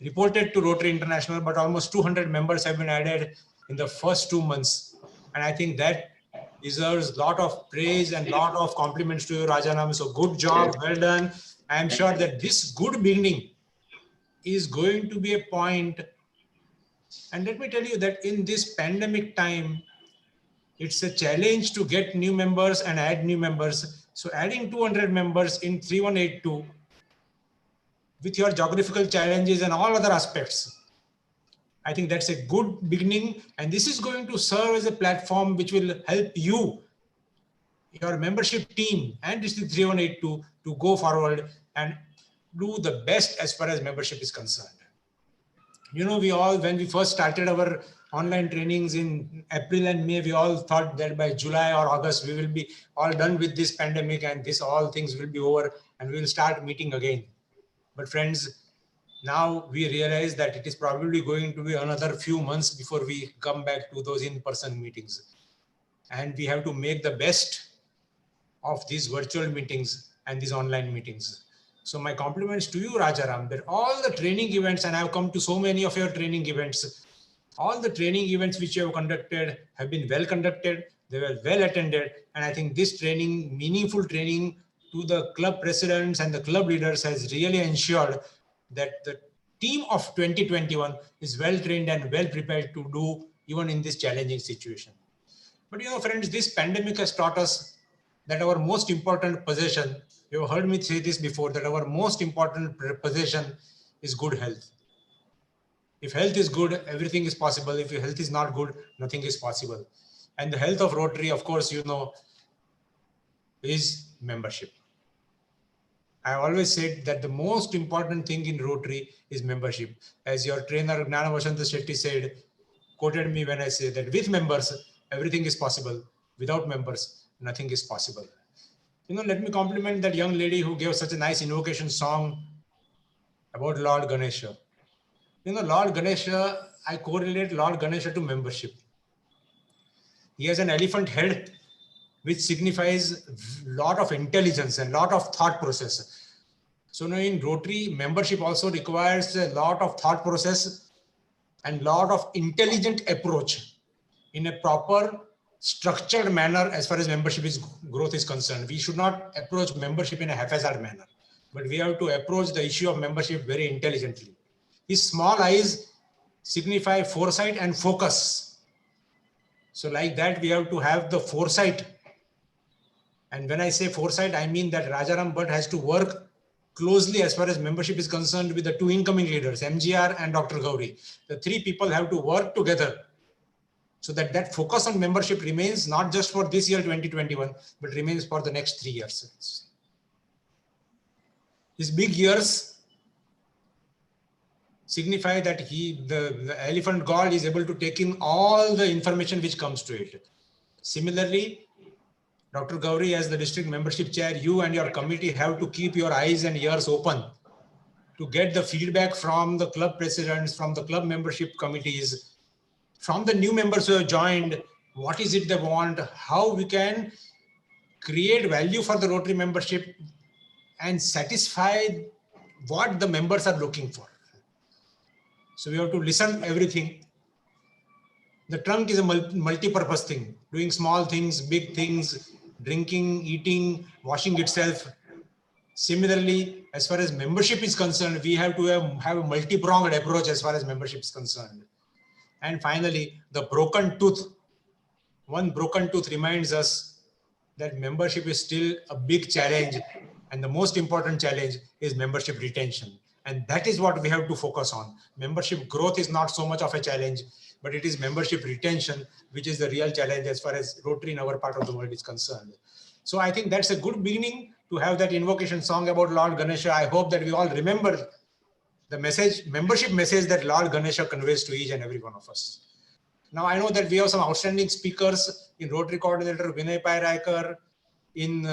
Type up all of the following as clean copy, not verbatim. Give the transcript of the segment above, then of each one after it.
reported to Rotary International, but almost 200 members have been added in the first 2 months. And I think that deserves a lot of praise and lot of compliments to you, Rajaram. So good job, well done. I am sure that this good beginning is going to be a point. And let me tell you that in this pandemic time, it's a challenge to get new members and add new members. So adding 200 members in 3182 with your geographical challenges and all other aspects, I think that's a good beginning. And this is going to serve as a platform which will help you, your membership team and District 3182 to go forward and do the best as far as membership is concerned. You know, we all, when we first started our online trainings in April and May, we all thought that by July or August, we will be all done with this pandemic and this all things will be over and we will start meeting again. But friends, now we realize that it is probably going to be another few months before we come back to those in-person meetings. And we have to make the best of these virtual meetings and these online meetings. So my compliments to you, Rajaram, that all the training events, and I've come to so many of your training events, all the training events which you have conducted have been well conducted, they were well attended. And I think this training, meaningful training to the club presidents and the club leaders has really ensured that the team of 2021 is well trained and well prepared to do even in this challenging situation. But you know, friends, this pandemic has taught us that our most important possession, you have heard me say this before, that our most important possession is good health. If health is good, everything is possible. If your health is not good, nothing is possible. And the health of Rotary, of course, you know, is membership. I always said that the most important thing in Rotary is membership. As your trainer, Gnana Vashanta Shetty said, quoted me when I say that with members, everything is possible. Without members, nothing is possible. You know, let me compliment that young lady who gave such a nice invocation song about Lord Ganesha. You know, Lord Ganesha, I correlate Lord Ganesha to membership. He has an elephant head, which signifies a lot of intelligence and lot of thought process. So now in Rotary, membership also requires a lot of thought process and lot of intelligent approach in a proper structured manner as far as membership is growth is concerned. We should not approach membership in a haphazard manner, but we have to approach the issue of membership very intelligently. His small eyes signify foresight and focus. So like that, we have to have the foresight. And when I say foresight, I mean that Rajaram Bhatt has to work closely as far as membership is concerned with the two incoming leaders, MGR and Dr. Gauri. The three people have to work together so that that focus on membership remains not just for this year 2021, but remains for the next 3 years. His big ears signify that the elephant god is able to take in all the information which comes to it. Similarly, Dr. Gauri, as the district membership chair, you and your committee have to keep your eyes and ears open to get the feedback from the club presidents, from the club membership committees, from the new members who have joined, what is it they want, how we can create value for the Rotary membership and satisfy what the members are looking for. So we have to listen everything. The trunk is a multi-purpose thing, doing small things, big things, drinking, eating, washing itself. Similarly, as far as membership is concerned, we have to have a multi-pronged approach as far as membership is concerned. And finally, the broken tooth. One broken tooth reminds us that membership is still a big challenge. And the most important challenge is membership retention. And that is what we have to focus on. Membership growth is not so much of a challenge, but it is membership retention, which is the real challenge as far as Rotary in our part of the world is concerned. So I think that's a good beginning to have that invocation song about Lord Ganesha. I hope that we all remember the message, membership message that Lord Ganesha conveys to each and every one of us. Now, I know that we have some outstanding speakers in Rotary Coordinator Vinay Pairaikar, in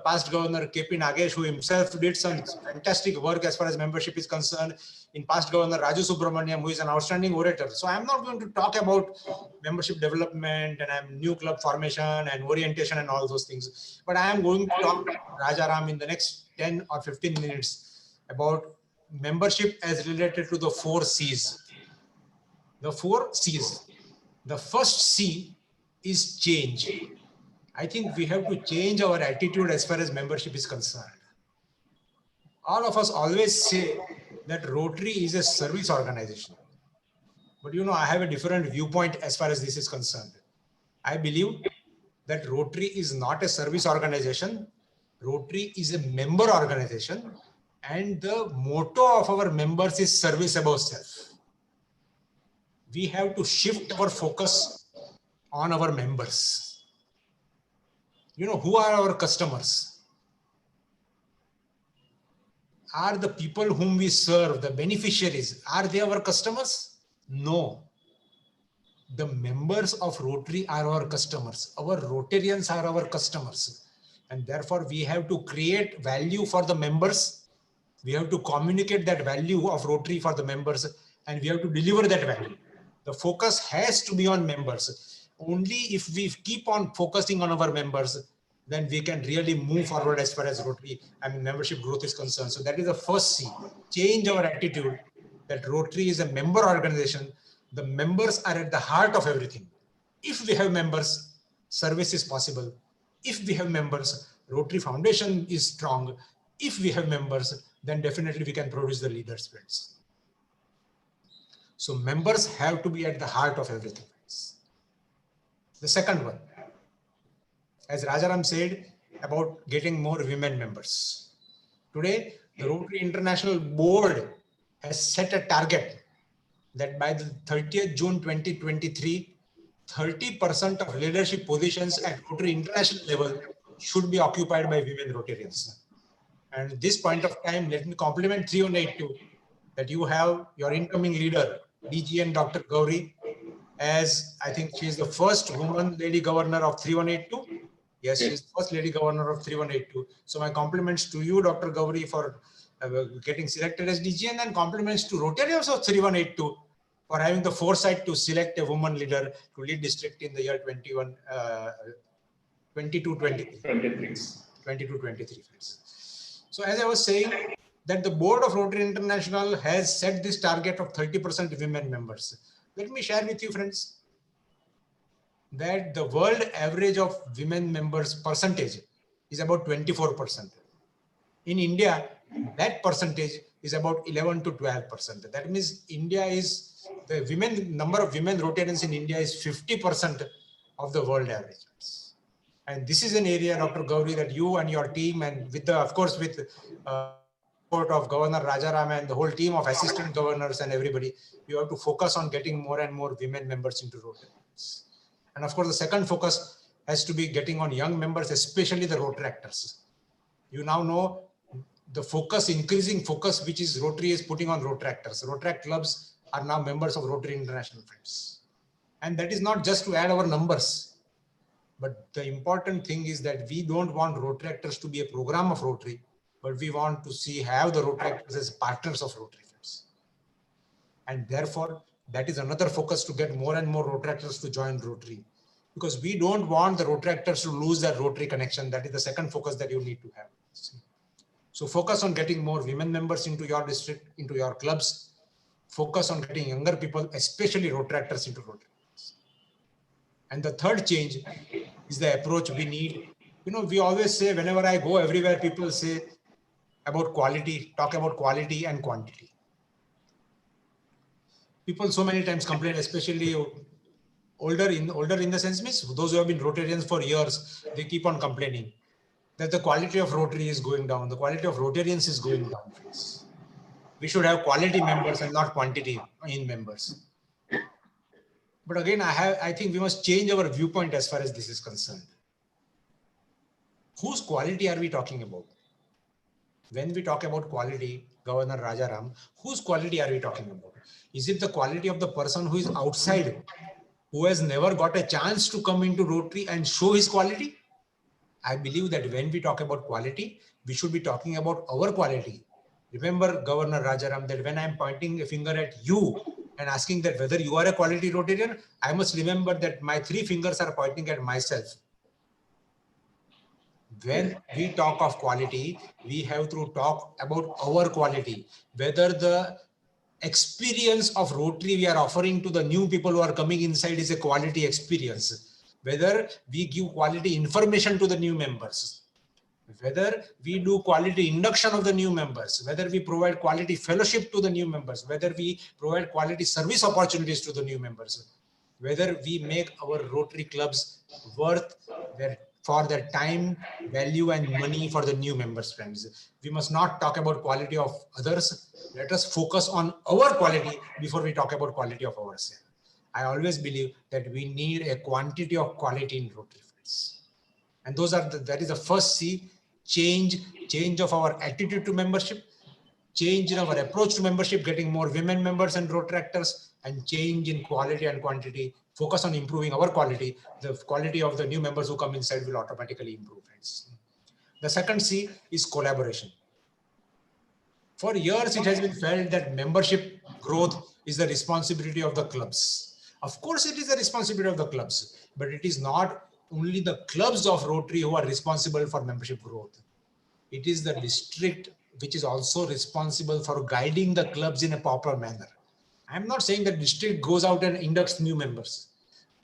past Governor KP Nagesh, who himself did some fantastic work as far as membership is concerned, in past Governor Raju Subramaniam, who is an outstanding orator. So I'm not going to talk about membership development and new club formation and orientation and all those things, but I am going to talk to Rajaram in the next 10 or 15 minutes about membership as related to the 4 C's. The 4 C's. The first C is change. I think we have to change our attitude as far as membership is concerned. All of us always say that Rotary is a service organization. But I have a different viewpoint as far as this is concerned. I believe that Rotary is not a service organization. Rotary is a member organization. And the motto of our members is service above self. We have to shift our focus on our members. Who are our customers? Are the people whom we serve, the beneficiaries, are they our customers? No. The members of Rotary are our customers. Our Rotarians are our customers. And therefore, we have to create value for the members. We have to communicate that value of Rotary for the members, and we have to deliver that value. The focus has to be on members. Only if we keep on focusing on our members, then we can really move forward as far as Rotary and membership growth is concerned. So that is the first C. Change our attitude that Rotary is a member organization. The members are at the heart of everything. If we have members, service is possible. If we have members, Rotary Foundation is strong. If we have members, then definitely we can produce the leaders, friends. So members have to be at the heart of everything, friends. The second one, as Rajaram said, about getting more women members. Today, the Rotary International Board has set a target that by the 30th June 2023, 30% of leadership positions at Rotary International level should be occupied by women Rotarians. And at this point of time, let me compliment 3182 that you have your incoming leader, DGN Dr. Gauri, as I think she is the first woman lady governor of 3182. Yes, she is the first lady governor of 3182. So my compliments to you, Dr. Gauri, for getting selected as DGN, and compliments to Rotarians of 3182 for having the foresight to select a woman leader to lead district in the year 22-23. So as I was saying, that the board of Rotary International has set this target of 30% women members. Let me share with you, friends, that the world average of women members percentage is about 24%. In India, that percentage is about 11 to 12%. That means India is, the number of women Rotarians in India is 50% of the world average. And this is an area, Dr. Gauri, that you and your team, and with of course, with support of Governor Rajaram and the whole team of assistant governors and everybody, you have to focus on getting more and more women members into Rotary. And of course, the second focus has to be getting on young members, especially the Rotaractors. You now know the focus, increasing focus, which is Rotary is putting on Rotaractors. Rotaract clubs are now members of Rotary International, friends. And that is not just to add our numbers. But the important thing is that we don't want Rotaractors to be a program of Rotary, but we want to have the Rotaractors as partners of Rotary, friends. And therefore, that is another focus, to get more and more Rotaractors to join Rotary. Because we don't want the Rotaractors to lose their Rotary connection. That is the second focus that you need to have. So focus on getting more women members into your district, into your clubs. Focus on getting younger people, especially Rotaractors, into Rotary. And the third change is the approach we need. We always say, whenever I go everywhere, people say about quality, talk about quality and quantity. People so many times complain, especially older in the sense means those who have been Rotarians for years, they keep on complaining that the quality of Rotary is going down. The quality of Rotarians is going down. We should have quality members and not quantity in members. But again, I think we must change our viewpoint as far as this is concerned. Whose quality are we talking about? When we talk about quality, Governor Rajaram, whose quality are we talking about? Is it the quality of the person who is outside, who has never got a chance to come into Rotary and show his quality? I believe that when we talk about quality, we should be talking about our quality. Remember, Governor Rajaram, that when I'm pointing a finger at you and asking that whether you are a quality Rotarian, I must remember that my 3 fingers are pointing at myself. When we talk of quality, we have to talk about our quality, whether the experience of Rotary we are offering to the new people who are coming inside is a quality experience, whether we give quality information to the new members, whether we do quality induction of the new members, whether we provide quality fellowship to the new members, whether we provide quality service opportunities to the new members, whether we make our Rotary clubs worth for their time, value, and money for the new members, friends. We must not talk about quality of others. Let us focus on our quality before we talk about quality of ourselves. I always believe that we need a quantity of quality in Rotary, friends. And those are that is the first C, change of our attitude to membership, change in our approach to membership, getting more women members and Rotaractors, and change in quality and quantity, focus on improving our quality. The quality of the new members who come inside will automatically improve, friends. The second C is collaboration. For years, it has been felt that membership growth is the responsibility of the clubs. Of course, it is the responsibility of the clubs, but it is not only the clubs of Rotary who are responsible for membership growth. It is the district which is also responsible for guiding the clubs in a proper manner. I'm not saying that district goes out and inducts new members.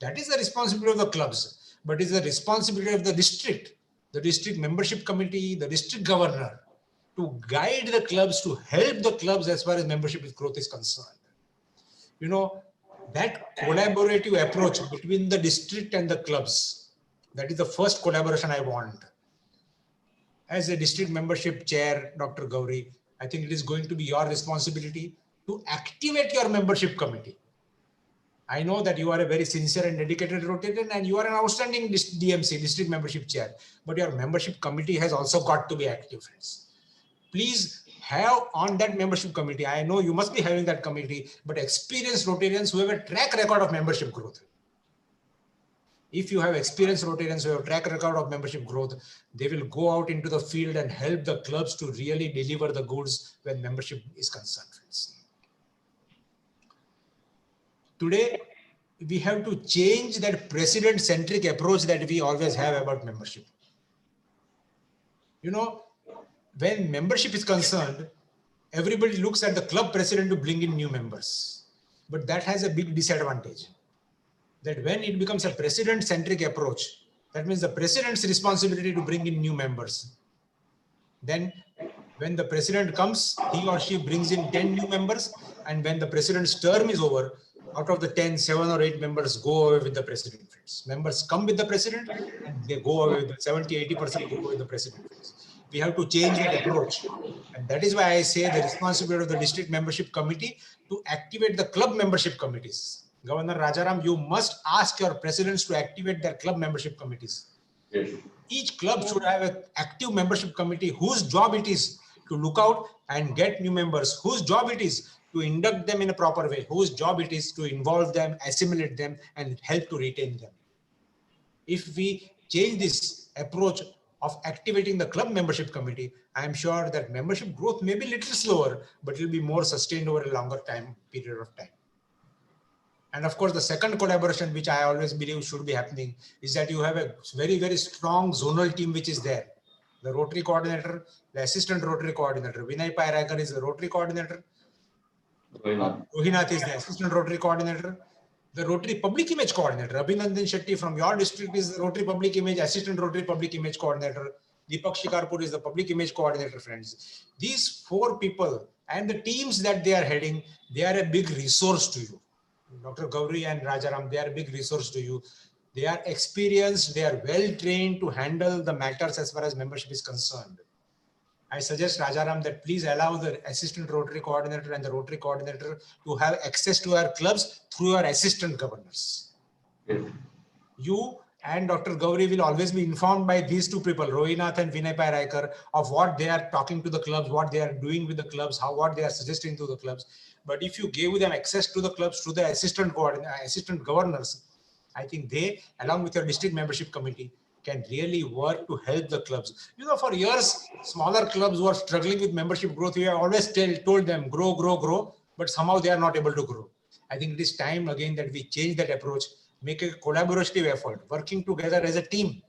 That is the responsibility of the clubs, but it is the responsibility of the district membership committee, the district governor, to guide the clubs, to help the clubs as far as membership growth is concerned. You know, that collaborative approach between the district and the clubs, that is the first collaboration I want. As a district membership chair, Dr. Gauri, I think it is going to be your responsibility to activate your membership committee. I know that you are a very sincere and dedicated Rotarian and you are an outstanding DMC, district membership chair, but your membership committee has also got to be active, friends. Please have on that membership committee, I know you must be having that committee, but experienced Rotarians who have a track record of membership growth. If you have experienced Rotarians who have a track record of membership growth, they will go out into the field and help the clubs to really deliver the goods when membership is concerned, friends. Today, we have to change that president-centric approach that we always have about membership. You know, when membership is concerned, everybody looks at the club president to bring in new members. But that has a big disadvantage. That when it becomes a president-centric approach, that means the president's responsibility to bring in new members. Then when the president comes, he or she brings in 10 new members. And when the president's term is over, out of the 10, 7 or 8 members go away with the president, friends. Members come with the president and they go away with the 70, 80% go away with the president, friends. We have to change that approach. And that is why I say the responsibility of the district membership committee to activate the club membership committees. Governor Rajaram, you must ask your presidents to activate their club membership committees. Yes. Each club should have an active membership committee whose job it is to look out and get new members, whose job it is to induct them in a proper way, whose job it is to involve them, assimilate them, and help to retain them. If we change this approach of activating the club membership committee, I am sure that membership growth may be a little slower, but it will be more sustained over a longer period of time. And of course, the second collaboration, which I always believe should be happening, is that you have a very, very strong zonal team which is there. The Rotary coordinator, the assistant Rotary coordinator, Vinay Pairaikar is the Rotary coordinator. Rohinath is the assistant Rotary coordinator. The Rotary public image coordinator, Abhinandan Shetty from your district is the Rotary public image, assistant Rotary public image coordinator. Deepak Shikarpur is the public image coordinator, friends. These 4 people and the teams that they are heading, they are a big resource to you. Dr. Gauri and Rajaram, they are a big resource to you. They are experienced, they are well trained to handle the matters as far as membership is concerned. I suggest Rajaram that please allow the assistant Rotary coordinator and the Rotary coordinator to have access to our clubs through your assistant governors. Yes. You and Dr. Gauri will always be informed by these 2 people, Rohinath and Vinay Pairaikar, of what they are talking to the clubs, what they are doing with the clubs, what they are suggesting to the clubs. But if you gave them access to the clubs through the assistant governors, I think they, along with your district membership committee, can really work to help the clubs. You know, for years, smaller clubs who are struggling with membership growth, we have always told them, grow, grow, grow, but somehow they are not able to grow. I think it is time again that we change that approach, make a collaborative effort, working together as a team.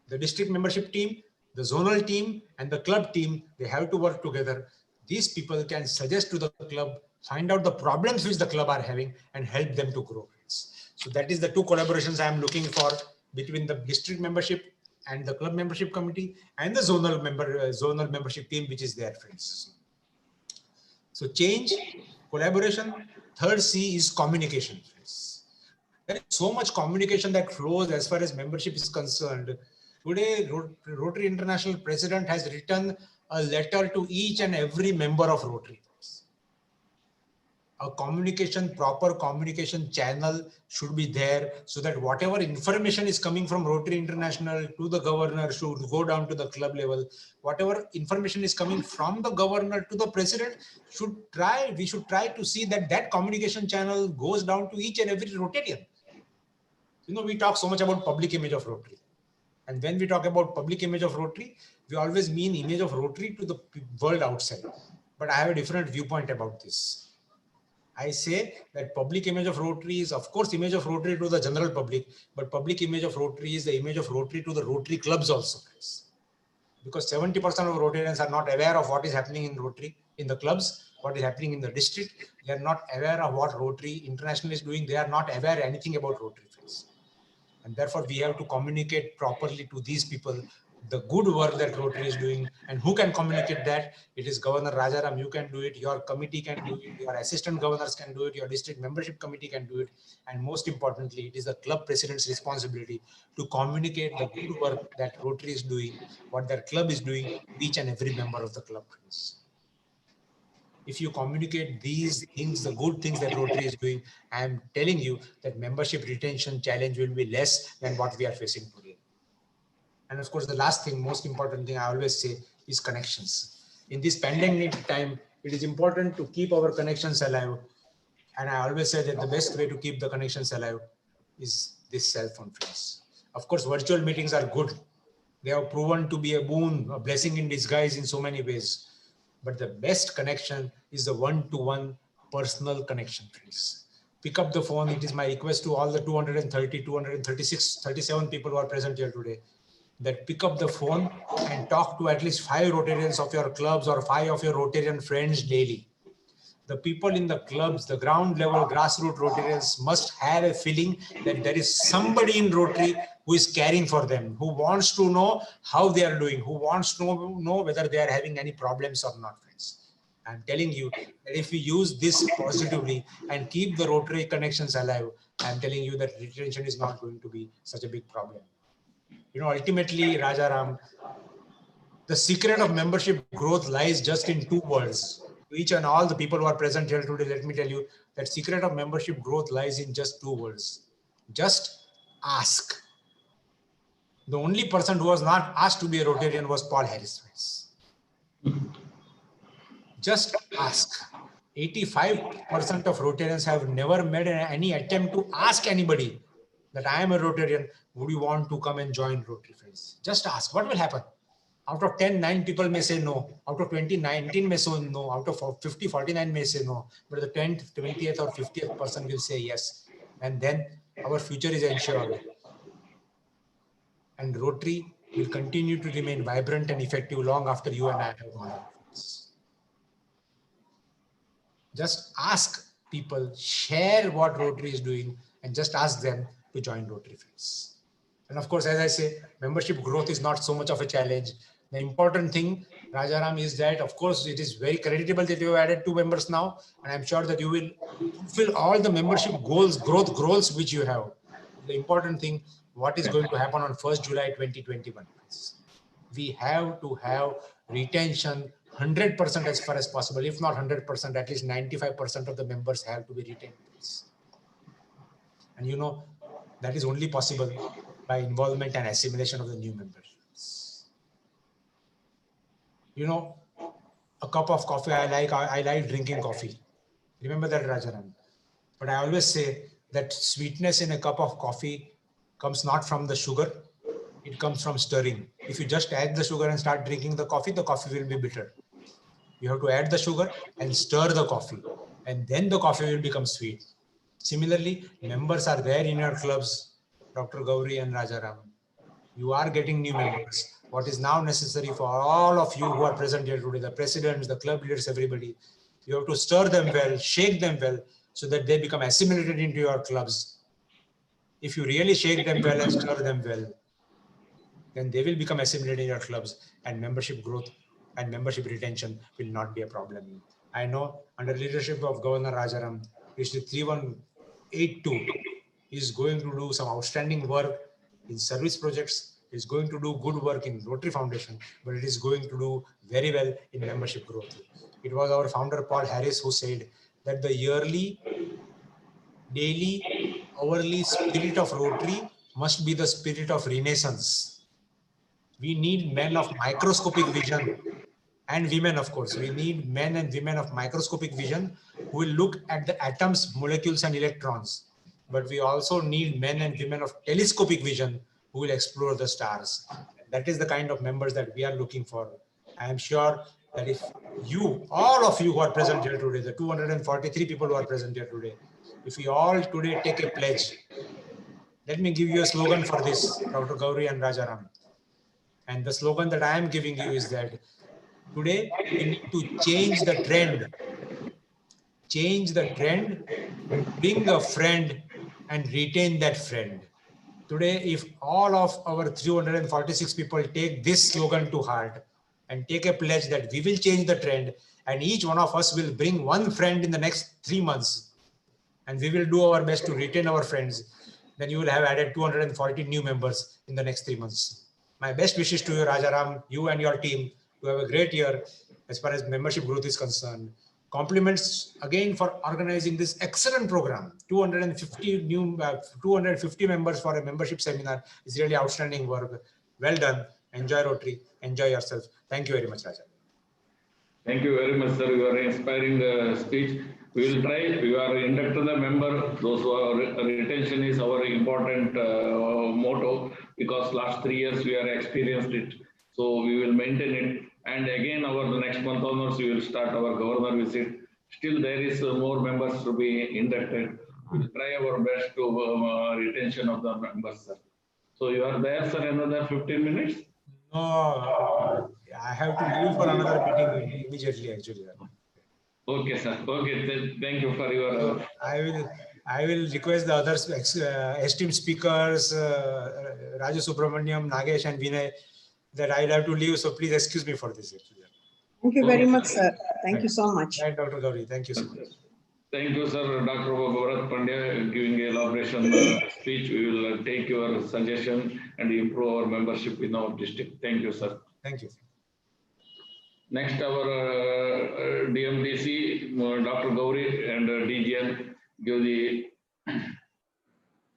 The district membership team, the zonal team, and the club team, they have to work together. These people can suggest to the club, find out the problems which the club are having, and help them to grow. So that is the two collaborations I am looking for between the district membership and the club membership committee and the zonal membership team, which is there, friends. So change, collaboration. Third C is communication, friends. There is so much communication that flows as far as membership is concerned. Today, Rotary International President has written a letter to each and every member of Rotary. A proper communication channel should be there, so that whatever information is coming from Rotary International to the governor should go down to the club level. Whatever information is coming from the governor to the president we should try to see that communication channel goes down to each and every Rotarian. We talk so much about public image of Rotary. And when we talk about public image of Rotary, we always mean image of Rotary to the world outside. But I have a different viewpoint about this. I say that public image of Rotary is, of course, image of Rotary to the general public, but public image of Rotary is the image of Rotary to the Rotary clubs also. Because 70% of Rotarians are not aware of what is happening in Rotary, in the clubs, what is happening in the district. They are not aware of what Rotary International is doing. They are not aware anything about Rotary. And therefore, we have to communicate properly to these people the good work that Rotary is doing. And who can communicate that? It is Governor Rajaram. You can do it. Your committee can do it. Your assistant governors can do it. Your district membership committee can do it. And most importantly, it is the club president's responsibility to communicate the good work that Rotary is doing, what their club is doing, to each and every member of the club. If you communicate these things, the good things that Rotary is doing, I am telling you that membership retention challenge will be less than what we are facing today. And of course, the last thing, most important thing I always say is connections. In this pandemic time, it is important to keep our connections alive. And I always say that the best way to keep the connections alive is this cell phone, friends. Of course, virtual meetings are good. They have proven to be a boon, a blessing in disguise in so many ways. But the best connection is the one-to-one personal connection, friends. Pick up the phone. It is my request to all the 230, 236, 37 people who are present here today, that pick up the phone and talk to at least 5 Rotarians of your clubs or 5 of your Rotarian friends daily. The people in the clubs, the ground level grassroots Rotarians must have a feeling that there is somebody in Rotary who is caring for them, who wants to know how they are doing, who wants to know whether they are having any problems or not, friends. I'm telling you that if we use this positively and keep the Rotary connections alive, I'm telling you that retention is not going to be such a big problem. Ultimately, Rajaram, the secret of membership growth lies just in 2 words. To each and all the people who are present here today, let me tell you that secret of membership growth lies in just 2 words. Just ask. The only person who was not asked to be a Rotarian was Paul Harris. Just ask. 85% of Rotarians have never made any attempt to ask anybody that I am a Rotarian, would you want to come and join Rotary, friends? Just ask. What will happen? Out of 10, 9 people may say no. Out of 20, 19 may say no. Out of 50, 49 may say no. But the 10th, 20th or 50th person will say yes. And then our future is ensured. And Rotary will continue to remain vibrant and effective long after you and I have gone. Just ask people, share what Rotary is doing, and just ask them to join Rotary, friends. And of course, as I say, membership growth is not so much of a challenge. The important thing, Rajaram, is that, of course, it is very creditable that you have added 2 members now, and I'm sure that you will fulfill all the membership goals, growth goals which you have. The important thing, what is going to happen on 1st July 2021? We have to have retention 100% as far as possible. If not 100%, at least 95% of the members have to be retained. And that is only possible by involvement and assimilation of the new members. A cup of coffee, I like drinking coffee. Remember that, Rajaram. But I always say that sweetness in a cup of coffee comes not from the sugar, it comes from stirring. If you just add the sugar and start drinking the coffee will be bitter. You have to add the sugar and stir the coffee, and then the coffee will become sweet. Similarly, members are there in your clubs, Dr. Gauri and Rajaram. You are getting new members. What is now necessary for all of you who are present here today, the presidents, the club leaders, everybody, you have to stir them well, shake them well, so that they become assimilated into your clubs. If you really shake them well and stir them well, then they will become assimilated in your clubs, and membership growth and membership retention will not be a problem. I know under leadership of Governor Rajaram, District 3182 is going to do some outstanding work in service projects, is going to do good work in Rotary Foundation, but it is going to do very well in membership growth. It was our founder, Paul Harris, who said that the yearly, daily, hourly spirit of Rotary must be the spirit of Renaissance. We need men of microscopic vision, and women, of course. We need men and women of microscopic vision who will look at the atoms, molecules, and electrons. But we also need men and women of telescopic vision who will explore the stars. That is the kind of members that we are looking for. I am sure that if you, all of you who are present here today, the 243 people who are present here today, if we all today take a pledge, let me give you a slogan for this, Dr. Gauri and Rajaram. And the slogan that I am giving you is that today we need to change the trend, bring a friend and retain that friend. Today, if all of our 346 people take this slogan to heart and take a pledge that we will change the trend, and each one of us will bring one friend in the next 3 months, and we will do our best to retain our friends, then you will have added 240 new members in the next 3 months. My best wishes to you, Rajaram, you and your team, to have a great year as far as membership growth is concerned. Compliments again for organizing this excellent program. 250 members for a membership seminar is really outstanding work. Well done. Enjoy Rotary. Enjoy yourself. Thank you very much, Raja. Thank you very much, sir. Your inspiring speech. We will try. We are inducted the member. Those who are retention is our important motto, because last 3 years we are experienced it. So we will maintain it. And again, our the next month onwards, we will start our governor visit. Still, there is more members to be inducted. We will try our best to retention of the members, sir. So you are there, sir, another 15 minutes? No, I have to leave for another meeting immediately, actually. Okay, sir. Okay, thank you for your. So I will request the other esteemed speakers, Raju Subramaniam, Nagesh, and Vinay, that I'll have to leave. So please excuse me for this. Actually. Thank you very much, sir. Thank you so much. Right, Dr. Gauri. Thank you so much. Thank you, sir. Dr. Bharat Pandya giving elaboration speech. We will take your suggestion and improve our membership in our district. Thank you, sir. Thank you. Next, our DMDC, Dr. Gauri and DGN give the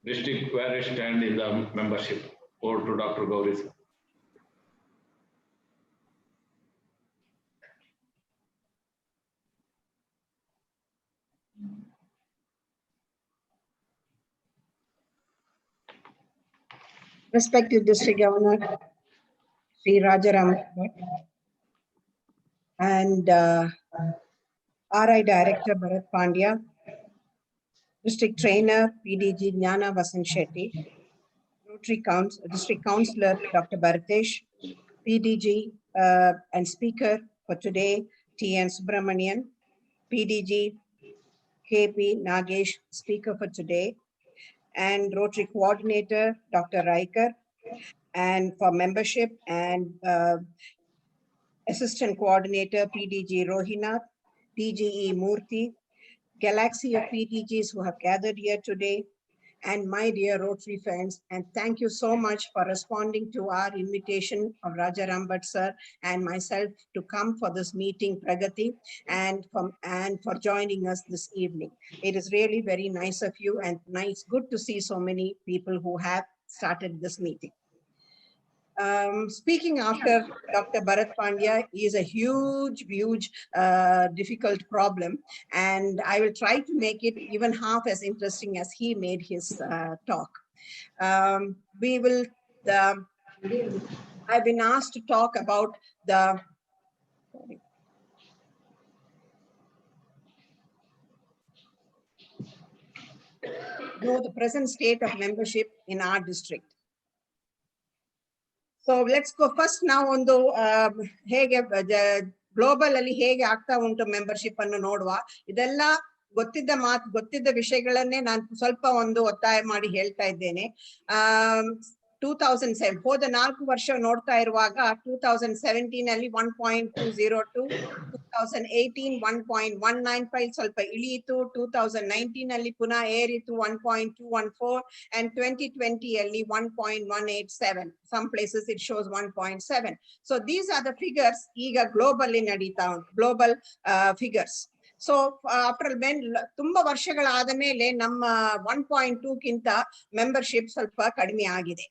district where it stand in the membership. Over to Dr. Gauri, sir. Respected District Governor, Sri Rajaram, and RI Director Bharat Pandya, District Trainer PDG Jnana Vasan Shetty, District Councillor Dr. Bhartesh, PDG and Speaker for today, TN Subramanian, PDG KP Nagesh, Speaker for today, and Rotary Coordinator Dr. Riker, and for membership and Assistant Coordinator PDG Rohinath, DGE Murthy, galaxy of PDGs who have gathered here today, and my dear Rotary friends, and thank you so much for responding to our invitation of Rajaram Bhatt sir and myself to come for this meeting, Pragati, and for joining us this evening. It is really very nice of you, and good to see so many people who have started this meeting. Speaking after Dr. Bharat Pandya is a huge, difficult problem, and I will try to make it even half as interesting as he made his talk. I've been asked to talk about the present state of membership in our district. So let's go first now on the ಹೇಗೆ global ಅಲ್ಲಿ ಹೇಗೆ ಆಗ್ತಾ ಉಂಟು membership ಅನ್ನು ನೋಡುವ. ಇದೆಲ್ಲ ಗೊತ್ತಿದ್ದ ವಿಷಯಗಳನ್ನೇ ನಾನು ಸ್ವಲ್ಪ ಒಂದು ಒತ್ತಾಯ ಮಾಡಿ ಹೇಳ್ತಾ ಇದ್ದೇನೆ. 2007 ಹೋದ 4 ವರ್ಷ ನೋಡ್ತಾ ಇರುವಾಗ 2017 ಅಲ್ಲಿ 1.202, 2018 1.195 ಸ್ವಲ್ಪ ಇಳಿಯಿತು, 2019 ಅಲ್ಲಿ ಪುನಃ ಏರಿತು 1.214 and 2020 ಅಲ್ಲಿ 1.187. Some places it shows 1.7. So these are the figures ಈಗ ಗ್ಲೋಬಲ್ ನಡೀತಾ ಉಂಟು, ಗ್ಲೋಬಲ್ ಫಿಗರ್ಸ್. ಸೊ ಆಫ್ಟರ್ ತುಂಬಾ ವರ್ಷಗಳಾದ ಮೇಲೆ ನಮ್ಮ 1.2ಕ್ಕಿಂತ ಮೆಂಬರ್ಶಿಪ್ ಸ್ವಲ್ಪ ಕಡಿಮೆ ಆಗಿದೆ.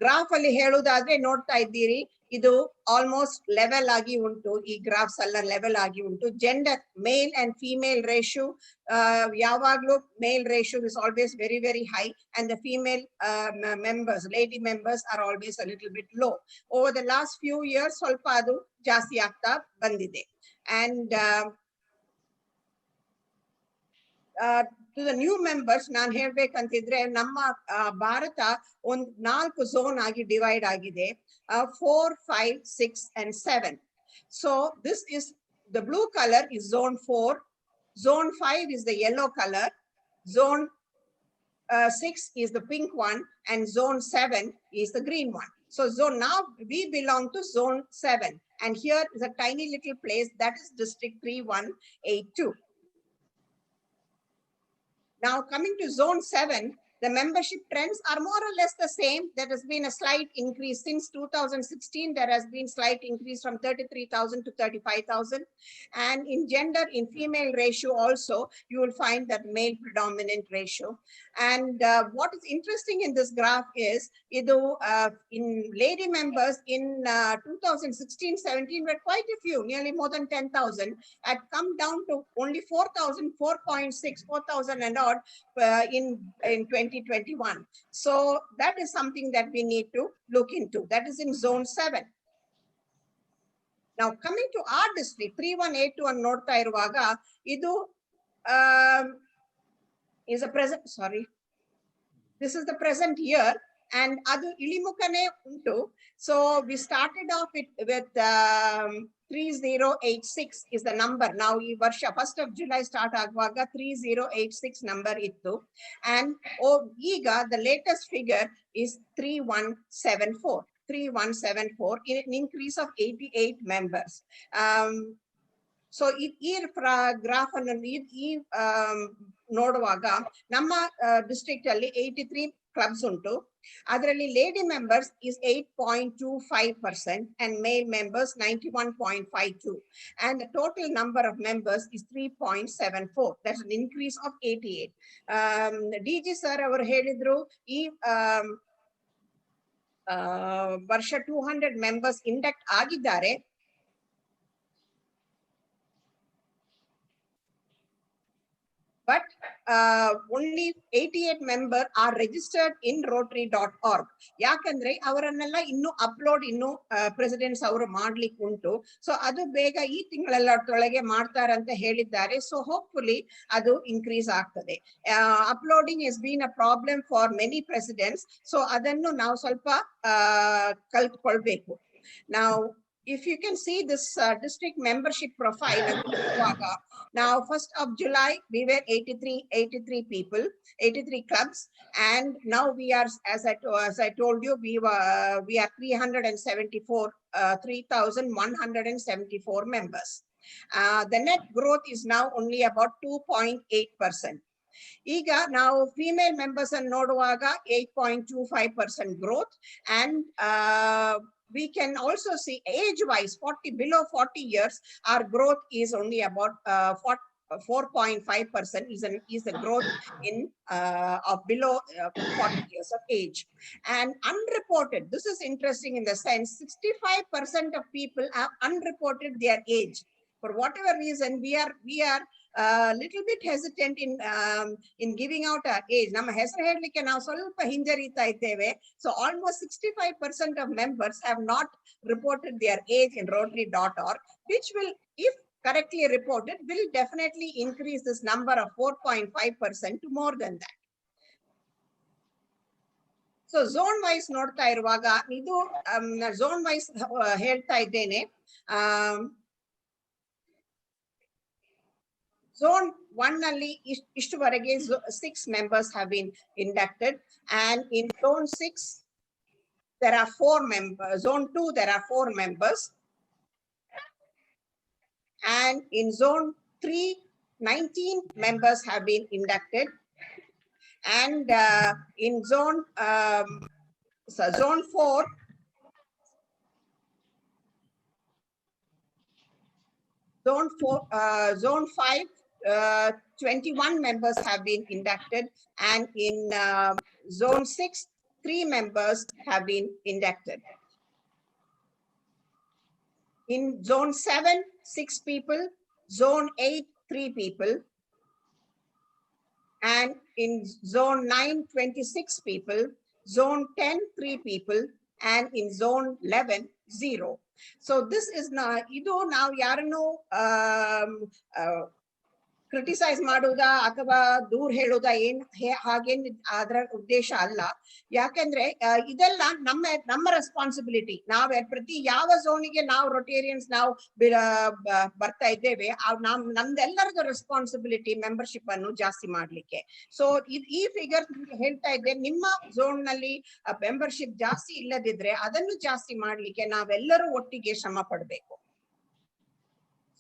ಗ್ರಾಫ್ ಅಲ್ಲಿ ಹೇಳುವುದಾದ್ರೆ ನೋಡ್ತಾ ಇದ್ದೀರಿ, ಇದು ಆಲ್ಮೋಸ್ಟ್ ಲೆವೆಲ್ ಆಗಿ ಉಂಟು. ಈ ಗ್ರಾಫ್ಸ್ ಎಲ್ಲ ಲೆವೆಲ್ ಆಗಿ ಉಂಟು. Gender male and female ratio ಯಾವಾಗ್ಲೂ male ratio is always very very high and the female members, lady members are always a little bit low. Over the last few years ಸ್ವಲ್ಪ ಅದು ಜಾಸ್ತಿ ಆಗ್ತಾ ಬಂದಿದೆ. And to the new members ನಾನು ಹೇಳ್ಬೇಕಂತಿದ್ರೆ, ನಮ್ಮ ಭಾರತ ಒಂದು 4 ಝೋನ್ ಆಗಿ ಡಿವೈಡ್ ಆಗಿದೆ, 4, 5, 6 and 7. So this is the blue color is zone 4, zone 5 is the yellow color, zone 6 is the pink one, and zone 7 is the green one. So now we belong to zone 7, and here is a tiny little place that is district 3182. Now coming to zone 7, the membership trends are more or less the same. There has been a slight increase since 2016. There has been slight increase from 33,000 to 35,000. And in gender, in female ratio also, you will find that male predominant ratio. And what is interesting in this graph is, in lady members in 2016-17 were quite a few, nearly more than 10,000, had come down to only 4,000, 4.6, 4,000 and odd in 2021. So that is something that we need to look into. That is in zone 7. Now coming to our district 3182 and ನೋಡ್ತಾ ಇರುವಾಗ, ಇದು is a present, sorry, this is the present year, and adu ilimukane untu. So we started off with 3086 is the number. Now ee varsha 1st of July start aguvaga 3086 number ittu, and iga the latest figure is 3174, 3174, an increase of 88 members. So ಈ graph ಅನ್ನು ನೋಡುವಾಗ ನಮ್ಮ district ಅಲ್ಲಿ 83 clubs ಉಂಟು. ಅದರಲ್ಲಿ lady members is 8.25% and male members 91.52, and the total number of members is 3.74. That's an increase of 88. DG sir ಅವರು ಹೇಳಿದ್ರು, ಈ ವರ್ಷ 200 ಮೆಂಬರ್ಸ್ ಇಂಡಕ್ಟ್ ಆಗಿದ್ದಾರೆ. But only 88 members are registered in rotary.org. ಯಾಕಂದ್ರೆ ಅವರನ್ನೆಲ್ಲ ಇನ್ನು ಅಪ್ಲೋಡ್ ಪ್ರೆಸಿಡೆಂಟ್ಸ್ ಅವರು ಮಾಡ್ಲಿಕ್ಕೆ ಉಂಟು. ಸೊ ಅದು ಬೇಗ ಈ ತಿಂಗಳೊಳಗೆ ಮಾಡ್ತಾರೆ ಅಂತ ಹೇಳಿದ್ದಾರೆ. ಸೊ ಹೋಪ್ಫುಲಿ ಅದು ಇನ್ಕ್ರೀಸ್ ಆಗ್ತದೆ. Uploading is been a problem for many presidents. So ಅದನ್ನು ನಾವು ಸ್ವಲ್ಪ ಕಲ್ತ್ಕೊಳ್ಬೇಕು. ನಾವು if you can see this district membership profile, now 1st of July we were 83 people, 83 clubs, and now we are, as I told you, we are 3,174 members. The net growth is now only about 2.8%. ಈಗ ನಾವು female members ಅನ್ನು ನೋಡುವಾಗ 8.25% growth, and we can also see age-wise, below 40 years, our growth is only about 4.5% is the growth in of below 40 years of age. And unreported, this is interesting in the sense 65% of people have unreported their age. For whatever reason, we are little bit hesitant in giving out our age. ನಮ್ಮ ಹೆಸರು ಹೇಳಲಿಕ್ಕೆ ನಾವು ಸ್ವಲ್ಪ ಹಿಂಜರಿತಾ ಇದ್ದೇವೆ. So almost 65% of members have not reported their age in rotary.org, which will, if correctly reported, will definitely increase this number of 4.5% to more than that. So zone wise ನೋಡ್ತಾ ಇರುವಾಗ ಇದು zone wise ಹೇಳ್ತಾ ಇದ್ದೇನೆ. Zone 1 ನಲ್ಲಿ ಇಷ್ಟುವರೆಗೆ 6 members have been inducted, and in zone 6 there are 4 members. Zone 2 there are 4 members, and in zone 3 19 members have been inducted, and in zone 4 zone 5 21 members have been inducted, and in zone 6 3 members have been inducted. In zone 7 6 people, zone 8 3 people, and in zone 9 26 people, zone 10 3 people, and in zone 11 0. So this is idu now yarano criticise ಮಾಡುವುದಾ ಅಥವಾ ದೂರ ಹೇಳುವುದಾ ಹಾಗೇನ್ ಅದರ ಉದ್ದೇಶ ಅಲ್ಲ. ಯಾಕಂದ್ರೆ ಇದೆಲ್ಲ ನಮ್ಮ responsibility. ಪ್ರತಿ ಯಾವ ಝೋನಿಗೆ ನಾವು ರೊಟೇರಿಯನ್ಸ್ ನಾವು ಬರ್ತಾ ಇದ್ದೇವೆ, ನಮ್ದೆಲ್ಲರದ್ದು ರೆಸ್ಪಾನ್ಸಿಬಿಲಿಟಿ ಮೆಂಬರ್ಶಿಪ್ ಅನ್ನು ಜಾಸ್ತಿ ಮಾಡ್ಲಿಕ್ಕೆ. ಸೊ ಈ ಫಿಗರ್ ಹೇಳ್ತಾ ಇದ್ದೆ, ನಿಮ್ಮ ಝೋನ್ ನಲ್ಲಿ ಮೆಂಬರ್ಶಿಪ್ ಜಾಸ್ತಿ ಇಲ್ಲದಿದ್ರೆ ಅದನ್ನು ಜಾಸ್ತಿ ಮಾಡ್ಲಿಕ್ಕೆ ನಾವೆಲ್ಲರೂ ಒಟ್ಟಿಗೆ ಶ್ರಮ ಪಡ್ಬೇಕು.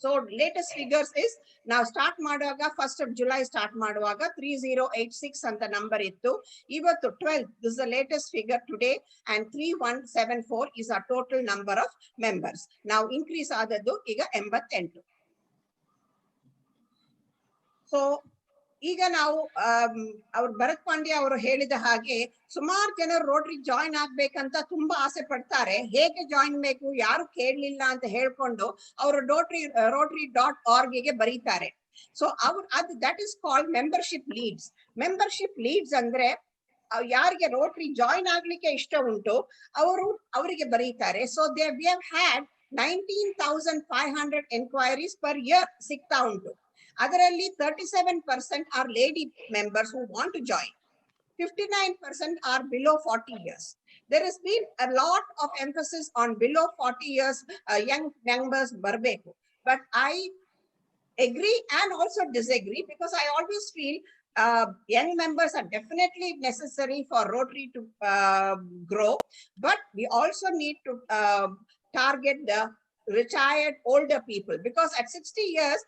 So latest figures is now start ಮಾಡುವಾಗ 1st of July start ಮಾಡುವಾಗ 3086 ಅಂತ ನಂಬರ್ ಇತ್ತು. ಇವತ್ತು 12th, this is the latest figure today, and 3174 is our total number of members. Now increase ಆದದ್ದು ಈಗ 88. So ಈಗ ನಾವು ಅವ್ರು ಭರತ್ ಪಾಂಡ್ಯ ಅವರು ಹೇಳಿದ ಹಾಗೆ ಸುಮಾರು ಜನರು ರೋಟರಿ ಜಾಯಿನ್ ಆಗ್ಬೇಕಂತ ತುಂಬಾ ಆಸೆ ಪಡ್ತಾರೆ. ಹೇಗೆ ಜಾಯಿನ್ ಬೇಕು ಯಾರು ಕೇಳಲಿಲ್ಲ ಅಂತ ಹೇಳ್ಕೊಂಡು ಅವರು rotary.org ಗೆ ಬರೀತಾರೆ. So that is called membership leads. Membership leads ಅಂದ್ರೆ ಯಾರಿಗೆ ರೋಟರಿ ಜಾಯಿನ್ ಆಗ್ಲಿಕ್ಕೆ ಇಷ್ಟ ಉಂಟು ಅವರಿಗೆ ಬರೀತಾರೆ. So we have had 19,500 enquiries per year ಸಿಗ್ತಾ ಉಂಟು. ಅದರಲ್ಲಿ 37% are lady members who want to join. 59% are below 40 years. There has been a lot of emphasis on below 40 years young members barbeku. But I agree and also disagree, because I always feel young members are definitely necessary for Rotary to grow. But we also need to target the retired older people, because at 60 years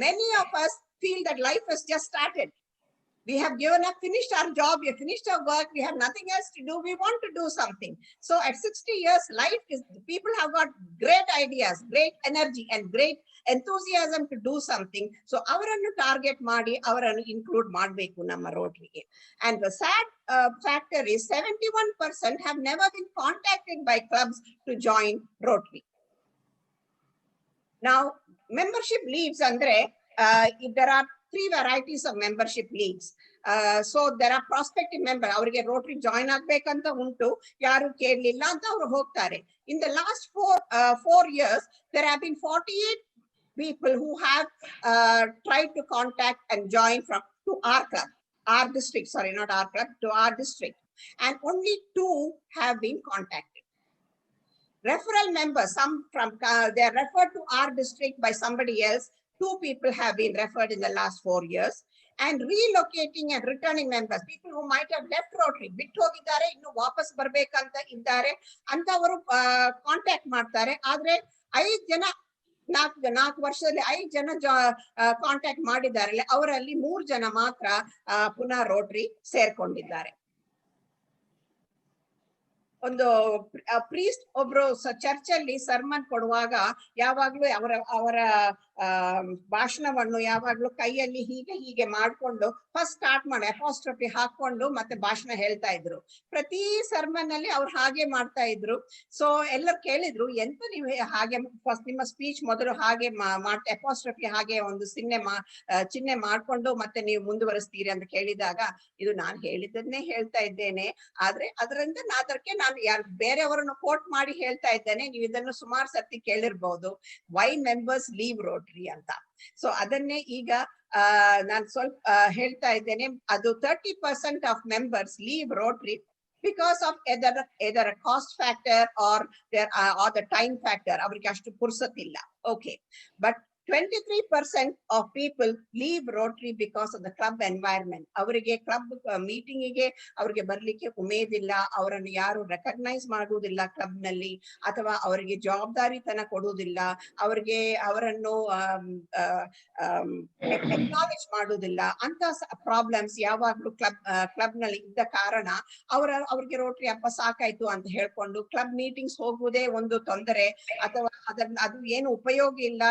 many of us feel that life has just started. We have given up, finished our job, we have finished our work, we have nothing else to do, we want to do something. So at 60 years life is, people have got great ideas, great energy and great enthusiasm to do something. So avarannu target ಮಾಡಿ avarannu include ಮಾಡಬೇಕು ನಮ್ಮ ರೋಟರಿಗೆ. And the sad factor is 71% have never been contacted by clubs to join Rotary. Now membership leads andre there are 3 varieties of membership leads. So there are prospective member, avrige Rotary join agbekanta untu, yaru kelilla anta avaru hogtare. In the last 4 years there have been 48 people who have tried to contact and join to our club, our district, sorry, not our club, to our district, and only 2 have been contacted. Referral members, some from they are referred to our district by somebody else. 2 people have been referred in the last 4 years. And relocating and returning members, people who might have left Rotary, ಬಿಟ್ಟು ಹೋಗಿದ್ದಾರೆ, ಇನ್ನು ವಾಪಸ್ ಬರ್ಬೇಕಂತ ಇದ್ದಾರೆ ಅಂತವರು contact ಮಾಡ್ತಾರೆ. ಆದ್ರೆ 5 ಜನ 4 ವರ್ಷದಲ್ಲಿ 5 ಜನ ಕಾಂಟ್ಯಾಕ್ಟ್ ಮಾಡಿದ್ದಾರೆ. ಅವರಲ್ಲಿ 3 ಜನ ಮಾತ್ರ ಪುನಃ ರೋಟರಿ ಸೇರ್ಕೊಂಡಿದ್ದಾರೆ. ಒಂದು ಪ್ರೀಸ್ಟ್ ಒಬ್ರು ಚರ್ಚಲ್ಲಿ ಸರ್ಮನ್ ಕೊಡುವಾಗ ಯಾವಾಗ್ಲೂ ಅವರ ಭಾಷಣವನ್ನು ಯಾವಾಗ್ಲೂ ಕೈಯಲ್ಲಿ ಹೀಗೆ ಮಾಡ್ಕೊಂಡು ಫಸ್ಟ್ ಸ್ಟಾರ್ಟ್ ಮಾಡಿ ಅಪಾಸ್ಟ್ರಫಿ ಹಾಕೊಂಡು ಮತ್ತೆ ಭಾಷಣ ಹೇಳ್ತಾ ಇದ್ರು. ಪ್ರತಿ ಸರ್ಮನ್ ಅಲ್ಲಿ ಅವ್ರು ಹಾಗೆ ಮಾಡ್ತಾ ಇದ್ರು. ಸೊ ಎಲ್ಲರೂ ಕೇಳಿದ್ರು, ಎಂತ ನೀವು ಹಾಗೆ ಫಸ್ಟ್ ನಿಮ್ಮ ಸ್ಪೀಚ್ ಮೊದಲು ಹಾಗೆ ಅಪಾಸ್ಟ್ರಫಿ ಹಾಗೆ ಒಂದು ಚಿಹ್ನೆ ಮಾಡ್ಕೊಂಡು ಮತ್ತೆ ನೀವು ಮುಂದುವರಿಸ್ತೀರಿ ಅಂತ ಕೇಳಿದಾಗ, ಇದು ನಾನು ಹೇಳಿದ್ದನ್ನೇ ಹೇಳ್ತಾ ಇದ್ದೇನೆ, ಆದ್ರೆ ಅದಕ್ಕೆ ನಾನು ಬೇರೆಯವರನ್ನು ಕೋಟ್ ಮಾಡಿ ಹೇಳ್ತಾ ಇದ್ದೇನೆ. ನೀವು ಇದನ್ನು ಸುಮಾರು ಸರ್ತಿ ಕೇಳಿರ್ಬಹುದು, ವೈ ಮೆಂಬರ್ಸ್ ಲೀವ್ ರೋಟರಿ ಅಂತ. ಸೊ ಅದನ್ನೇ ಈಗ ನಾನು ಸ್ವಲ್ಪ ಹೇಳ್ತಾ ಇದ್ದೇನೆ. ಅದು 30% of members leave Rotary because of either a cost factor or or the time factor. Avrike ashtu pursatilla. Okay, but 23% of people leave Rotary because of the club environment. Avrige club meeting ige avrige barlike umedilla, avarannu yaru recognize madudilla club nalli, athava avrige jawabdaritana kodudilla, avrige avarannu acknowledge madudilla anta problems yavaglu club nalli idda karana ಅವ್ರಿಗೆ Rotary ಹಬ್ಬ ಸಾಕಾಯ್ತು ಅಂತ ಹೇಳ್ಕೊಂಡು club meetings ಹೋಗುವುದೇ ಒಂದು ತೊಂದರೆ, ಅಥವಾ ಅದು ಏನು ಉಪಯೋಗ ಇಲ್ಲ,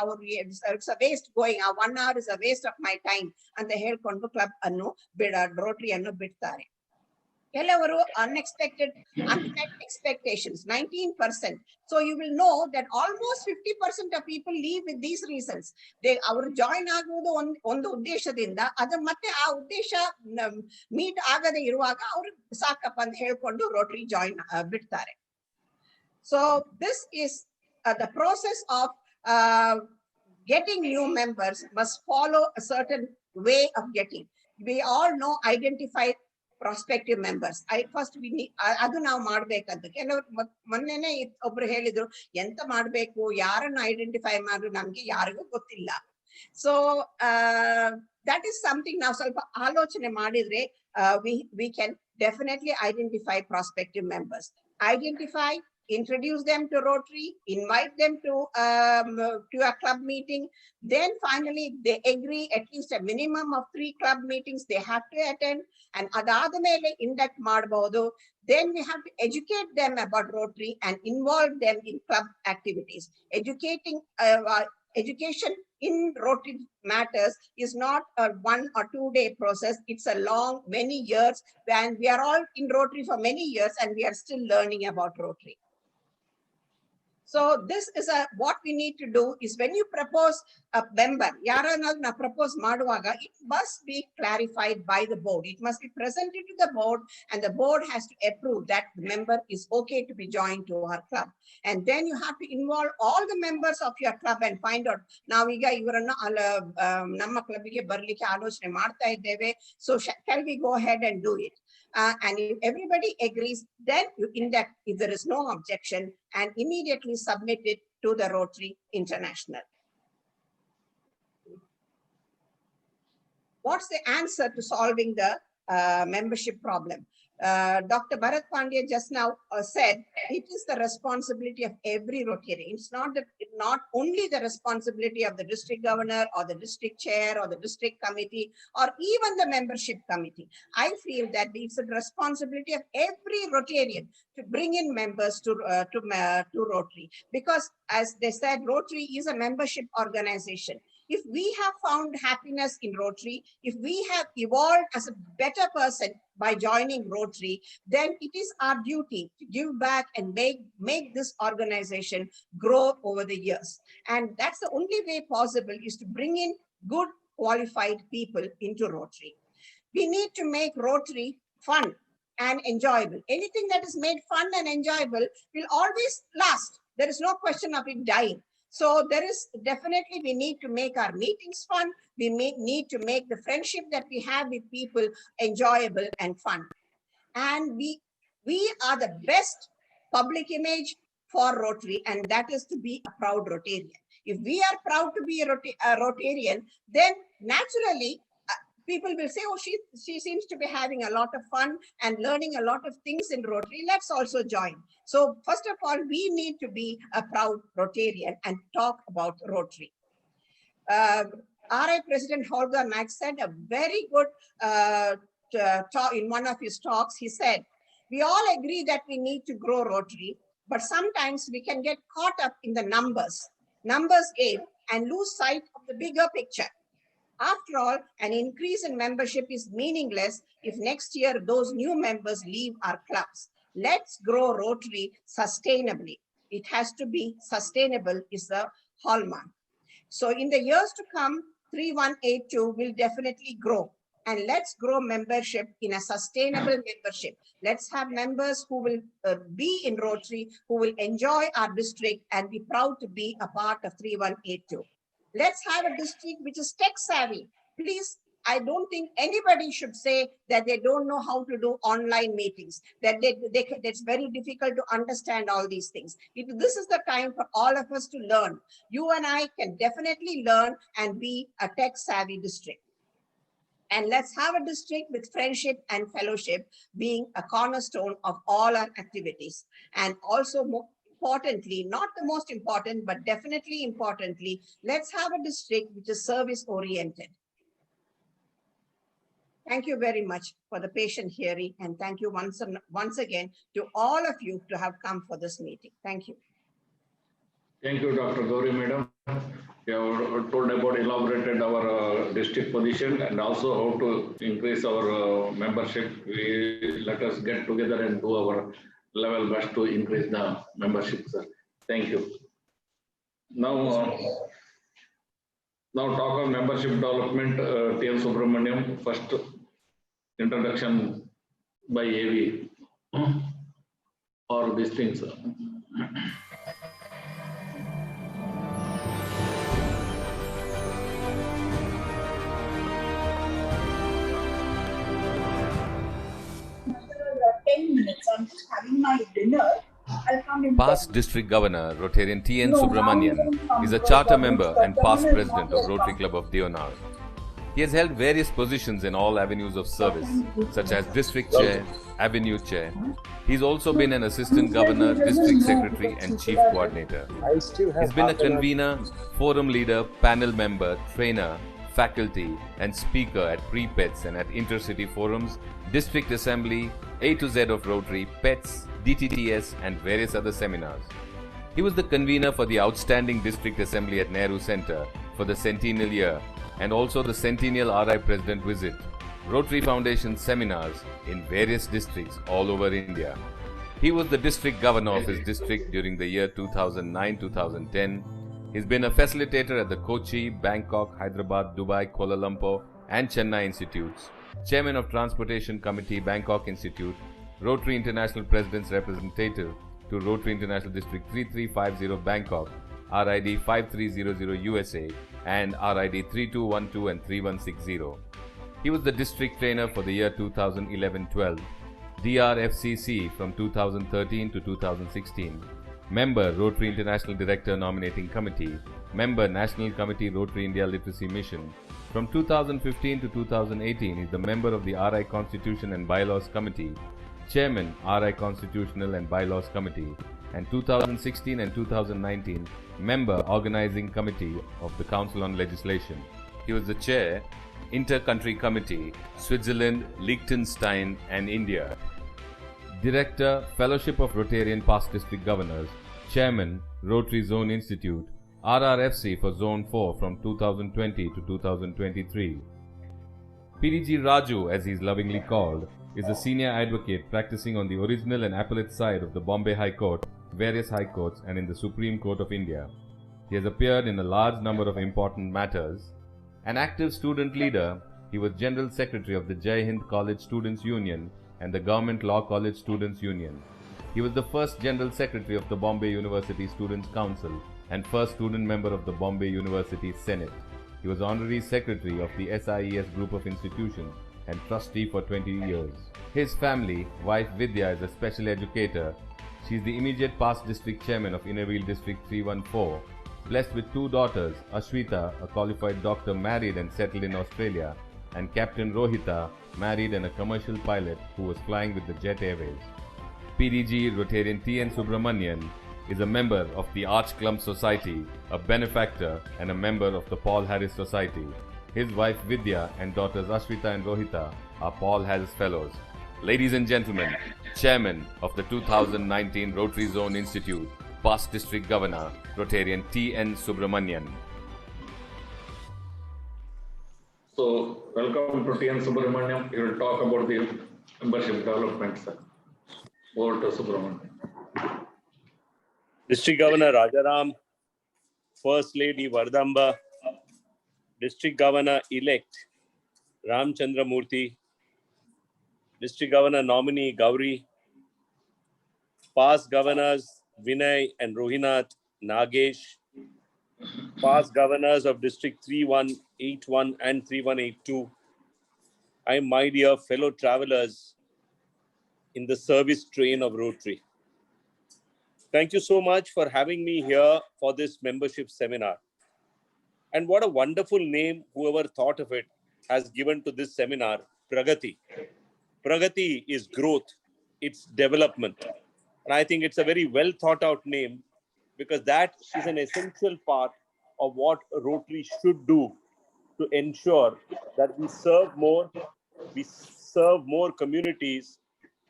ಅವ್ರಿಗೆ it's a waste going, 1 hour is a waste of my time ಅಂತ ಹೇಳ್ಕೊಂಡು ಕ್ಲಬ್ ಅನ್ನು ರೋಟರಿ ಅನ್ನು ಬಿಡ್ತಾರೆ. ಕೆಲವರು unexpected unmet expectations 19%. So you will know that almost 50% of people leave with these reasons. They ಅವರು ಜಾಯಿನ್ ಆಗುವುದು ಒಂದು ಉದ್ದೇಶದಿಂದ, ಅದು ಮತ್ತೆ ಆ ಉದ್ದೇಶ ಮೀಟ್ ಆಗದೆ ಇರುವಾಗ ಅವರು ಸಾಕಪ್ಪ ಅಂತ ಹೇಳ್ಕೊಂಡು ರೋಟರಿ ಜಾಯಿನ್ ಬಿಡ್ತಾರೆ. So this is the process of getting new members must follow a certain way of getting. We all know identify prospective members. First we need adu now ಮಾಡಬೇಕಂತ. ಕೆಲವರು ಮೊನ್ನೆನೇ ಒಬ್ರು ಹೇಳಿದ್ರು, ಎಂತ ಮಾಡಬೇಕು, ಯಾರನ್ನ ಐಡೆಂಟಿಫೈ ಮಾಡಿದ್ರು ನಮ್ಗೆ ಯಾರಿಗೂ ಗೊತ್ತಿಲ್ಲ. So that is something ನಾವು ಸ್ವಲ್ಪ ಆಲೋಚನೆ ಮಾಡಿದ್ರೆ we can definitely identify prospective members. Identify, introduce them to Rotary, invite them to a club meeting. Then finally they agree at least a minimum of 3 club meetings they have to attend, and adada mele induct ಮಾಡಬಹುದು. Then we have to educate them about Rotary and involve them in club activities. Education in Rotary matters is not a 1 or 2 day process. It's a long, many years, and we are all in Rotary for many years and we are still learning about Rotary. So this is what we need to do is when you propose a member, yaranna propose maduvaga, it must be clarified by the board. It must be presented to the board and the board has to approve that the member is okay to be joined to our club. And then you have to involve all the members of your club and find out, now iga ivaranna namma club ge barlike aalocane ಮಾಡ್ತಾ ಇದ್ದೇವೆ, so shall we go ahead and do it? And if everybody agrees, then you induct if there is no objection and immediately submit it to the Rotary International. What's the answer to solving the membership problem? Dr. Bharat Pandya just now said it is the responsibility of every Rotarian. It's not only the responsibility of the district governor or the district chair or the district committee or even the membership committee. I feel that it's the responsibility of every Rotarian to bring in members to Rotary, because as they said, Rotary is a membership organization. If we have found happiness in Rotary, if we have evolved as a better person by joining Rotary, then it is our duty to give back and make this organization grow over the years. And that's the only way possible, is to bring in good qualified people into Rotary. We need to make Rotary fun and enjoyable. Anything that is made fun and enjoyable will always last. There is no question of it dying. So there is definitely, we need to make our meetings fun. We need to make the friendship that we have with people enjoyable and fun. And we are the best public image for Rotary, and that is to be a proud Rotarian. If we are proud to be a Rotarian, then naturally people will say, oh, she seems to be having a lot of fun and learning a lot of things in Rotary. Let's also join. So first of all, we need to be a proud Rotarian and talk about Rotary. RI President Holger Mack said a very good talk in one of his talks. He said, we all agree that we need to grow Rotary, but sometimes we can get caught up in the numbers game and lose sight of the bigger picture. After all, an increase in membership is meaningless if next year those new members leave our clubs. Let's grow Rotary sustainably. It has to be sustainable is the hallmark. So in the years to come, 3182 will definitely grow. And let's grow membership in a sustainable membership. Let's have members who will be in Rotary, who will enjoy our district and be proud to be a part of 3182. Let's have a district which is tech savvy. Please I don't think anybody should say that they don't know how to do online meetings, that it's very difficult to understand all these things. This is the time for all of us to learn. You and I can definitely learn and be a tech savvy district. And let's have a district with friendship and fellowship being a cornerstone of all our activities. And also, more importantly, not the most important, but definitely importantly, let's have a district which is service oriented. Thank you very much for the patient hearing, and thank you once again to all of you to have come for this meeting. Thank you. Thank you, Dr. Gauri, madam. You have told about elaborated our district position and also how to increase our membership. Let us get together and do our level best to increase the membership, sir. Thank you. Now talk on membership development. T.N. Subramaniam, first introduction by AV or these things. I'm just having my dinner. I'll come in. Past District Governor Rotarian T.N. Subramanian is a charter member and past president of Rotary Club of Deonar. He has held various positions in all avenues of service, such as District Chair, Avenue Chair. He's also been an Assistant Governor, District Secretary and Chief Coordinator. He's been a convener, forum leader, panel member, trainer, faculty and speaker at pre-pets and at intercity forums, District Assembly, A to Z of Rotary, PETS, DTTS and various other seminars. He was the convener for the Outstanding District Assembly at Nehru Center for the centennial year and also the Centennial RI President Visit, Rotary Foundation seminars in various districts all over India. He was the District Governor of his district during the year 2009-2010. He's been a facilitator at the Kochi, Bangkok, Hyderabad, Dubai, Kuala Lumpur and Chennai Institutes, Chairman of Transportation Committee, Bangkok Institute, Rotary International President's Representative to Rotary International District 3350 Bangkok, RID 5300 USA and RID 3212 and 3160. He was the District Trainer for the year 2011-12, DRFCC from 2013 to 2016, Member Rotary International Director Nominating Committee, Member National Committee Rotary India Literacy Mission. From 2015 to 2018, he is the member of the RI Constitution and Bylaws Committee, Chairman RI Constitutional and Bylaws Committee, and 2016 and 2019, Member Organizing Committee of the Council on Legislation. He was the Chair, Inter-Country Committee, Switzerland, Liechtenstein and India. Director, Fellowship of Rotarian Past District Governors, Chairman, Rotary Zone Institute, RRFC for Zone 4 from 2020 to 2023. PDG Raju, as he is lovingly called, is a senior advocate practicing on the original and appellate side of the Bombay High Court, various High Courts and in the Supreme Court of India. He has appeared in a large number of important matters. An active student leader, he was General Secretary of the Jai Hind College Students Union and the Government Law College Students Union. He was the first General Secretary of the Bombay University Students' Council and first student member of the Bombay University Senate. He was Honorary Secretary of the SIES Group of Institutions and Trustee for 20 years. His family, wife Vidya, is a special educator. She is the immediate past District Chairman of Innerville District 314, blessed with two daughters, Ashwita, a qualified doctor married and settled in Australia, and Captain Rohita, married and a commercial pilot who was flying with the Jet Airways. PDG Rotarian T.N. Subramanian is a member of the Arch Clump Society, a benefactor and a member of the Paul Harris Society. His wife Vidya and daughters Ashwita and Rohita are Paul Harris Fellows. Ladies and gentlemen, Chairman of the 2019 Rotary Zone Institute, past District Governor, Rotarian T.N. Subramanian. So, welcome to T.N. Subramanian. He will talk about the membership development, sir. Over to Subramanian. District Governor Rajaram, First Lady Vardamba, District Governor-elect Ramchandra Murthy, District Governor nominee Gauri, past governors Vinay and Rohinath Nagesh, past governors of District 3181 and 3182 and my dear fellow travelers in the service train of Rotary. Thank you so much for having me here for this membership seminar. And what a wonderful name whoever thought of it has given to this seminar, Pragati. Pragati is growth, it's development. And I think it's a very well thought out name because that is an essential part of what Rotary should do to ensure that we serve more communities,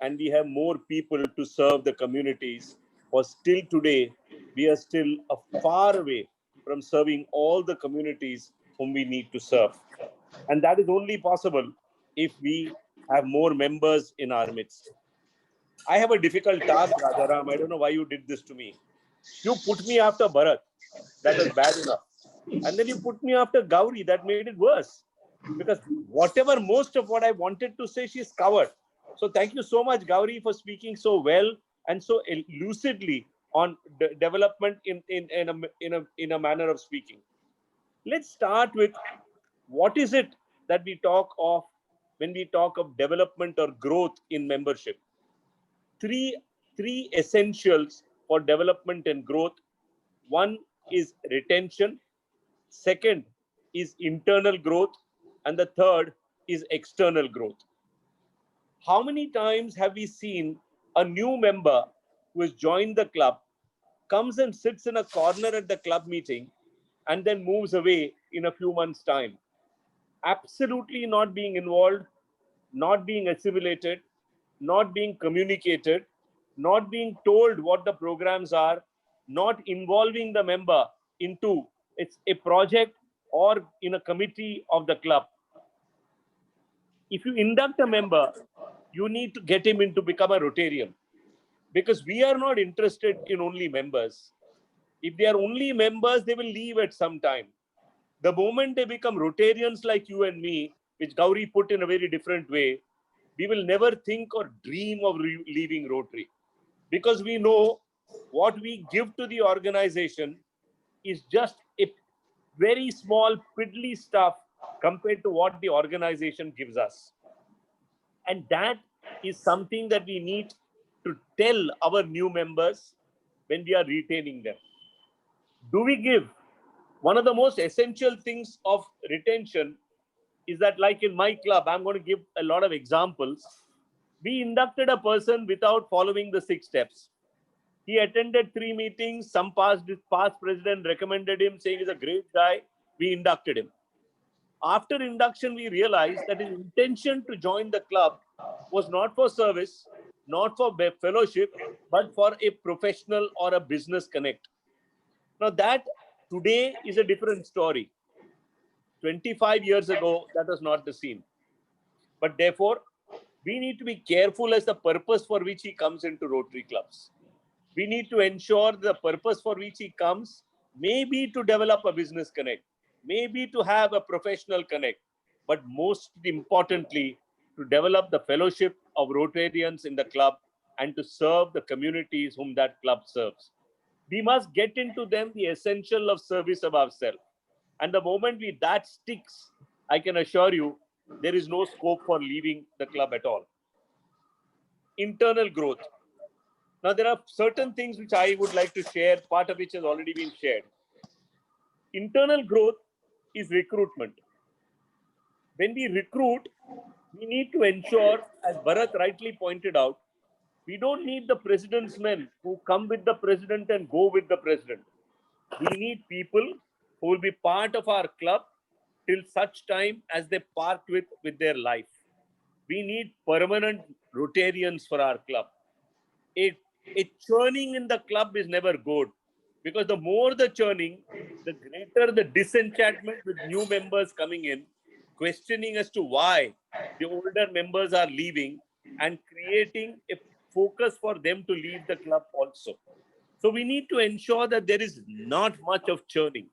and we have more people to serve the communities. For still today, we are still a far away from serving all the communities whom we need to serve. And that is only possible if we have more members in our midst. I have a difficult task, Rajaram. I don't know why you did this to me. You put me after Bharat. That was bad enough. And then you put me after Gauri. That made it worse. Because whatever, most of what I wanted to say, she's covered. So thank you so much, Gauri, for speaking so well and so lucidly on development in a manner of speaking. Let's start with what is it that we talk of when we talk of development or growth in membership. Three essentials for development and growth. One is retention. Second is internal growth. And the third is external growth. How many times have we seen a new member who has joined the club, comes and sits in a corner at the club meeting, and then moves away in a few months' time? Absolutely not being involved, not being assimilated, not being communicated, not being told what the programs are, not involving the member into a project or in a committee of the club. If you induct a member, you need to get him in to become a Rotarian, because we are not interested in only members. If they are only members, they will leave at some time. The moment they become Rotarians like you and me, which Gauri put in a very different way, we will never think or dream of leaving Rotary, because we know what we give to the organization is just a very small, piddly stuff compared to what the organization gives us. And that is something that we need to tell our new members when we are retaining them. Do we give? One of the most essential things of retention is that, like in my club, I'm going to give a lot of examples. We inducted a person without following the 6 steps. He attended 3 meetings. Some past president recommended him, saying he's a great guy. We inducted him. After induction, we realized that his intention to join the club was not for service, not for fellowship, but for a professional or a business connect. Now that today is a different story. 25 years ago, that was not the scene. But therefore, we need to be careful as the purpose for which he comes into Rotary clubs. We need to ensure the purpose for which he comes may be to develop a business connect, maybe to have a professional connect, but most importantly, to develop the fellowship of Rotarians in the club and to serve the communities whom that club serves. We must get into them the essential of service of ourselves. And the moment that sticks, I can assure you, there is no scope for leaving the club at all. Internal growth. Now, there are certain things which I would like to share, part of which has already been shared. Internal growth is recruitment. When we recruit, we need to ensure, as Bharat rightly pointed out, we don't need the president's men who come with the president and go with the president. We need people who will be part of our club till such time as they part with their life. We need permanent Rotarians for our club. A churning in the club is never good, because the more the churning, the greater the disenchantment with new members coming in, questioning as to why the older members are leaving, and creating a focus for them to leave the club also. So we need to ensure that there is not much of churning.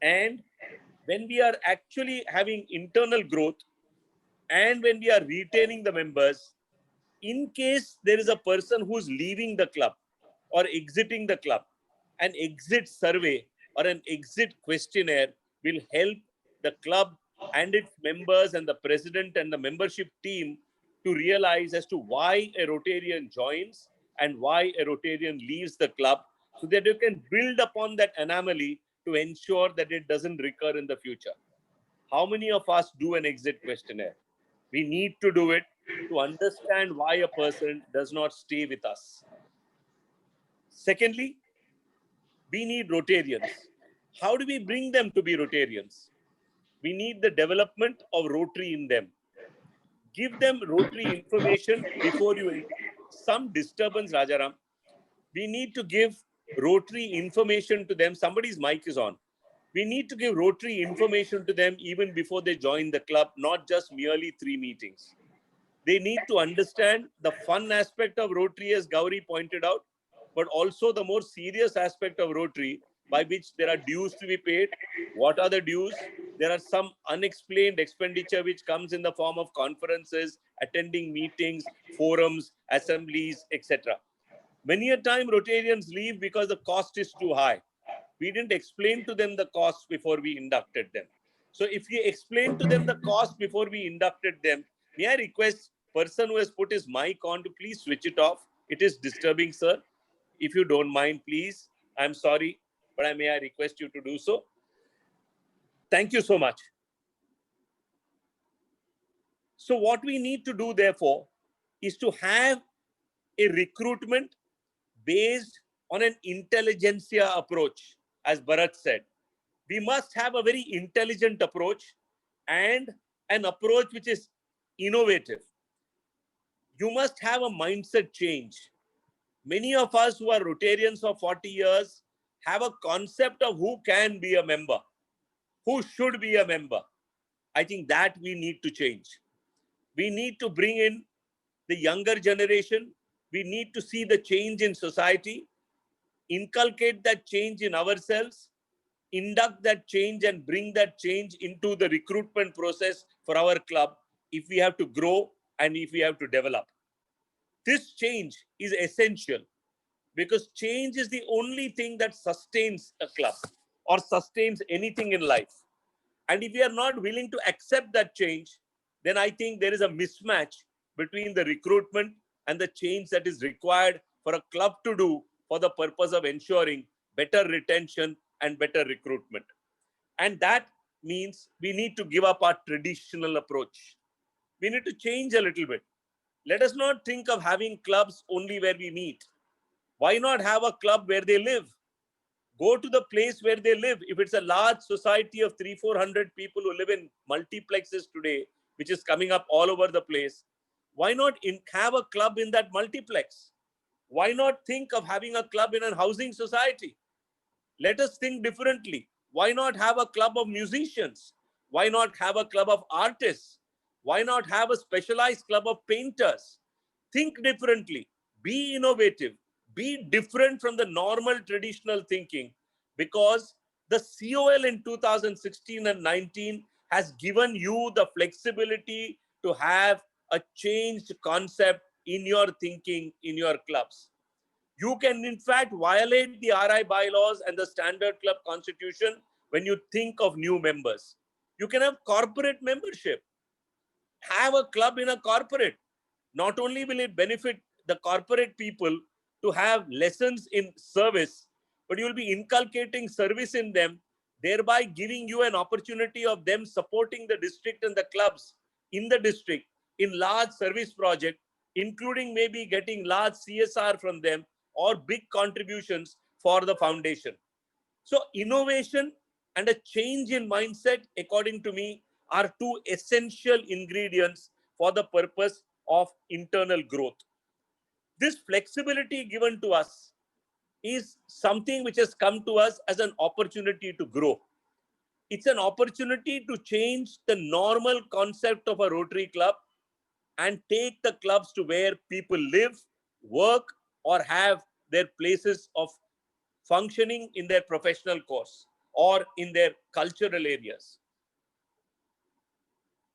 And when we are actually having internal growth and when we are retaining the members, in case there is a person who's leaving the club or exiting the club, an exit survey or an exit questionnaire will help the club and its members and the president and the membership team to realize as to why a Rotarian joins and why a Rotarian leaves the club, so that you can build upon that anomaly to ensure that it doesn't recur in the future. How many of us do an exit questionnaire? We need to do it to understand why a person does not stay with us. Secondly, we need Rotarians. How do we bring them to be Rotarians? We need the development of Rotary in them. Give them Rotary information before you enter. Some disturbance, Rajaram. We need to give Rotary information to them. Somebody's mic is on. We need to give Rotary information to them even before they join the club, not just merely 3 meetings. They need to understand the fun aspect of Rotary, as Gauri pointed out, but also the more serious aspect of Rotary, by which there are dues to be paid. What are the dues? There are some unexplained expenditure which comes in the form of conferences, attending meetings, forums, assemblies, etc. Many a time Rotarians leave because the cost is too high. We didn't explain to them the cost before we inducted them. So if we explain to them the cost before we inducted them, may I request person who has put his mic on to please switch it off. It is disturbing, sir. If you don't mind, please. I'm sorry, but may I request you to do so? Thank you so much. So what we need to do, therefore, is to have a recruitment based on an intelligentsia approach, as Bharat said. We must have a very intelligent approach and an approach which is innovative. You must have a mindset change. Many of us who are Rotarians for 40 years have a concept of who can be a member, who should be a member. I think that we need to change. We need to bring in the younger generation. We need to see the change in society, inculcate that change in ourselves, induct that change and bring that change into the recruitment process for our club if we have to grow and if we have to develop. This change is essential because change is the only thing that sustains a club or sustains anything in life. And if we are not willing to accept that change, then I think there is a mismatch between the recruitment and the change that is required for a club to do for the purpose of ensuring better retention and better recruitment. And that means we need to give up our traditional approach. We need to change a little bit. Let us not think of having clubs only where we meet. Why not have a club where they live? Go to the place where they live. If it's a large society of 300-400 people who live in multiplexes today, which is coming up all over the place, why not have a club in that multiplex? Why not think of having a club in a housing society? Let us think differently. Why not have a club of musicians? Why not have a club of artists? Why not have a specialized club of painters? Think differently. Be innovative. Be different from the normal traditional thinking, because the COL in 2016 and 19 has given you the flexibility to have a changed concept in your thinking in your clubs. You can, in fact, violate the RI bylaws and the standard club constitution when you think of new members. You can have corporate membership. Have a club in a corporate. Not only will it benefit the corporate people to have lessons in service, but you will be inculcating service in them, thereby giving you an opportunity of them supporting the district and the clubs in the district in large service project, including maybe getting large CSR from them or big contributions for the foundation. So innovation and a change in mindset, according to me, are two essential ingredients for the purpose of internal growth. This flexibility given to us is something which has come to us as an opportunity to grow. It's an opportunity to change the normal concept of a Rotary club and take the clubs to where people live, work, or have their places of functioning in their professional course or in their cultural areas.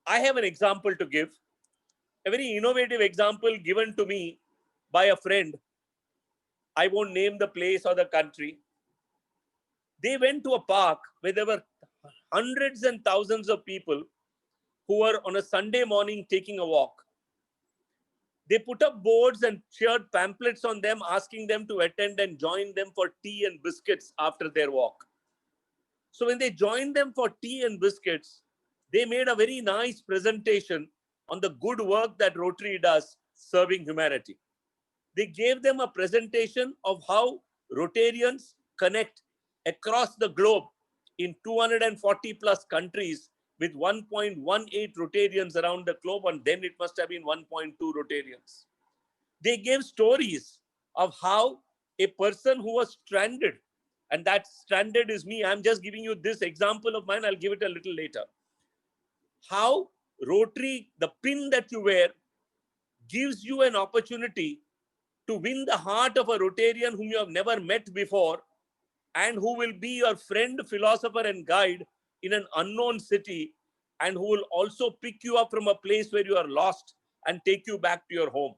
I have an example to give, a very innovative example given to me by a friend. I won't name the place or the country. They went to a park where there were hundreds and thousands of people who were on a Sunday morning taking a walk. They put up boards and shared pamphlets on them, asking them to attend and join them for tea and biscuits after their walk. So when they joined them for tea and biscuits, they made a very nice presentation on the good work that Rotary does serving humanity. They gave them a presentation of how Rotarians connect across the globe in 240 plus countries with 1.18 Rotarians around the globe, and then it must have been 1.2 Rotarians. They gave stories of how a person who was stranded, and that stranded is me, I'm just giving you this example of mine, I'll give it a little later. How Rotary, the pin that you wear, gives you an opportunity to win the heart of a Rotarian whom you have never met before and who will be your friend, philosopher, and guide in an unknown city, and who will also pick you up from a place where you are lost and take you back to your home.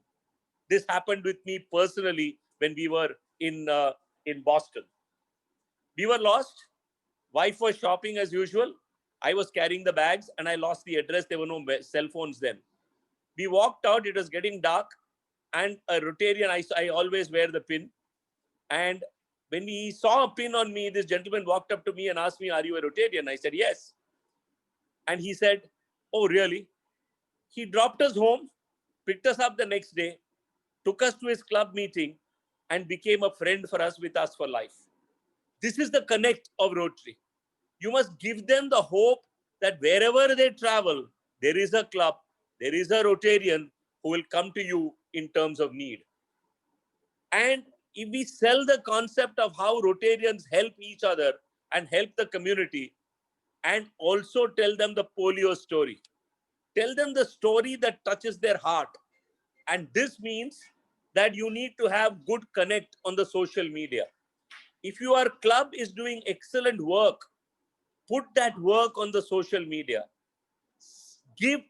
This happened with me personally when we were in Boston. We were lost. Wife was shopping as usual. I was carrying the bags and I lost the address. There were no cell phones then. We walked out. It was getting dark. And a Rotarian, I always wear the pin. And when he saw a pin on me, this gentleman walked up to me and asked me, "Are you a Rotarian?" I said, "Yes." And he said, "Oh, really?" He dropped us home, picked us up the next day, took us to his club meeting, and became a friend for us, with us for life. This is the connect of Rotary. You must give them the hope that wherever they travel, there is a club, there is a Rotarian who will come to you in terms of need. And if we sell the concept of how Rotarians help each other and help the community, and also tell them the polio story, tell them the story that touches their heart. And this means that you need to have good connect on the social media. If your club is doing excellent work, put that work on the social media. Give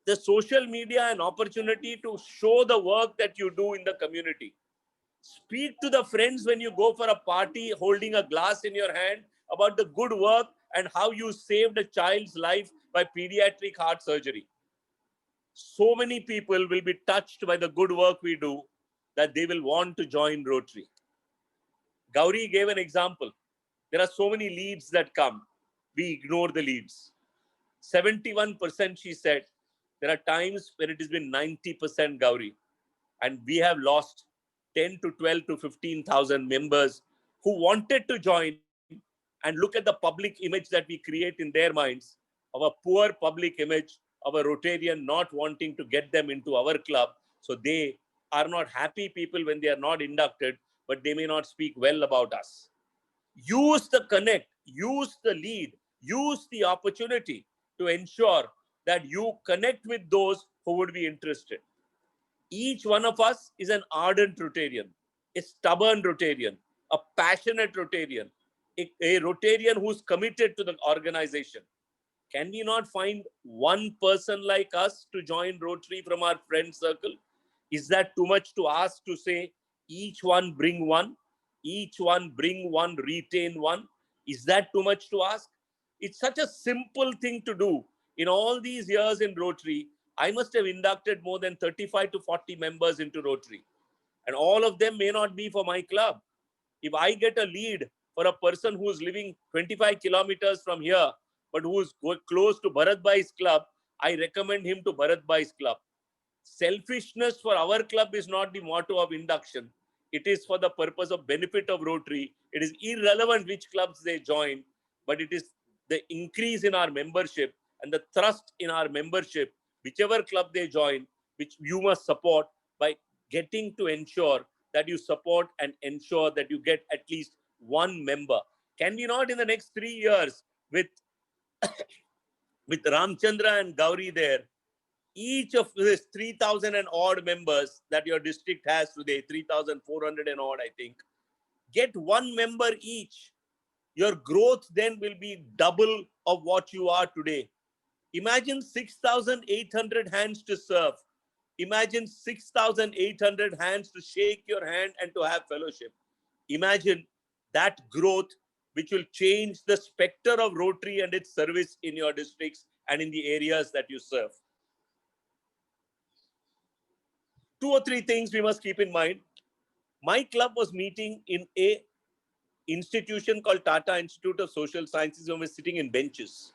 the social media an opportunity to show the work that you do in the community. Speak to the friends when you go for a party holding a glass in your hand about the good work and how you saved a child's life by pediatric heart surgery. So many people will be touched by the good work we do that they will want to join Rotary. Gauri gave an example. There are so many leads that come. We ignore the leads. 71%, she said. There are times when it has been 90%, Gauri. And we have lost 10 to 12 to 15,000 members who wanted to join, and look at the public image that we create in their minds of a poor public image of a Rotarian not wanting to get them into our club. So they are not happy people when they are not inducted, but they may not speak well about us. Use the connect, use the lead, use the opportunity to ensure that you connect with those who would be interested. Each one of us is an ardent Rotarian, a stubborn Rotarian, a passionate Rotarian, a Rotarian who's committed to the organization. Can we not find one person like us to join Rotary from our friend circle? Is that too much to ask to say each one bring one, each one bring one, retain one? Is that too much to ask? It's such a simple thing to do. In all these years in Rotary, I must have inducted more than 35 to 40 members into Rotary. And all of them may not be for my club. If I get a lead for a person who's living 25 kilometers from here, but who's close to Bharat Bhai's club, I recommend him to Bharat Bhai's club. Selfishness for our club is not the motto of induction. It is for the purpose of benefit of Rotary. It is irrelevant which clubs they join, but it is the increase in our membership and the thrust in our membership, whichever club they join, which you must support by getting to ensure that you support and ensure that you get at least one member. Can we not in the next 3 years with Ramchandra and Gauri there, each of these 3,000 and odd members that your district has today, 3,400 and odd, I think, get one member each. Your growth then will be double of what you are today. Imagine 6,800 hands to serve. Imagine 6,800 hands to shake your hand and to have fellowship. Imagine that growth which will change the specter of Rotary and its service in your districts and in the areas that you serve. 2 or 3 things we must keep in mind. My club was meeting in a institution called Tata Institute of Social Sciences, and was sitting in benches.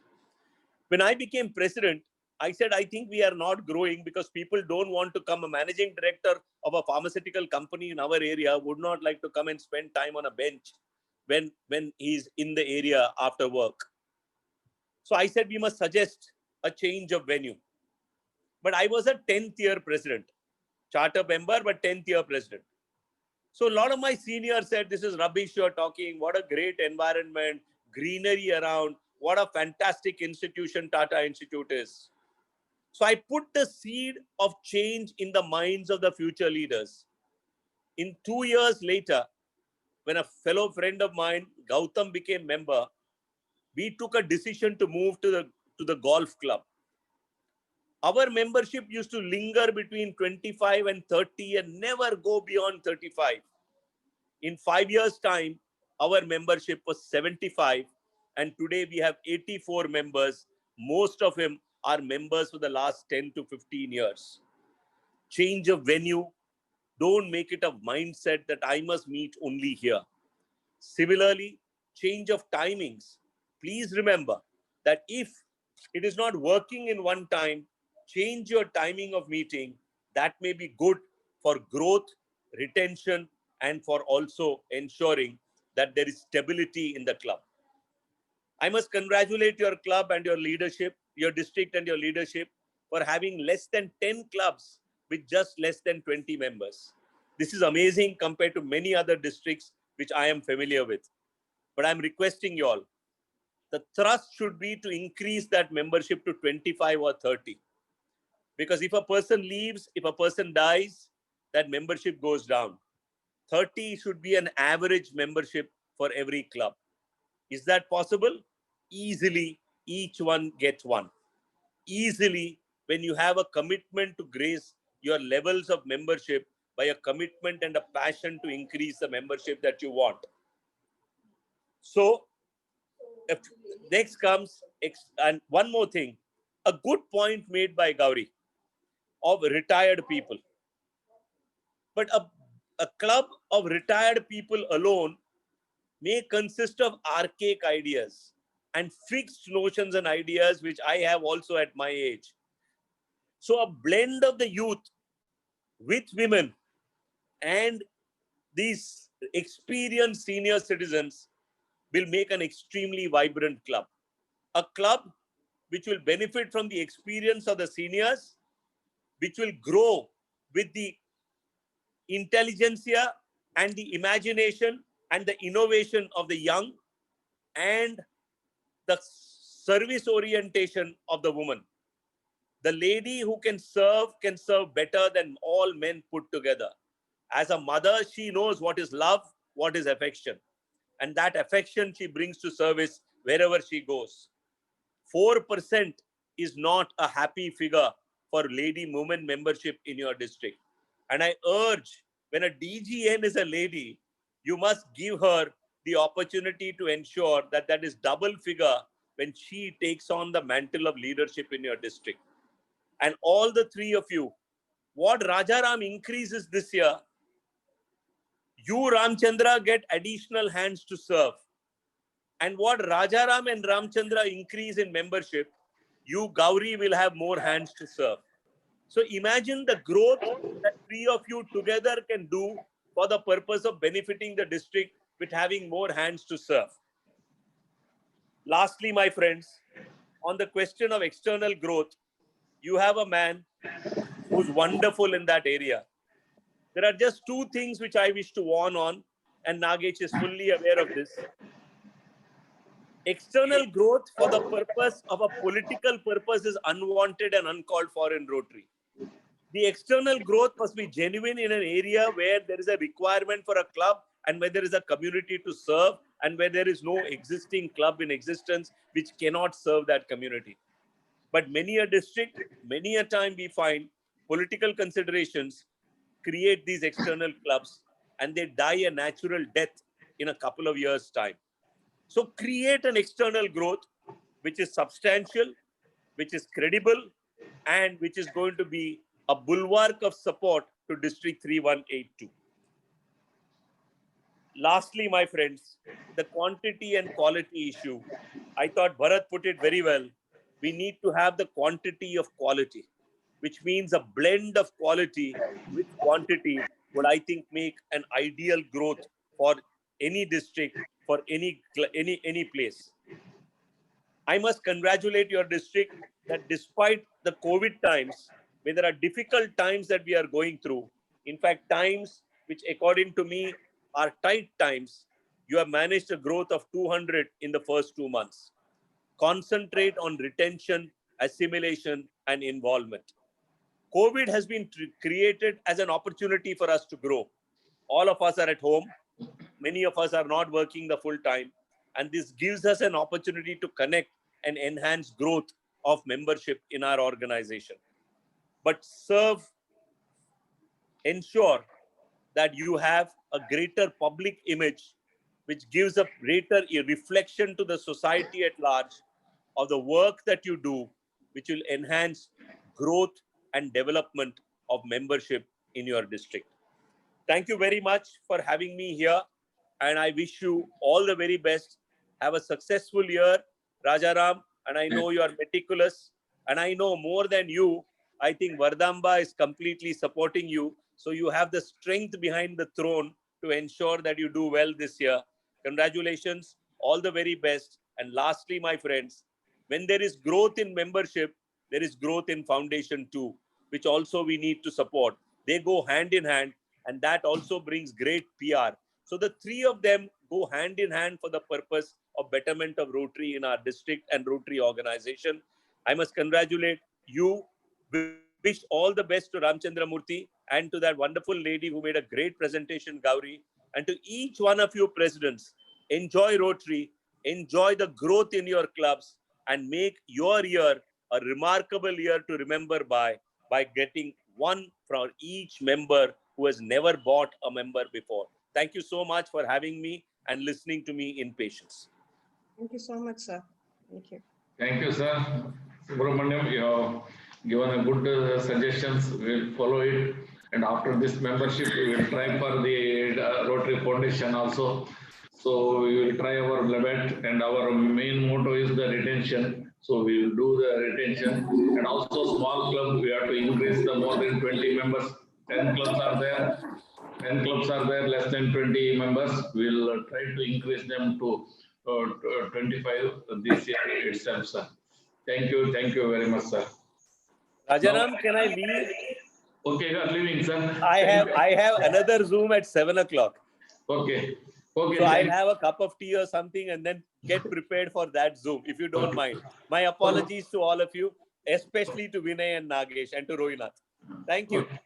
When I became president, I said, I think we are not growing because people don't want to come. A managing director of a pharmaceutical company in our area would not like to come and spend time on a bench when he's in the area after work. So I said, we must suggest a change of venue. But I was a 10th year president, charter member, but 10th year president. So a lot of my seniors said, this is rubbish you're talking. What a great environment, greenery around. What a fantastic institution Tata Institute is. So I put the seed of change in the minds of the future leaders. In 2 years later, when a fellow friend of mine, Gautam, became member, we took a decision to move to the golf club. Our membership used to linger between 25 and 30 and never go beyond 35. In 5 years' time, our membership was 75, and today we have 84 members. Most of them are members for the last 10 to 15 years. Change of venue. Don't make it a mindset that I must meet only here. Similarly, change of timings. Please remember that if it is not working in one time, change your timing of meeting. That may be good for growth, retention, and for also ensuring that there is stability in the club. I must congratulate your club and your leadership, your district and your leadership, for having less than 10 clubs with just less than 20 members. This is amazing compared to many other districts which I am familiar with. But I'm requesting you all, the thrust should be to increase that membership to 25 or 30. Because if a person leaves, if a person dies, that membership goes down. 30 should be an average membership for every club. Is that possible? Easily, each one gets one. Easily, when you have a commitment to grace your levels of membership by a commitment and a passion to increase the membership that you want. So, if next comes, and one more thing, a good point made by Gauri of retired people. But a club of retired people alone may consist of archaic ideas and fixed notions and ideas, which I have also at my age. So a blend of the youth with women and these experienced senior citizens will make an extremely vibrant club. A club which will benefit from the experience of the seniors, which will grow with the intelligentsia and the imagination and the innovation of the young, and the service orientation of the woman. The lady who can serve better than all men put together. As a mother, she knows what is love, what is affection. And that affection she brings to service wherever she goes. 4% is not a happy figure for lady women membership in your district. And I urge, when a DGN is a lady, you must give her the opportunity to ensure that that is double figure when she takes on the mantle of leadership in your district. And all the three of you, what Rajaram increases this year, you Ramchandra get additional hands to serve. And what Rajaram and Ramchandra increase in membership, you Gauri will have more hands to serve. So imagine the growth that three of you together can do for the purpose of benefiting the district with having more hands to serve. Lastly, my friends, on the question of external growth, you have a man who's wonderful in that area. There are just two things which I wish to warn on, and Nagesh is fully aware of this. External growth for the purpose of a political purpose is unwanted and uncalled for in Rotary. The external growth must be genuine in an area where there is a requirement for a club and where there is a community to serve and where there is no existing club in existence which cannot serve that community. But many a district, many a time we find political considerations create these external clubs and they die a natural death in a couple of years' time. So create an external growth which is substantial, which is credible, and which is going to be a bulwark of support to District 3182. Lastly, my friends, the quantity and quality issue. I thought Bharat put it very well. We need to have the quantity of quality, which means a blend of quality with quantity would, I think, make an ideal growth for any district, for any place. I must congratulate your district that despite the COVID times, when there are difficult times that we are going through, in fact, times which according to me are tight times, you have managed a growth of 200 in the first 2 months. Concentrate on retention, assimilation, and involvement. COVID has been created as an opportunity for us to grow. All of us are at home. Many of us are not working the full time. And this gives us an opportunity to connect and enhance growth of membership in our organization. But ensure that you have a greater public image, which gives a greater reflection to the society at large of the work that you do, which will enhance growth and development of membership in your district. Thank you very much for having me here, and I wish you all the very best. Have a successful year, Rajaram, and I know you are meticulous, and I know more than you, I think Vardamba is completely supporting you, so you have the strength behind the throne to ensure that you do well this year. Congratulations, all the very best. And lastly, my friends, when there is growth in membership, there is growth in foundation too, which also we need to support. They go hand in hand, and that also brings great PR. So the three of them go hand in hand for the purpose of betterment of Rotary in our district and Rotary organization. I must congratulate you, wish all the best to Ramchandra Murthy and to that wonderful lady who made a great presentation, Gauri, and to each one of you presidents. Enjoy Rotary, enjoy the growth in your clubs, and make your year a remarkable year to remember by getting one from each member who has never bought a member before. Thank you so much for having me and listening to me in patience. Thank you so much, sir. Thank you. Thank you, sir. Subramaniam, you have given a good suggestions. We will follow it. And after this membership, we will try for the Rotary Foundation also. So we will try our level, and our main motto is the retention. So we will do the retention. And also small club, we have to increase the more than 20 members. 10 clubs are there. 10 clubs are there, less than 20 members. We will try to increase them to 25 this year itself, sir. Thank you very much, sir. Rajaram, can I leave? Okay, you are leaving, sir. I have another Zoom at 7 o'clock. Okay. So I'll have a cup of tea or something and then get prepared for that Zoom, if you don't mind. My apologies to all of you, especially to Vinay and Nagesh and to Rohinath. Thank you. Okay.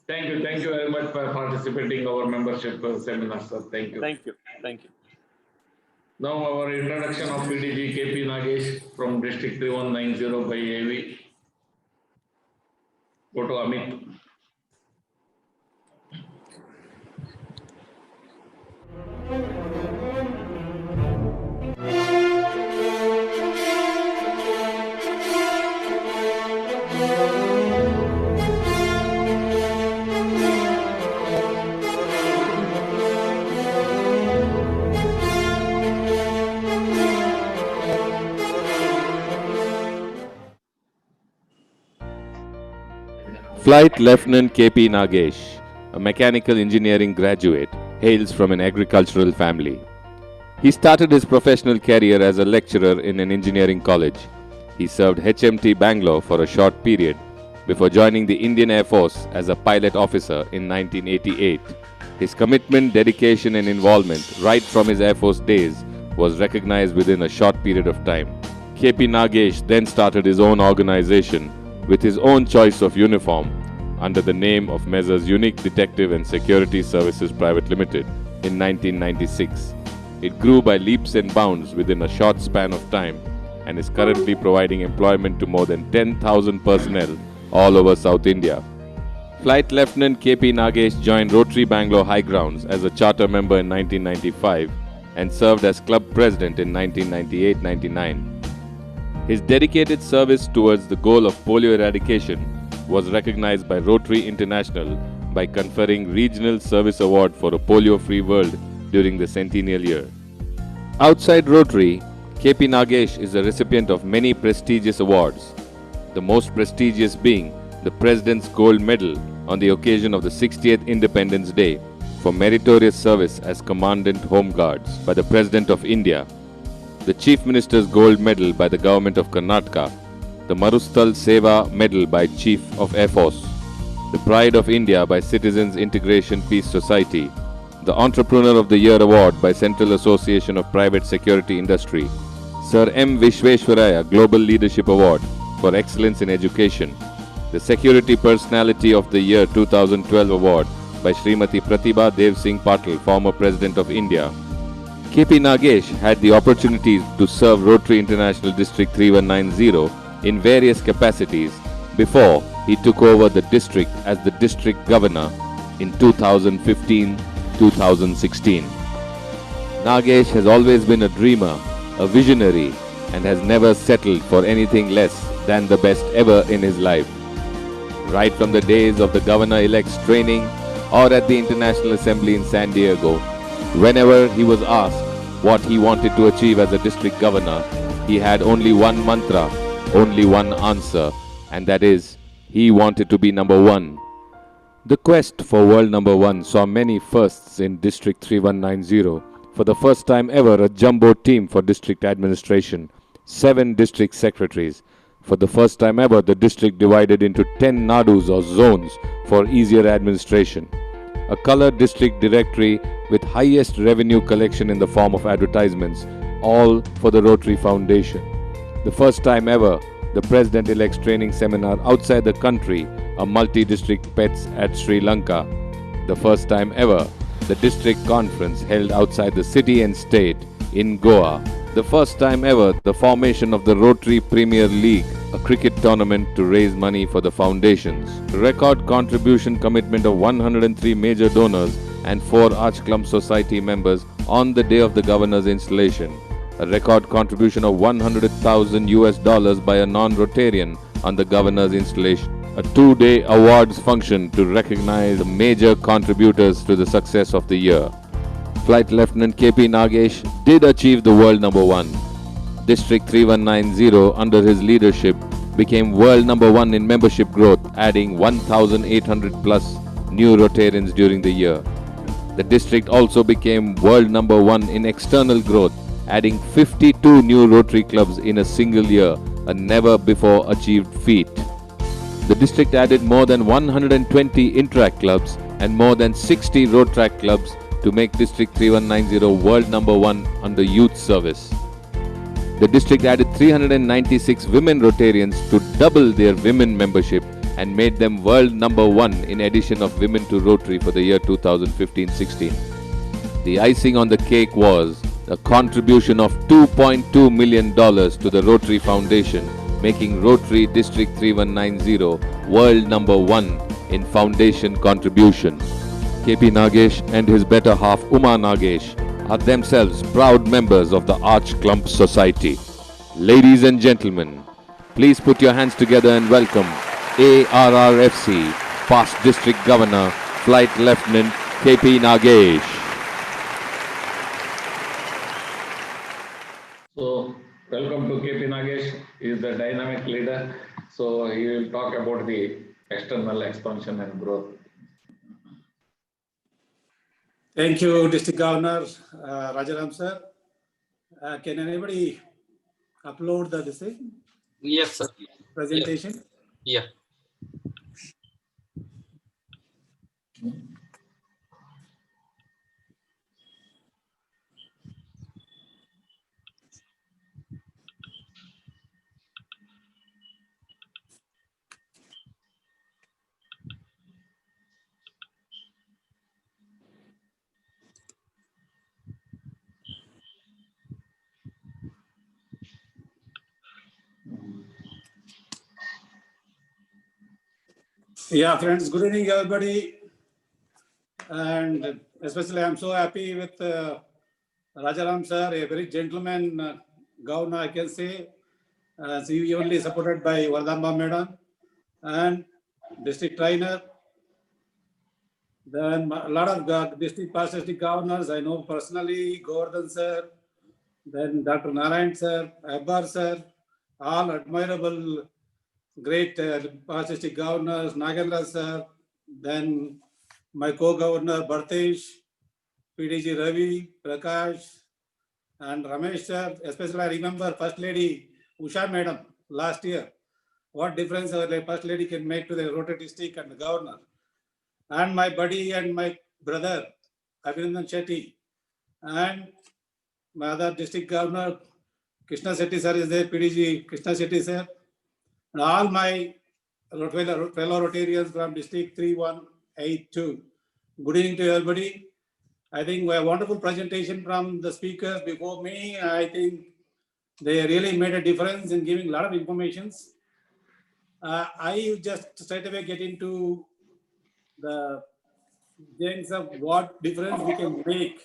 Thank you very much for participating in our membership seminar, sir. Thank you. Thank you. Now our introduction of PDG KP Nagesh from District 3190 by AV. Go to Amit. Flight Lieutenant KP Nagesh, a mechanical engineering graduate, hails from an agricultural family. He started his professional career as a lecturer in an engineering college. He served HMT Bangalore for a short period before joining the Indian Air Force as a pilot officer in 1988. His commitment, dedication and involvement right from his Air Force days was recognized within a short period of time. KP Nagesh then started his own organization with his own choice of uniform under the name of Messrs. Unique Detective and Security Services Private Limited in 1996. It grew by leaps and bounds within a short span of time and is currently providing employment to more than 10,000 personnel all over South India. Flight Lieutenant KP Nagesh joined Rotary Bangalore High Grounds as a charter member in 1995 and served as club president in 1998-99. His dedicated service towards the goal of polio eradication was recognized by Rotary International by conferring Regional Service Award for a polio-free world during the centennial year. Outside Rotary, KP Nagesh is a recipient of many prestigious awards, the most prestigious being the President's Gold Medal on the occasion of the 60th Independence Day for meritorious service as Commandant Home Guards by the President of India, the Chief Minister's Gold Medal by the Government of Karnataka, the Marusthal Seva Medal by Chief of Air Force, the Pride of India by Citizens Integration Peace Society, the Entrepreneur of the Year Award by Central Association of Private Security Industry, Sir M. Vishweshwaraya Global Leadership Award for Excellence in Education, the Security Personality of the Year 2012 Award by Srimati Pratibha Dev Singh Patil, former President of India. KP Nagesh had the opportunity to serve Rotary International District 3190 in various capacities before he took over the district as the district governor in 2015-2016. Nagesh has always been a dreamer, a visionary, and has never settled for anything less than the best ever in his life. Right from the days of the governor-elect's training or at the International Assembly in San Diego, whenever he was asked what he wanted to achieve as a district governor, he had only one mantra, only one answer, and that is, he wanted to be number one. The quest for world number one saw many firsts in District 3190. For the first time ever, a jumbo team for district administration, 7 district secretaries. For the first time ever, the district divided into 10 nadus or zones for easier administration. A color district directory with highest revenue collection in the form of advertisements, all for the Rotary Foundation. The first time ever, the President-elect's training seminar outside the country, a multi-district pets at Sri Lanka. The first time ever, the district conference held outside the city and state in Goa. The first time ever, the formation of the Rotary Premier League, a cricket tournament to raise money for the foundations. Record contribution commitment of 103 major donors and 4 Arch Clump Society members on the day of the governor's installation. A record contribution of $100,000 by a non-Rotarian on the governor's installation. A 2-day awards function to recognize the major contributors to the success of the year. Flight Lieutenant KP Nagesh did achieve the world number one. District 3190 under his leadership became world number one in membership growth, adding 1,800 plus new Rotarians during the year. The district also became world number one in external growth, adding 52 new Rotary clubs in a single year, a never before achieved feat. The district added more than 120 Interact clubs and more than 60 Rotrack clubs to make District 3190 world number one under youth service. The district added 396 women Rotarians to double their women membership and made them world number one in addition of women to Rotary for the year 2015-16. The icing on the cake was a contribution of $2.2 million to the Rotary Foundation, making Rotary District 3190 world number one in foundation contribution. KP Nagesh and his better half Uma Nagesh are themselves proud members of the Arch Clump Society. Ladies and gentlemen, please put your hands together and welcome ARRFC past District Governor, Flight Lieutenant KP Nagesh. So, welcome to KP Nagesh. He is the dynamic leader. So, he will talk about the external expansion and growth. Thank you, District Governor Rajaram sir. Can anybody upload the thing? Yes, sir. Presentation? Yeah. Yeah, friends, good evening, everybody. And especially, I'm so happy with Rajaram sir, a very gentleman governor, I can say. He only supported by Vardamba madam and district trainer. Then a lot of district past district governors I know personally, Govardhan sir, then Dr. Narayan sir, Abbar sir, all admirable, great past district governors, Nagendra sir, then my co-governor Bhartesh, PDG Ravi, Prakash, and Ramesh sir. Especially I remember First Lady Usha madam last year. What difference our First Lady can make to the Rotary district and the governor. And my buddy and my brother, Abhinandan Shetty, and my other district governor, Krishna Shetty sir is there, PDG Krishna Shetty sir, and all my fellow Rotarians from district 3182. Good evening to everybody. I think we have a wonderful presentation from the speakers before me. I think they really made a difference in giving a lot of informations. I just straight away get into the things of what difference we can make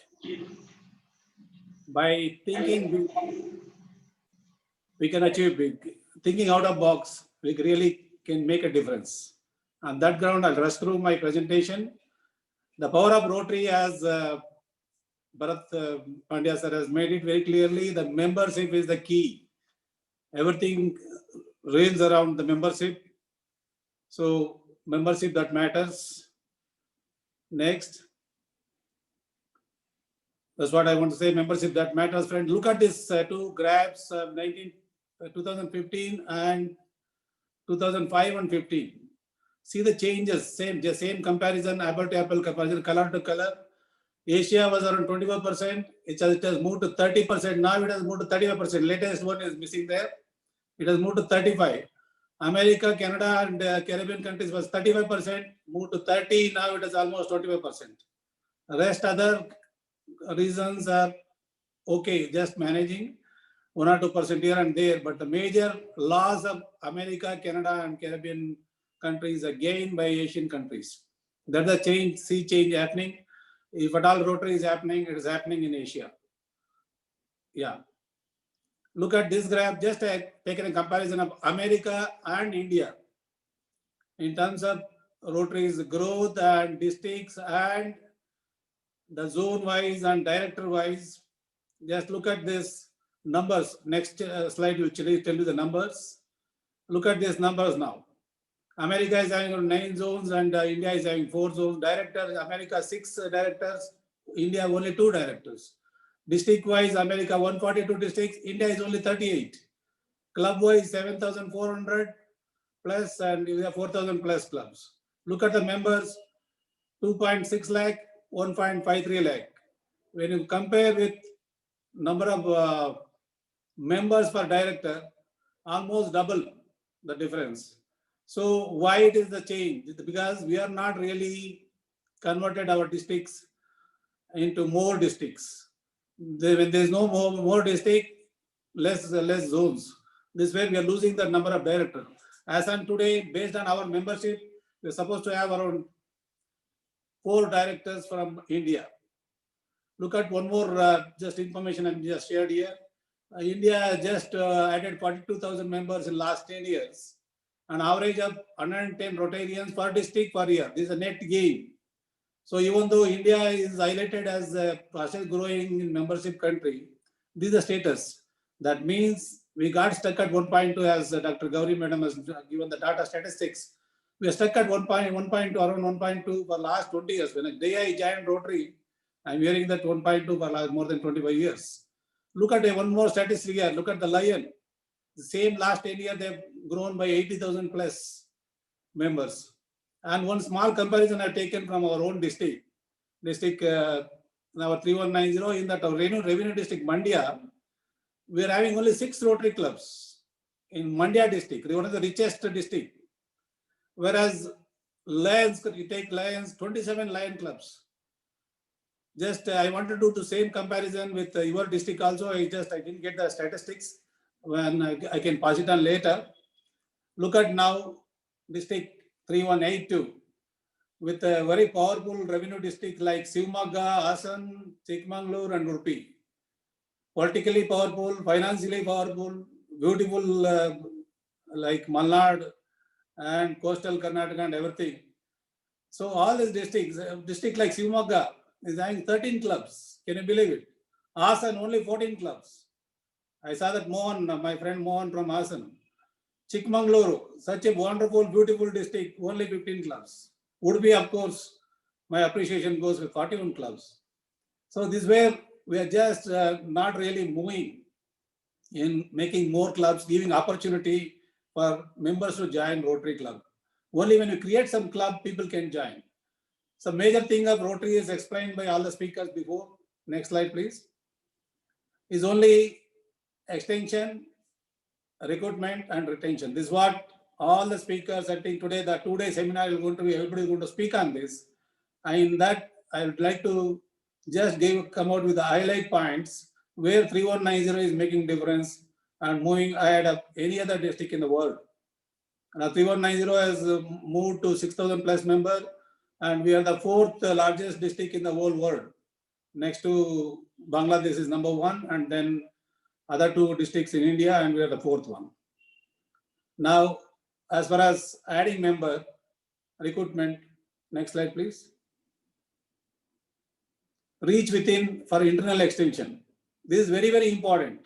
by thinking big. We can achieve big. Thinking out of box, we really can make a difference. On that ground, I'll rush through my presentation. The power of Rotary, as Bharat Pandya sir has made it very clearly, the membership is the key. Everything revolves around the membership. So membership that matters. Next. That's what I want to say, membership that matters, friend. Look at these two graphs, 2015 and 2005 and 15. See the changes, same comparison, apple to apple comparison, color to color. Asia was around 24%. It has moved to 30%. Now it has moved to 35%. Latest one is missing there. It has moved to 35. America, Canada, and Caribbean countries was 35%, moved to 30. Now it is almost 25%. The rest other reasons are okay, just managing 1 or 2% here and there. But the major loss of America, Canada, and Caribbean countries are gained by Asian countries. That's the change, sea change happening. If at all Rotary is happening, it is happening in Asia. Yeah. Look at this graph, just taken a comparison of America and India in terms of Rotary's growth and districts and the zone wise and director wise. Just look at this numbers. Next slide will tell you the numbers. Look at these numbers now. America is having 9 zones and India is having 4 zones. Directors, America 6 directors, India only 2 directors. District wise, America 142 districts, India is only 38. Club wise 7,400 plus, and we have 4,000 plus clubs. Look at the members, 2.6 lakh, 1.53 lakh. When you compare with number of members per director, almost double the difference. So why it is the change? Because we are not really converted our districts into more districts. When there is no more district, less zones. This way we are losing the number of directors. As on today, based on our membership, we are supposed to have around 4 directors from India. Look at one more just information I just shared here. India just added 42,000 members in last 10 years. An average of 110 Rotarians per district per year. This is a net gain. So even though India is highlighted as a fastest growing membership country, this is the status. That means we got stuck at 1.2 as Dr. Gauri Madam has given the data statistics. We are stuck at 1.2, around 1.2 for last 20 years. When the day I joined Rotary, I'm hearing that 1.2 for more than 25 years. Look at one more statistic here. Look at the Lion. The same last 10 years, they've grown by 80,000 plus members. And one small comparison I've taken from our own district our 3190, in that our revenue district, Mandya, we are having only 6 Rotary clubs in Mandya district, one of the richest district. Whereas Lions, you take Lions, 27 Lion clubs. Just I want to do the same comparison with your district also. I didn't get the statistics. When I can pass it on later. Look at now district 3182 with a very powerful revenue district like Shivamogga, Hassan, Chikmagalur and Udupi. politically powerful, financially powerful, beautiful like Malnad and coastal Karnataka and everything. So all these districts, district like Shivamogga is having 13 clubs. Can you believe it? Hassan only 14 clubs. I saw that Mohan, my friend Mohan from Hassan. Chikmagaluru, such a wonderful, beautiful district, only 15 clubs. Would be, of course, my appreciation goes with 41 clubs. So this way, we are just not really moving in making more clubs, giving opportunity for members to join Rotary Club. Only when you create some club, people can join. So major thing of Rotary is explained by all the speakers before. Next slide, please. Is only extension, recruitment and retention. This is what all the speakers, I think today, the 2-day seminar is going to be, everybody is going to speak on this. And in that, I would like to just come out with the highlight points where 3190 is making difference and moving ahead of any other district in the world. Now 3190 has moved to 6,000 plus members, and we are the 4th largest district in the whole world. Next to Bangladesh is number 1, and then other 2 districts in India, and we are the 4th one. Now, as far as adding member recruitment, next slide, please. Reach within for internal extension. This is very, very important.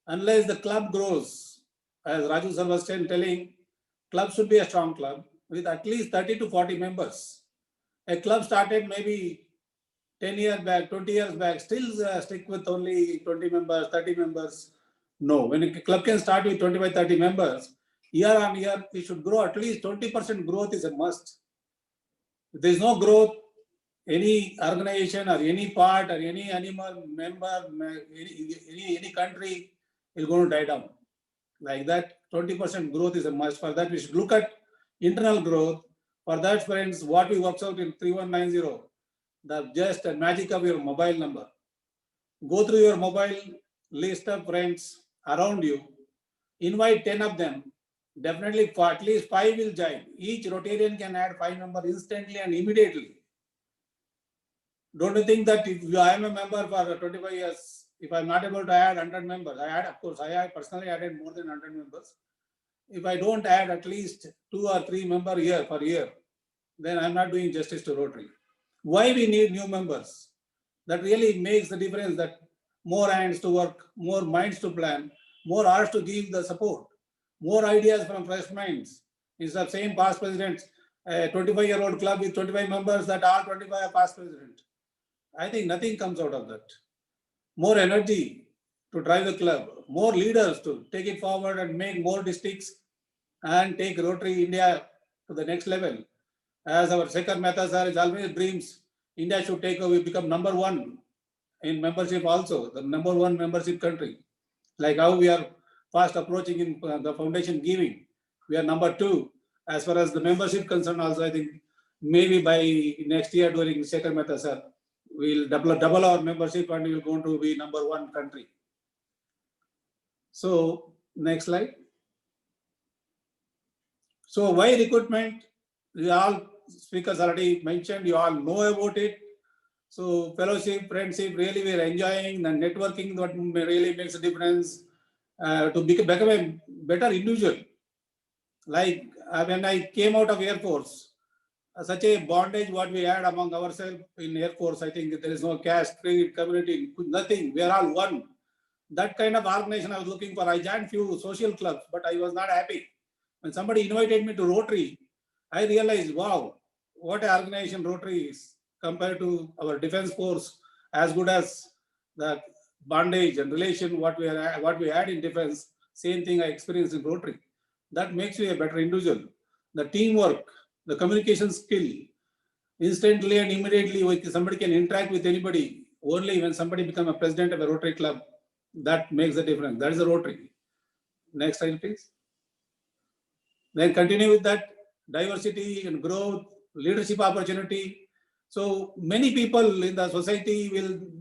Unless the club grows, as Raju sir was telling, club should be a strong club with at least 30 to 40 members. A club started maybe 10 years back, 20 years back, still stick with only 20 members, 30 members. No, when a club can start with 25, 30 members, year on year, it should grow. At least 20% growth is a must. If there is no growth, any organization or any part or any animal member, any country is going to die down. Like that, 20% growth is a must. For that, we should look at internal growth. For that, friends, what we works out in 3190, the just a magic of your mobile number. Go through your mobile list of friends around you, invite 10 of them. Definitely for at least 5 will join. Each Rotarian can add 5 members instantly and immediately. Don't you think that if I am a member for 25 years, if I'm not able to add 100 members, of course, I personally added more than 100 members. If I don't add at least 2 or 3 members year per year, then I'm not doing justice to Rotary. Why we need new members? That really makes the difference, that more hands to work, more minds to plan, more hearts to give the support, more ideas from fresh minds. Instead of saying past presidents, a 25-year-old club with 25 members, that all 25 are past president. I think nothing comes out of that. More energy to drive the club, more leaders to take it forward and make more districts and take Rotary India to the next level. As our Shekhar Mehta sir is always dreams, India should take over, become number 1 in membership also, the number 1 membership country. Like how we are fast approaching in the foundation giving. We are number 2. As far as the membership concerned also, I think maybe by next year during Shekhar Mehta sir, we'll double our membership and we're going to be number 1 country. So next slide. So why recruitment? We all speakers already mentioned, you all know about it. So fellowship, friendship, really we're enjoying, the networking that really makes a difference to become a better individual. Like when I came out of Air Force, such a bondage what we had among ourselves in Air Force, I think there is no caste, creed, community, nothing. We are all one. That kind of organization I was looking for. I joined few social clubs, but I was not happy. When somebody invited me to Rotary, I realized, wow, what an organization Rotary is compared to our defense force, as good as the bondage and relation what we had in defense. Same thing I experienced in Rotary. That makes you a better individual. The teamwork, the communication skill, instantly and immediately somebody can interact with anybody. Only when somebody becomes a president of a Rotary club, that makes the difference. That is a Rotary. Next slide, please. Then continue with that diversity and growth, leadership opportunity. So many people in the society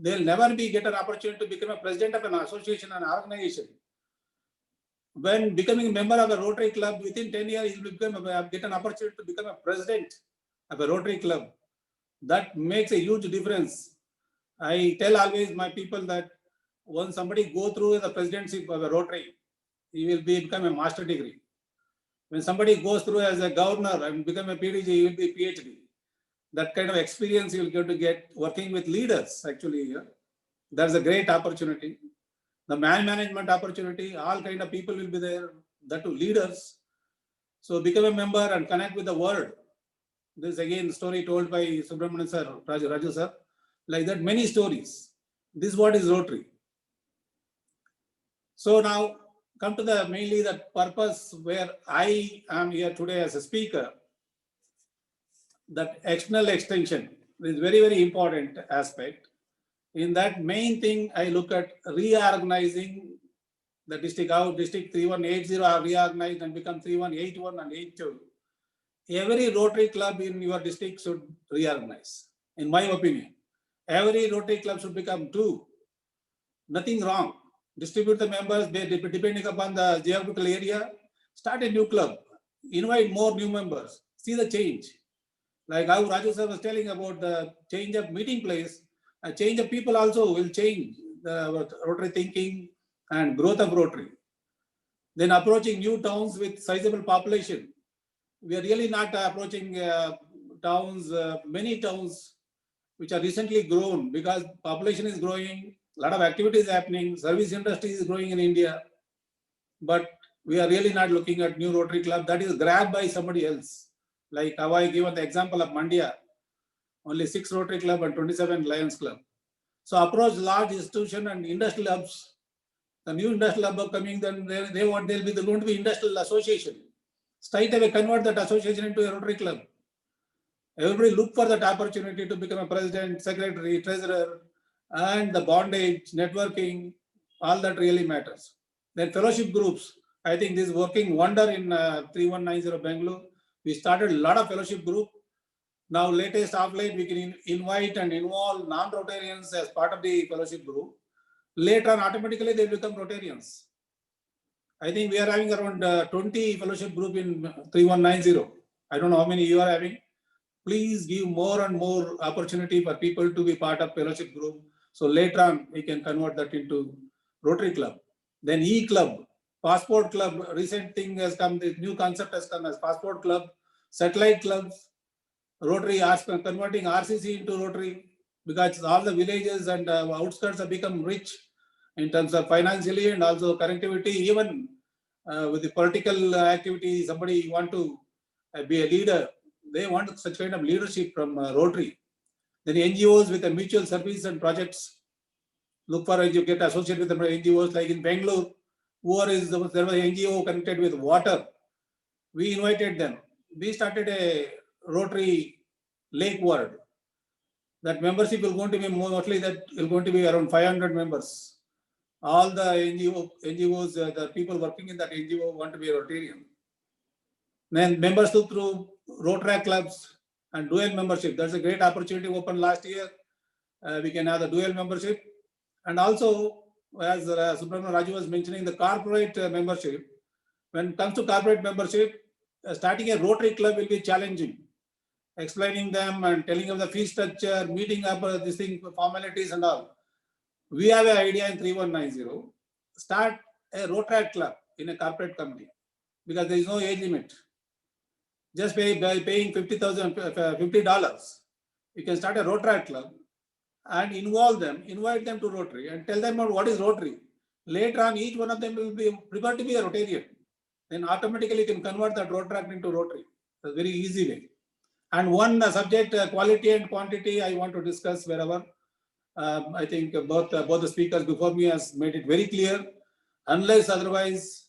they'll never get an opportunity to become a president of an association and organization. When becoming a member of a Rotary club, within 10 years, he will get an opportunity to become a president of a Rotary club. That makes a huge difference. I tell always my people that once somebody go through the presidency of a Rotary, he will become a master degree. When somebody goes through as a governor and become a PDG, he will be PhD. That kind of experience you will get to get working with leaders actually here. That's a great opportunity. The management opportunity, all kind of people will be there, that too leaders. So become a member and connect with the world. This again story told by Subramanian sir, Raju sir, like that many stories. This is what is Rotary. So now come to the mainly the purpose where I am here today as a speaker. That external extension is very, very important aspect. In that main thing, I look at reorganizing the district. How district 3180 are reorganized and become 3181 and 82. Every Rotary club in your district should reorganize, in my opinion. Every Rotary club should become 2. Nothing wrong. Distribute the members depending upon the geographical area. Start a new club. Invite more new members. See the change. Like how Raju sir was telling about the change of meeting place, a change of people also will change the Rotary thinking and growth of Rotary. Then approaching new towns with sizable population. We are really not approaching towns, many towns which are recently grown because population is growing, a lot of activities happening, service industry is growing in India. But we are really not looking at new Rotary club that is grabbed by somebody else. Like how I given the example of Pandya, only 6 Rotary Club and 27 Lions Club. So approach large institution and industrial hubs. The new industrial hub coming, then they'll be going to be industrial association. Straight away convert that association into a Rotary Club. Everybody look for that opportunity to become a president, secretary, treasurer, and the bondage, networking, all that really matters. Then fellowship groups. I think this is working wonder in 3190 Bangalore. We started a lot of fellowship group. Now latest of late, we can invite and involve non-Rotarians as part of the fellowship group. Later on, automatically they become Rotarians. I think we are having around 20 fellowship group in 3190. I don't know how many you are having. Please give more and more opportunity for people to be part of fellowship group. So later on, we can convert that into Rotary Club. Then E-Club, Passport Club, recent thing has come, the new concept has come as Passport Club, satellite clubs, Rotary, converting RCC into Rotary, because all the villages and outskirts have become rich in terms of financially and also connectivity, even with the political activity, somebody want to be a leader, they want such kind of leadership from Rotary. Then NGOs with a mutual service and projects, look for you get associated with the NGOs like in Bangalore, there was an NGO connected with water. We invited them. We started a Rotary Lake World. That membership will going to be mostly that will going to be around 500 members. All the NGOs, the people working in that NGO want to be a Rotarian. Then members through Rotary clubs and dual membership. That's a great opportunity opened last year. We can have the dual membership. And also, as Subramanian Raju was mentioning, the corporate membership. When it comes to corporate membership, starting a Rotary club will be challenging. Explaining them and telling them the fee structure, meeting up this thing, formalities and all. We have an idea in 3190. Start a Rotary club in a corporate company because there is no age limit. Just by paying $50. You can start a Rotary club and involve them, invite them to Rotary and tell them about what is Rotary. Later on, each one of them will be prepared to be a Rotarian. Then automatically you can convert that Rotary into Rotary. It's a very easy way. And one subject, quality and quantity, I want to discuss wherever. I think both the speakers before me has made it very clear. Unless otherwise,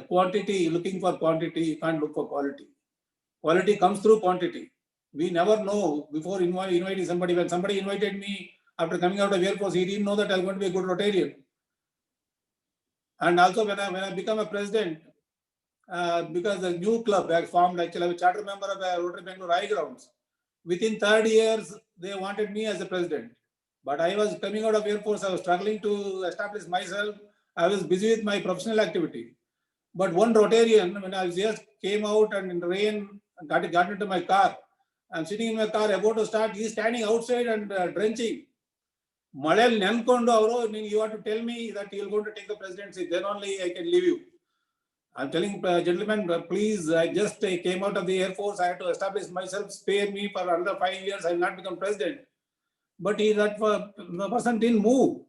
quantity, looking for quantity, you can't look for quality. Quality comes through quantity. We never know before inviting somebody. When somebody invited me after coming out of Air Force, he didn't know that I was going to be a good Rotarian. And also when I become a president, because the new club I formed, actually I'm a charter member of Rotary Bangalore High Grounds. Within 3 years, they wanted me as a president. But I was coming out of Air Force, I was struggling to establish myself. I was busy with my professional activity. But one Rotarian, when I just came out and in the rain, got into my car, I'm sitting in my car about to start, he's standing outside and drenching. Malel Nenkondo Avro, you have to tell me that you're going to take the presidency, then only I can leave you. I'm telling gentlemen, please, I just came out of the Air Force. I had to establish myself, spare me for another 5 years. I will not become president. But the person didn't move.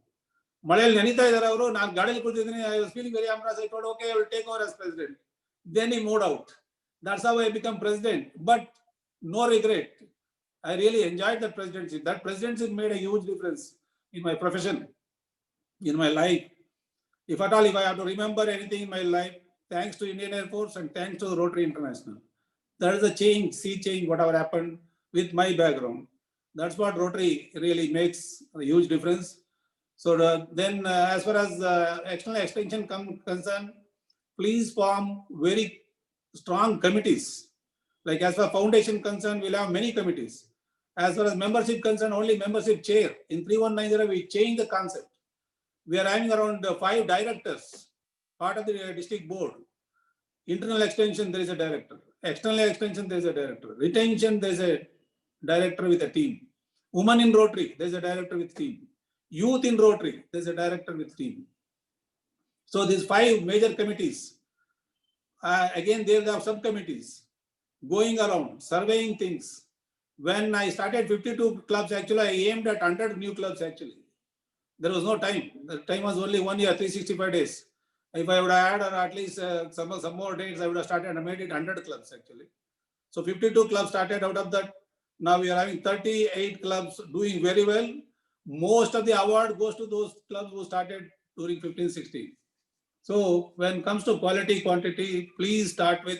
Malel Nanita Avaru, I was feeling very embarrassed. I thought, okay, I will take over as president. Then he moved out. That's how I become president. But no regret. I really enjoyed that presidency. That presidency made a huge difference in my profession, in my life. If at all, if I have to remember anything in my life, thanks to Indian Air Force and thanks to Rotary International. There is a change, sea change, whatever happened with my background. That's what Rotary really makes a huge difference. So then as far as external extension concerned, please form very strong committees. Like as far as foundation concerned, we'll have many committees. As far as membership concerned, only membership chair. In 3190, we changed the concept. We are having around 5 directors, part of the district board. Internal extension, there is a director. External extension, there is a director. Retention, there is a director with a team. Women in Rotary, there is a director with team. Youth in Rotary, there is a director with team. So these 5 major committees, again, they have subcommittees going around, surveying things. When I started 52 clubs, actually, I aimed at 100 new clubs, actually. There was no time. The time was only 1 year, 365 days. If I would have had at least some more dates, I would have started and made it 100 clubs, actually. So 52 clubs started out of that. Now we are having 38 clubs doing very well. Most of the award goes to those clubs who started during 15-16. So when it comes to quality, quantity, please start with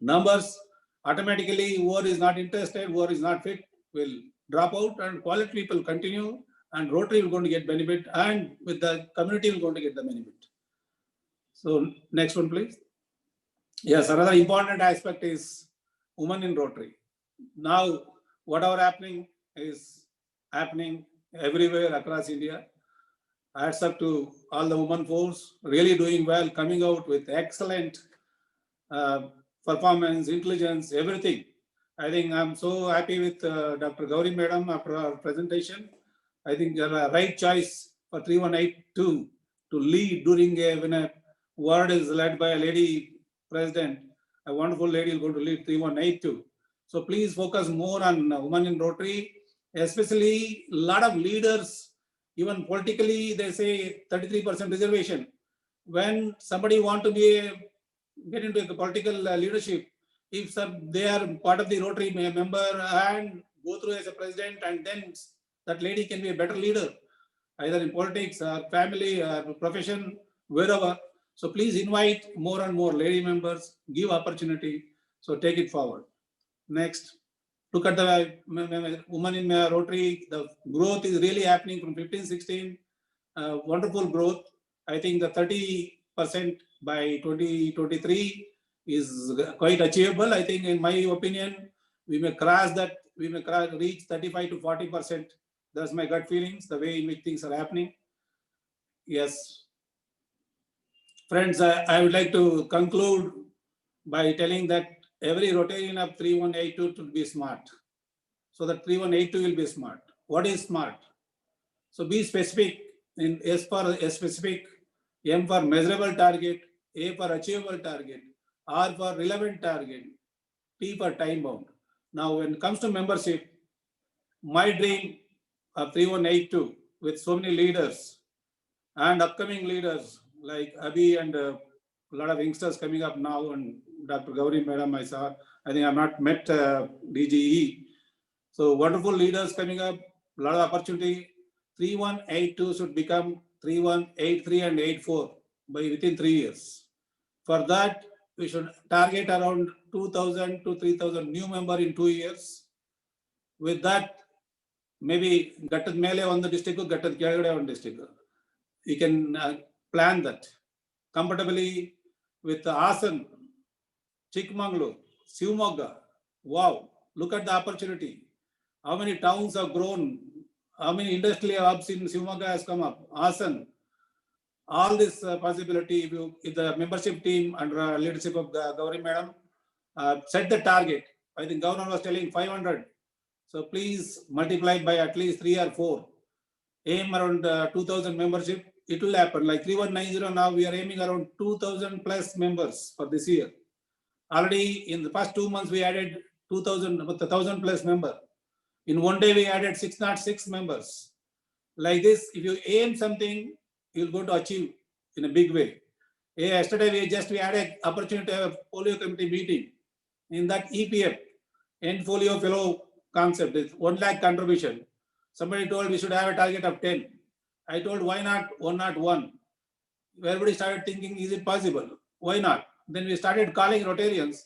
numbers. Automatically, whoever is not interested, whoever is not fit will drop out, and quality people continue, and Rotary will going to get benefit, and with the community will going to get the benefit. So next one, please. Yes, another important aspect is women in Rotary. Now, whatever happening is happening everywhere across India. Hats up to all the women force, really doing well, coming out with excellent performance, intelligence, everything. I think I'm so happy with Dr. Gauri Madam after our presentation. I think you're a right choice for 3182 to lead during when a ward is led by a lady president. A wonderful lady is going to lead 3182. So please focus more on women in Rotary, especially a lot of leaders, even politically, they say 33% reservation. When somebody want to get into the political leadership, if they are part of the Rotary member and go through as a president, and then that lady can be a better leader, either in politics or family or profession, wherever. So please invite more and more lady members, give opportunity. So take it forward. Next, look at the women in Rotary. The growth is really happening from 15-16. Wonderful growth. I think the 30% by 2023 is quite achievable. I think, in my opinion, we may cross that. We may reach 35 to 40%. That's my gut feelings, the way in which things are happening. Yes. Friends, I would like to conclude by telling that every Rotarian of 3182 should be smart. So that 3182 will be smart. What is smart? So be specific. In S for a specific, M for measurable target, A for achievable target, R for relevant target, T for time bound. Now, when it comes to membership, my dream of 3182 with so many leaders and upcoming leaders like Abhi and a lot of youngsters coming up now, and Dr. Gauri Madam, I saw. I think I've not met DGE. So wonderful leaders coming up, a lot of opportunity. 3182 should become 3183 and 84 by within 3 years. For that, we should target around 2,000 to 3,000 new member in 2 years. With that, maybe Gattad Mele on the district, Gattad Kyagade on district. You can plan that comfortably with Asan, Chikmagalur, Shivamogga. Wow, look at the opportunity. How many towns have grown? How many industrial hubs in Shivamogga has come up? Asan. All this possibility, if the membership team under leadership of Gauri Madam set the target. I think Governor was telling 500. So please multiply by at least 3 or 4. aim around 2000 membership, it will happen. Like 3190 now, we are aiming around 2000 plus members for this year. Already in the past 2 months, we added 1000 plus member. In one day, we added 606 members. Like this, if you aim something, you're going to achieve in a big way. Yesterday, we had an opportunity to have a polio committee meeting. In that EPF, End Folio Fellow concept is 1 lakh contribution. Somebody told we should have a target of 10. I told, why not 101? Everybody started thinking, is it possible? Why not? Then we started calling Rotarians.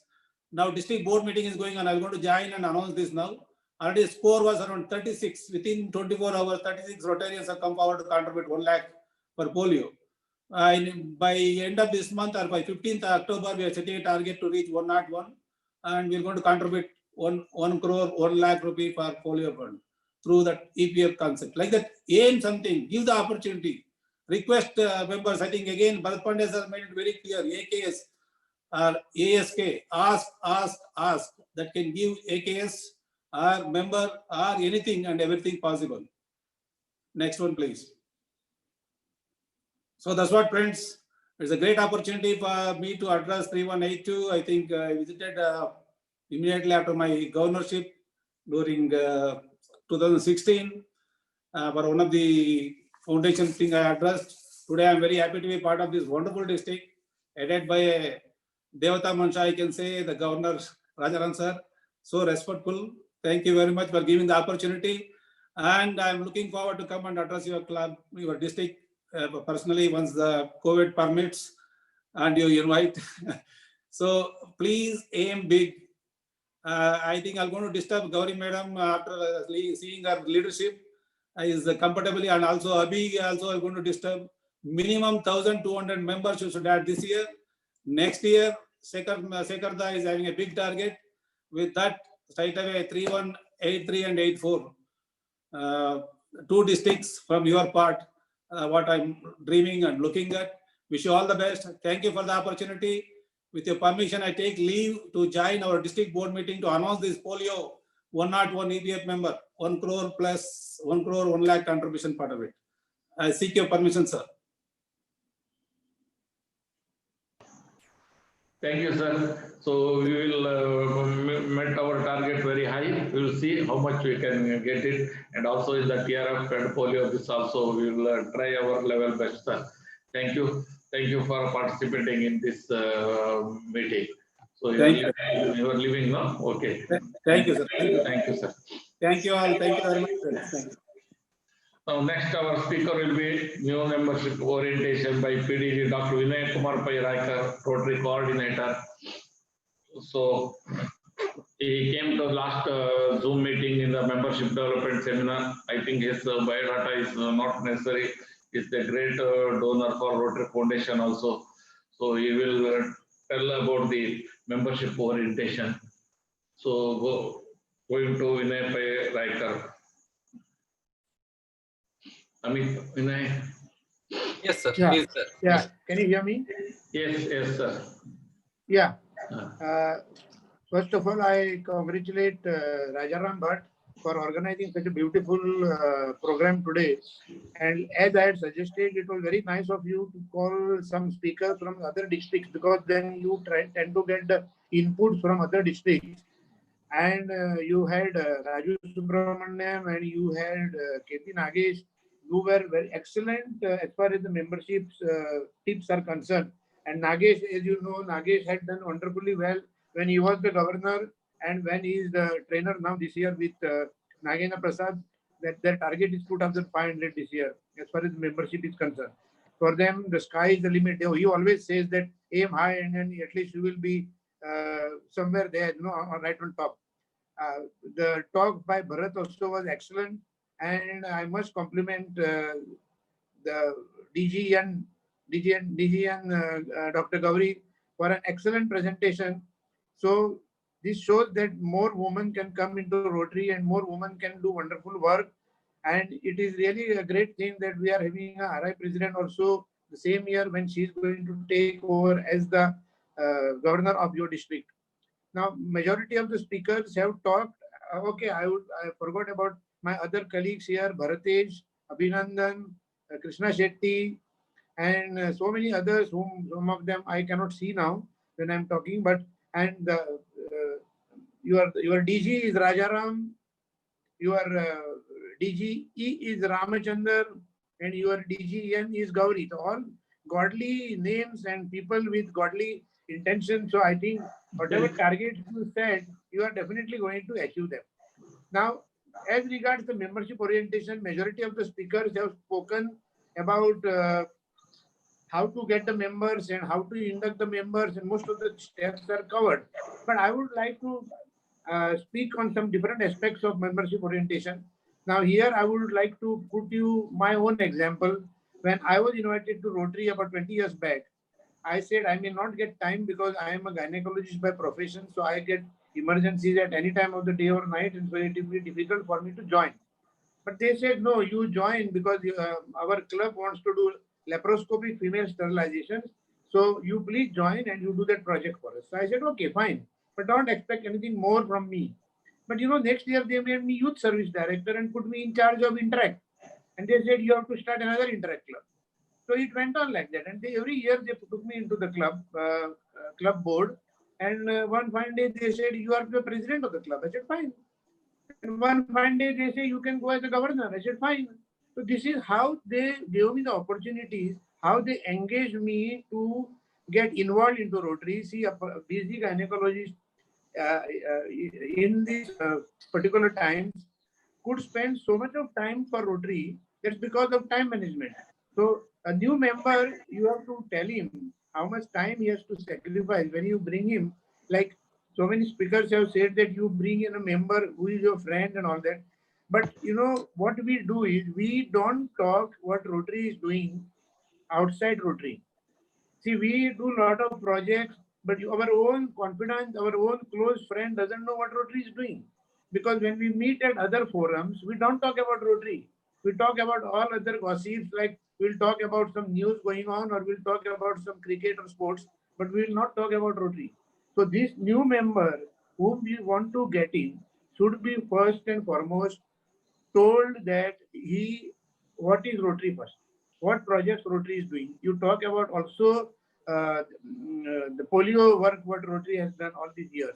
Now district board meeting is going on. I'm going to join and announce this now. Already score was around 36. Within 24 hours, 36 Rotarians have come forward to contribute 1 lakh for polio. By end of this month or by 15th October, we are setting a target to reach 101, and we're going to contribute 1 crore, 1 lakh rupee for polio fund through that EPF concept. Like that, aim something, give the opportunity. Request members, I think again, Bharat Pandya has made it very clear, AKS or ASK, ask, that can give AKS or member or anything and everything possible. Next one, please. So that's what, friends. It's a great opportunity for me to address 3182. I think I visited immediately after my governorship during 2016 for one of the foundation thing I addressed. Today, I'm very happy to be part of this wonderful district, headed by a Devata Mansha, I can say, the Governor Rajaran sir. So respectful. Thank you very much for giving the opportunity. And I'm looking forward to come and address your club, your district personally once the COVID permits and you invite. So please aim big. I think I'm going to disturb Gauri Madam after seeing her leadership is comfortably, and also Abhi also I'm going to disturb. Minimum 1,200 members you should add this year. Next year, Sekarda is having a big target. With that, straight away 3183 and 84. 2 districts from your part, what I'm dreaming and looking at. Wish you all the best. Thank you for the opportunity. With your permission, I take leave to join our district board meeting to announce this polio 101 EPF member, 1 crore plus 1 crore, 1 lakh contribution part of it. I seek your permission, sir. Thank you, sir. So we will met our target very high. We will see how much we can get it. And also in the TRF and polio, this also we will try our level best, sir. Thank you. Thank you for participating in this meeting. So you are leaving now? Okay. Thank you, sir. Thank you, sir. Thank you all. Thank you very much. Thank you. Now, next our speaker will be new membership orientation by PDG Dr. Vinay Kumar Pairaikar, Rotary Coordinator. So he came to last Zoom meeting in the membership development seminar. I think his biodata is not necessary. He's the great donor for Rotary Foundation also. So he will tell about the membership orientation. So going to Vinay Pairaikar. Amit, Vinay. Yes, sir. Yeah. Please, sir. Yeah, can you hear me? Yes, sir. Yeah. First of all, I congratulate Rajaram Bhatt for organizing such a beautiful program today. And as I had suggested, it was very nice of you to call some speakers from other districts, because then you tend to get the inputs from other districts. And you had Raju Subramaniam and you had KP Nagesh. You were very excellent as far as the memberships tips are concerned. And Nagesh, as you know, Nagesh had done wonderfully well when he was the governor, and when he is the trainer now this year with Nagendra Prasad, that their target is 2,500 this year as far as membership is concerned. For them, the sky is the limit. He always says that aim high and then at least you will be somewhere there, you know, right on top. The talk by Bharat also was excellent, and I must compliment the DG and Dr. Gauri for an excellent presentation. So this shows that more women can come into Rotary and more women can do wonderful work. And it is really a great thing that we are having a RI president also the same year when she is going to take over as the governor of your district. Now, majority of the speakers have talked. Okay, I forgot about my other colleagues here, Bharatesh, Abhinandan, Krishna Shetty, and so many others whom some of them I cannot see now when I'm talking, but and your DG is Rajaram, your DGE is Ramachandar, and your DGN is Gauri. So all godly names and people with godly intention. So I think whatever targets you set, you are definitely going to achieve them. Now, as regards the membership orientation, majority of the speakers have spoken about how to get the members and how to induct the members, and most of the steps are covered. But I would like to speak on some different aspects of membership orientation. Now, here I would like to put you my own example. When I was invited to Rotary about 20 years back, I said I may not get time because I am a gynecologist by profession, so I get emergencies at any time of the day or night, and so it will be difficult for me to join. But they said, no, you join because our club wants to do laparoscopic female sterilization. So you please join and you do that project for us. So I said, okay, fine. But don't expect anything more from me. But next year they made me youth service director and put me in charge of Interact. And they said, you have to start another Interact club. So it went on like that. And every year they took me into the club board. And one fine day they said, you are the president of the club. I said, fine. And one fine day they say, you can go as a governor. I said, fine. So this is how they gave me the opportunities, how they engaged me to get involved into Rotary. See, a busy gynecologist in these particular times could spend so much of time for Rotary. That's because of time management. So a new member, you have to tell him how much time he has to sacrifice when you bring him. Like so many speakers have said that you bring in a member who is your friend and all that. But what we do is we don't talk what Rotary is doing outside Rotary. See, we do a lot of projects, but our own confidant, our own close friend doesn't know what Rotary is doing. Because when we meet at other forums, we don't talk about Rotary. We talk about all other gossips, like we'll talk about some news going on or we'll talk about some cricket or sports, but we will not talk about Rotary. So this new member whom we want to get in should be first and foremost told that what is Rotary first, what projects Rotary is doing. You talk about also the polio work what Rotary has done all these years,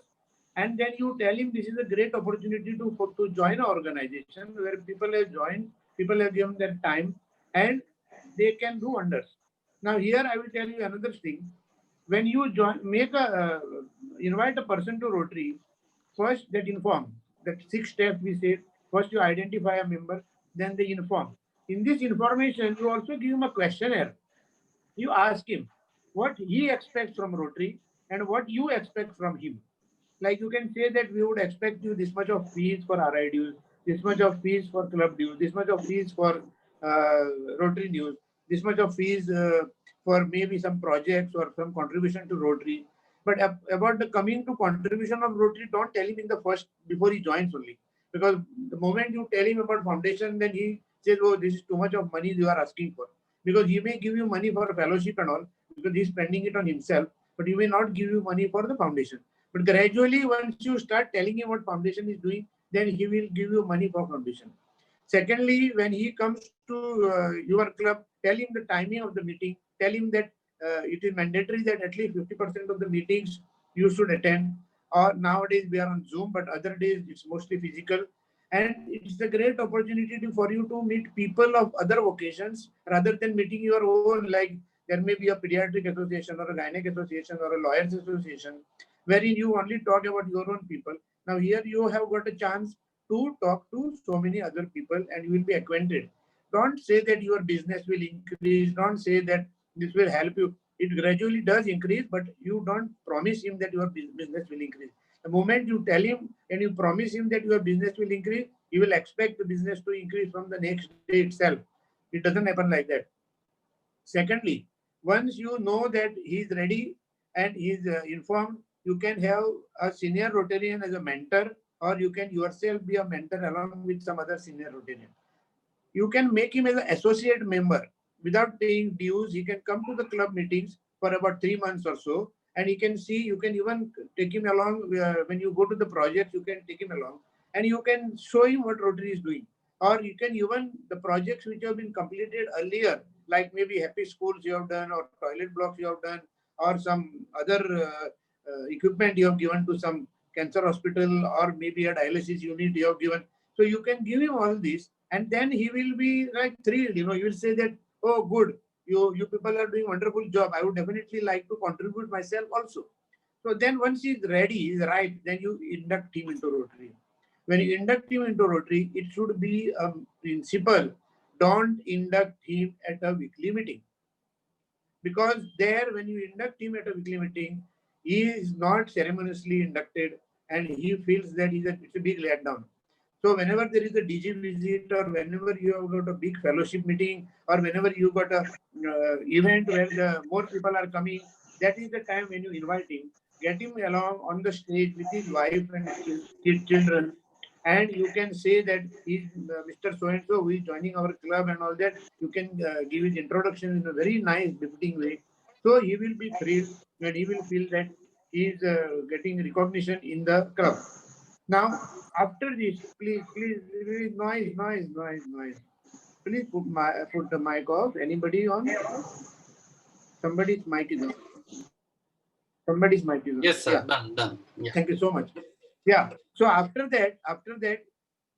and then you tell him this is a great opportunity to join an organization where people have joined, people have given their time, and they can do wonders. Now here I will tell you another thing. When you join, invite a person to Rotary, first that inform, that 6 steps we said. First you identify a member, then they inform. In this information, you also give him a questionnaire. You ask him what he expects from Rotary and what you expect from him. Like you can say that we would expect you this much of fees for RI dues, this much of fees for club dues, this much of fees for Rotary dues, this much of fees for maybe some projects or some contribution to Rotary. But about the coming to contribution of Rotary, don't tell him in the first, before he joins only. Because the moment you tell him about foundation, then he says, oh, this is too much of money you are asking for. Because he may give you money for a fellowship and all, because he's spending it on himself, but he may not give you money for the foundation. But gradually, once you start telling him what foundation is doing, then he will give you money for foundation. Secondly, when he comes to your club, tell him the timing of the meeting. Tell him that it is mandatory that at least 50% of the meetings you should attend. Or nowadays we are on Zoom, but other days it's mostly physical. And it's a great opportunity for you to meet people of other vocations rather than meeting your own. Like there may be a pediatric association or a gynec association or a lawyers association, wherein you only talk about your own people. Now here you have got a chance to talk to so many other people and you will be acquainted. Don't say that your business will increase. Don't say that this will help you. It gradually does increase, but you don't promise him that your business will increase. The moment you tell him and you promise him that your business will increase, he will expect the business to increase from the next day itself. It doesn't happen like that. Secondly, once you know that he is ready and he is informed, you can have a senior Rotarian as a mentor, or you can yourself be a mentor along with some other senior Rotarian. You can make him as an associate member without paying dues. He can come to the club meetings for about 3 months or so, and he can see. You can even take him along when you go to the project. You can take him along, and you can show him what Rotary is doing. or you can even the projects which have been completed earlier, like maybe happy schools you have done, or toilet blocks you have done, or some other equipment you have given to some cancer hospital, or maybe a dialysis unit you have given. So you can give him all this, and then he will be like thrilled. You know, you will say that, oh, good, you people are doing wonderful job. I would definitely like to contribute myself also. So then once he's ready, he's ripe, then you induct him into Rotary. When you induct him into Rotary, it should be a principle. Don't induct him at a weekly meeting. Because there, when you induct him at a weekly meeting, he is not ceremoniously inducted, and he feels that it's a big letdown. So whenever there is a DG visit, or whenever you have got a big fellowship meeting, or whenever you got a event where the more people are coming, that is the time when you invite him, get him along on the stage with his wife and his children, and you can say that he's Mr. So and so who is joining our club and all that. You can give his introduction in a very nice, befitting way. So he will be thrilled, and he will feel that he is getting recognition in the club. Now, after this, please, noise. Please put the mic off. Anybody on? Somebody's mic is on. Somebody's mic is on. Yes, sir. Yeah. Done. Yeah. Thank you so much. Yeah. So after that,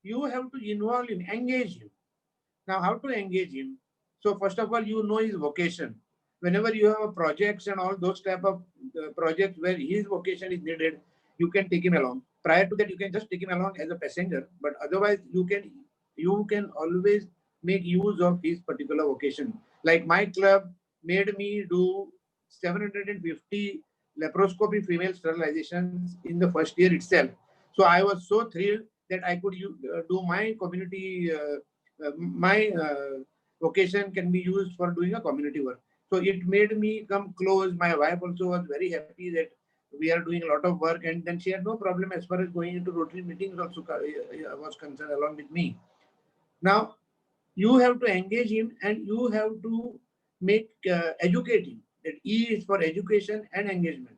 you have to involve him, engage him. Now, how to engage him? So first of all, you know his vocation. Whenever you have projects and all those type of projects where his vocation is needed, you can take him along. Prior to that, you can just take him along as a passenger. But otherwise, you can always make use of his particular vocation. Like my club made me do 750 laparoscopy female sterilizations in the first year itself. So I was so thrilled that I could do my community. My vocation can be used for doing a community work. So it made me come close. My wife also was very happy that we are doing a lot of work, and then she had no problem as far as going into Rotary meetings also was concerned along with me. Now, you have to engage him, and you have to educate him. That E is for education and engagement.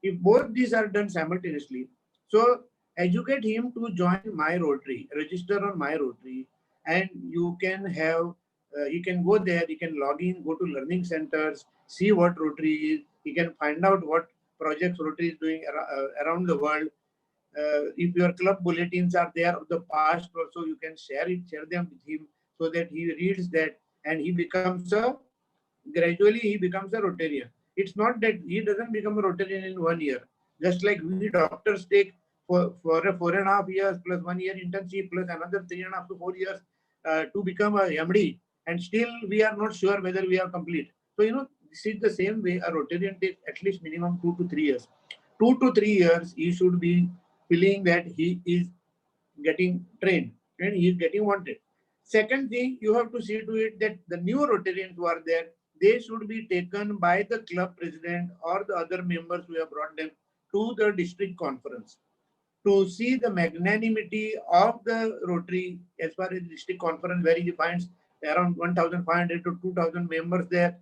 If both these are done simultaneously, so educate him to join my Rotary, register on my Rotary, and you can have, you can go there, you can log in, go to learning centers, see what Rotary is, you can find out what projects Rotary is doing around the world. If your club bulletins are there of the past also, you can share them with him, so that he reads that, and gradually he becomes a Rotarian. It's not that he doesn't become a Rotarian in 1 year. Just like we doctors take for 4.5 years plus 1 year internship plus another 3.5 to 4 years to become a MD, and still we are not sure whether we are complete. So this is the same way a Rotarian takes at least minimum 2 to 3 years. 2 to 3 years he should be feeling that he is getting trained and he is getting wanted. Second thing, you have to see to it that the new Rotarians who are there, they should be taken by the club president or the other members who have brought them to the district conference to see the magnanimity of the Rotary as far as district conference, where he finds around 1,500 to 2,000 members there,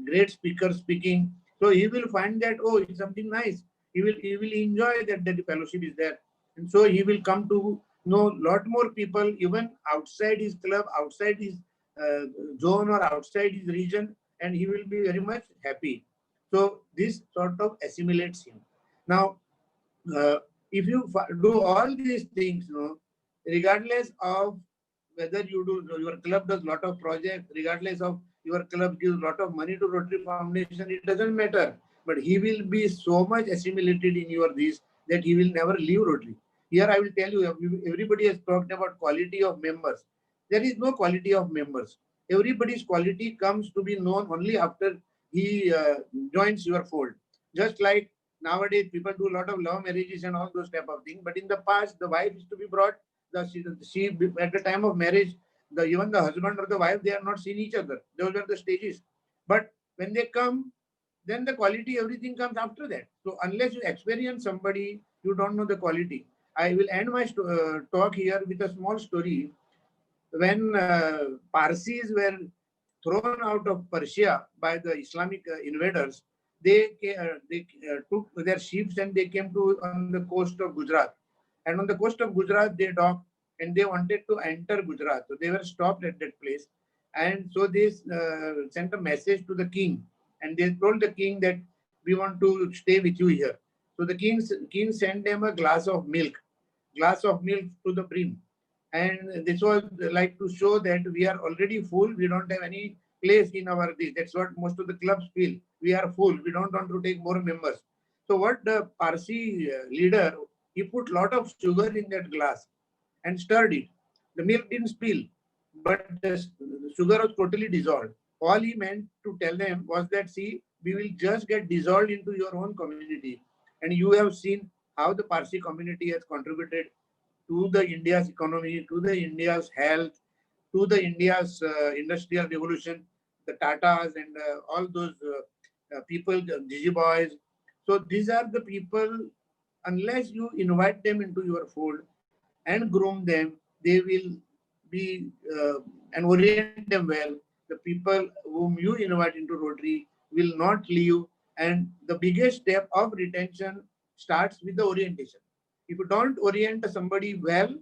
great speakers speaking. So he will find that, oh, it's something nice. He will enjoy that the fellowship is there. And so he will come to know a lot more people, even outside his club, outside his zone or outside his region, and he will be very much happy. So this sort of assimilates him. Now, if you do all these things, regardless of whether your club does lot of projects, regardless of your club gives lot of money to Rotary Foundation, it doesn't matter. But he will be so much assimilated in your this that he will never leave Rotary. Here I will tell you, everybody has talked about quality of members. There is no quality of members. Everybody's quality comes to be known only after he joins your fold. Just like nowadays, people do a lot of love marriages and all those type of things. But in the past, the wife is to be brought. She at the time of marriage, even the husband or the wife, they are not seen each other. Those are the stages. But when they come, then the quality, everything comes after that. So unless you experience somebody, you don't know the quality. I will end my talk here with a small story. When Parsis were thrown out of Persia by the Islamic invaders, they took their ships and they came to on the coast of Gujarat. And on the coast of Gujarat, they docked and they wanted to enter Gujarat. So they were stopped at that place. And so they sent a message to the king, and they told the king that we want to stay with you here. So the king sent them a glass of milk to the brim. And this was like to show that we are already full. We don't have any place in our this. That's what most of the clubs feel. We are full. We don't want to take more members. So what the Parsi leader, he put lot of sugar in that glass and stirred it. The milk didn't spill, but the sugar was totally dissolved. All he meant to tell them was that, see, we will just get dissolved into your own community. And you have seen how the Parsi community has contributed to the India's economy, to the India's health, to the India's industrial revolution, the Tatas and all those people, the Gigi boys. So these are the people, unless you invite them into your fold and groom them, they will be and orient them well. The people whom you invite into Rotary will not leave. And the biggest step of retention starts with the orientation. If you don't orient somebody well,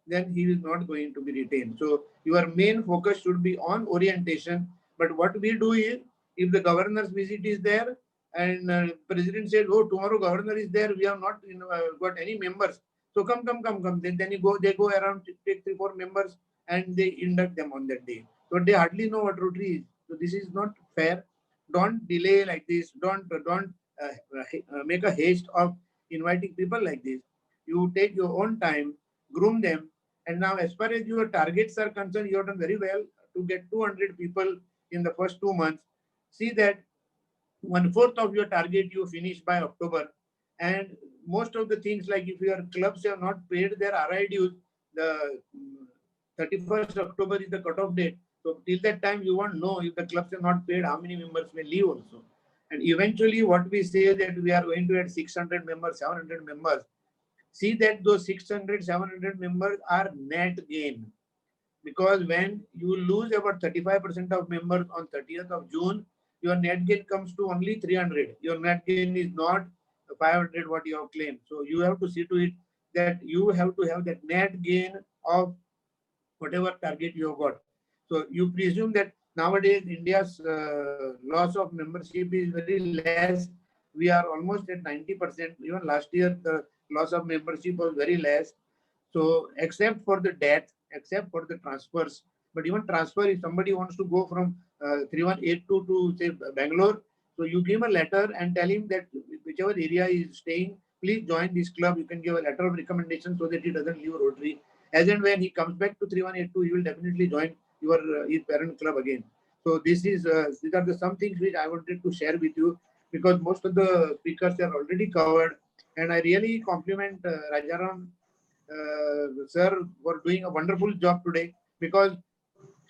then he is not going to be retained. So your main focus should be on orientation. But what we do is, if the governor's visit is there and president said, oh, tomorrow governor is there, we have not got any members. So come. Then they go around, take 3-4 members and they induct them on that day. So they hardly know what Rotary is. So this is not fair. Don't delay like this. Don't make a haste of inviting people like this. You take your own time, groom them. And now as far as your targets are concerned, you have done very well to get 200 people in the first 2 months. See that 1/4 of your target you finish by October. And most of the things, like if your clubs have not paid their RI dues, the 31st October is the cutoff date. So till that time, you won't know if the clubs have not paid, how many members may leave also. And eventually what we say that we are going to add 600 members, 700 members. See that those 600, 700 members are net gain. Because when you lose about 35% of members on 30th of June, your net gain comes to only 300. Your net gain is not 500 what you have claimed. So you have to see to it that you have to have that net gain of whatever target you have got. So you presume that nowadays India's loss of membership is very less. We are almost at 90%. Even last year, the loss of membership was very less. So except for the death, except for the transfers, but even transfer, if somebody wants to go from 3182 to say Bangalore, so you give a letter and tell him that whichever area he is staying, please join this club. You can give a letter of recommendation so that he doesn't leave Rotary. As and when he comes back to 3182, he will definitely join your his parent club again. So these are the some things which I wanted to share with you, because most of the speakers are already covered, and I really compliment Rajaram sir for doing a wonderful job today, because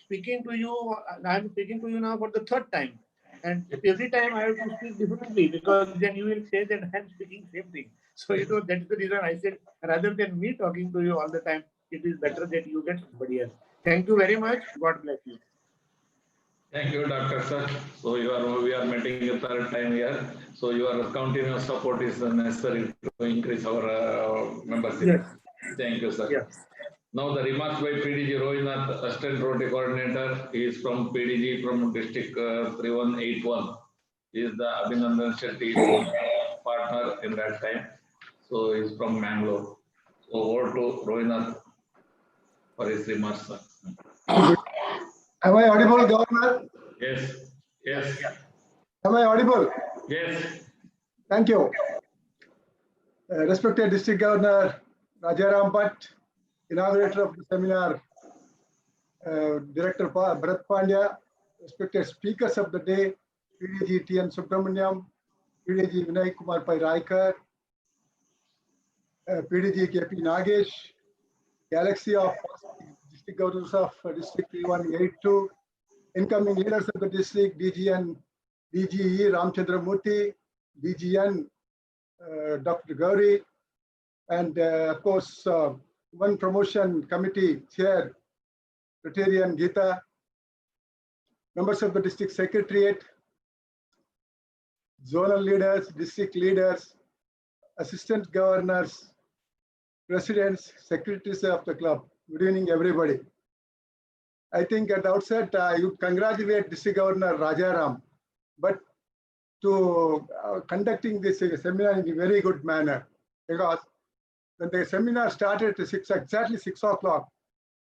speaking to you, I'm speaking to you now for the 3rd time. And every time I have to speak differently, because then you will say that I'm speaking same thing. So, that's the reason I said, rather than me talking to you all the time, it is better that you get somebody else. Thank you very much. God bless you. Thank you, Dr. Sir. So we are meeting a 3rd time here. So your continuous support is necessary to increase our membership. Yes. Thank you, sir. Yes. Now the remarks by PDG Rohinath, Assistant Rotary Coordinator, he is from PDG from District 3181. He is the Abhinandan Shetty partner in that time. So he is from Mangalore. So over to Rohinath for his remarks, sir. Am I audible, Governor? Yes. Yes. Am I audible? Yes. Thank you. Respected District Governor Rajaram Bhatt, inaugurator of the seminar, Director Bharat Pandya, respected speakers of the day, PDG T.N. Subramaniam, PDG Vinay Kumar Pai Raikar, PDG K.P. Nagesh, galaxy of district governors of District 3182, incoming leaders of the district, DGN, DGE Ramchandra Murthy, DGN Dr. Gauri, and of course, one promotion committee chair, Rotarian Geeta, members of the district secretariat, zonal leaders, district leaders, assistant governors, presidents, secretaries of the club, Good evening, everybody. I think at the outset, I would congratulate District Governor Rajaram, but to conducting this seminar in a very good manner, because when the seminar started at exactly 6 o'clock,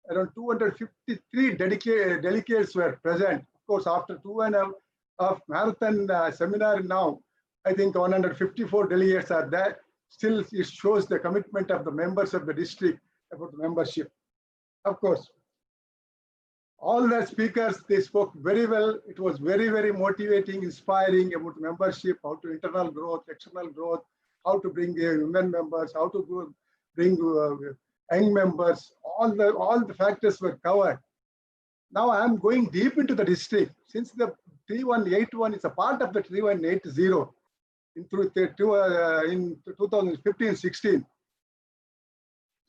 around 253 delegates were present. Of course, after 2.5 marathon seminar now, I think 154 delegates are there. Still, it shows the commitment of the members of the district about the membership. Of course, all the speakers, they spoke very well. It was very, very motivating, inspiring about membership, how to internal growth, external growth, how to bring women members, how to bring young members. All the factors were covered. Now I am going deep into the district. Since the 3181 is a part of the 3180 in 2015-16.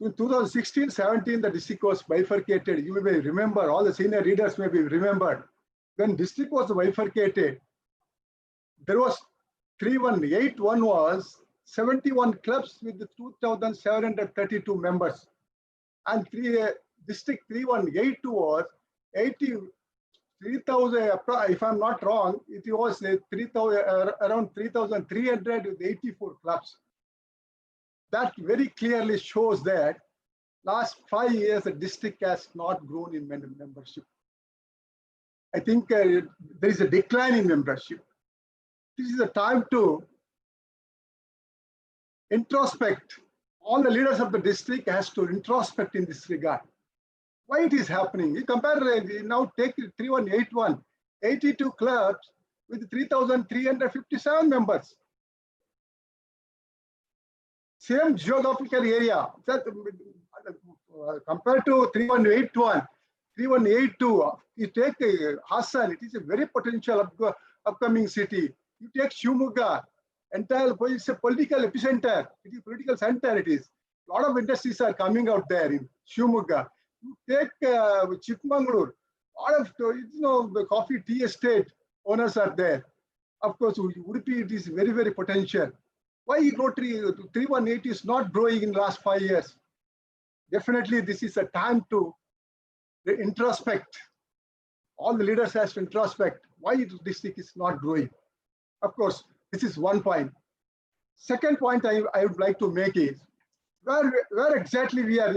In 2016-17, the district was bifurcated. You may remember, all the senior leaders may be remembered. When district was bifurcated, there was 3181 was 71 clubs with 2,732 members. And district 3182 was 3,000, if I'm not wrong, it was around 3,300 with 84 clubs. That very clearly shows that last 5 years, the district has not grown in membership. I think there is a decline in membership. This is a time to introspect. All the leaders of the district has to introspect in this regard. Why it is happening? You compare, now take 3181, 82 clubs with 3,357 members. Same geographical area. That, compared to 3181, 3182, you take Hassan, it is a very potential upcoming city. You take Shumuga, entire it's a political epicenter. It is political center. It is. A lot of industries are coming out there in Shumuga. You take Chikmagalur. A lot of the coffee tea estate owners are there. Of course, Udupi, it is very, very potential. Why Rotary 3180 is not growing in the last 5 years? Definitely, this is a time to introspect. All the leaders have to introspect why the district is not growing. Of course, this is one point. Second point I would like to make is where exactly we are.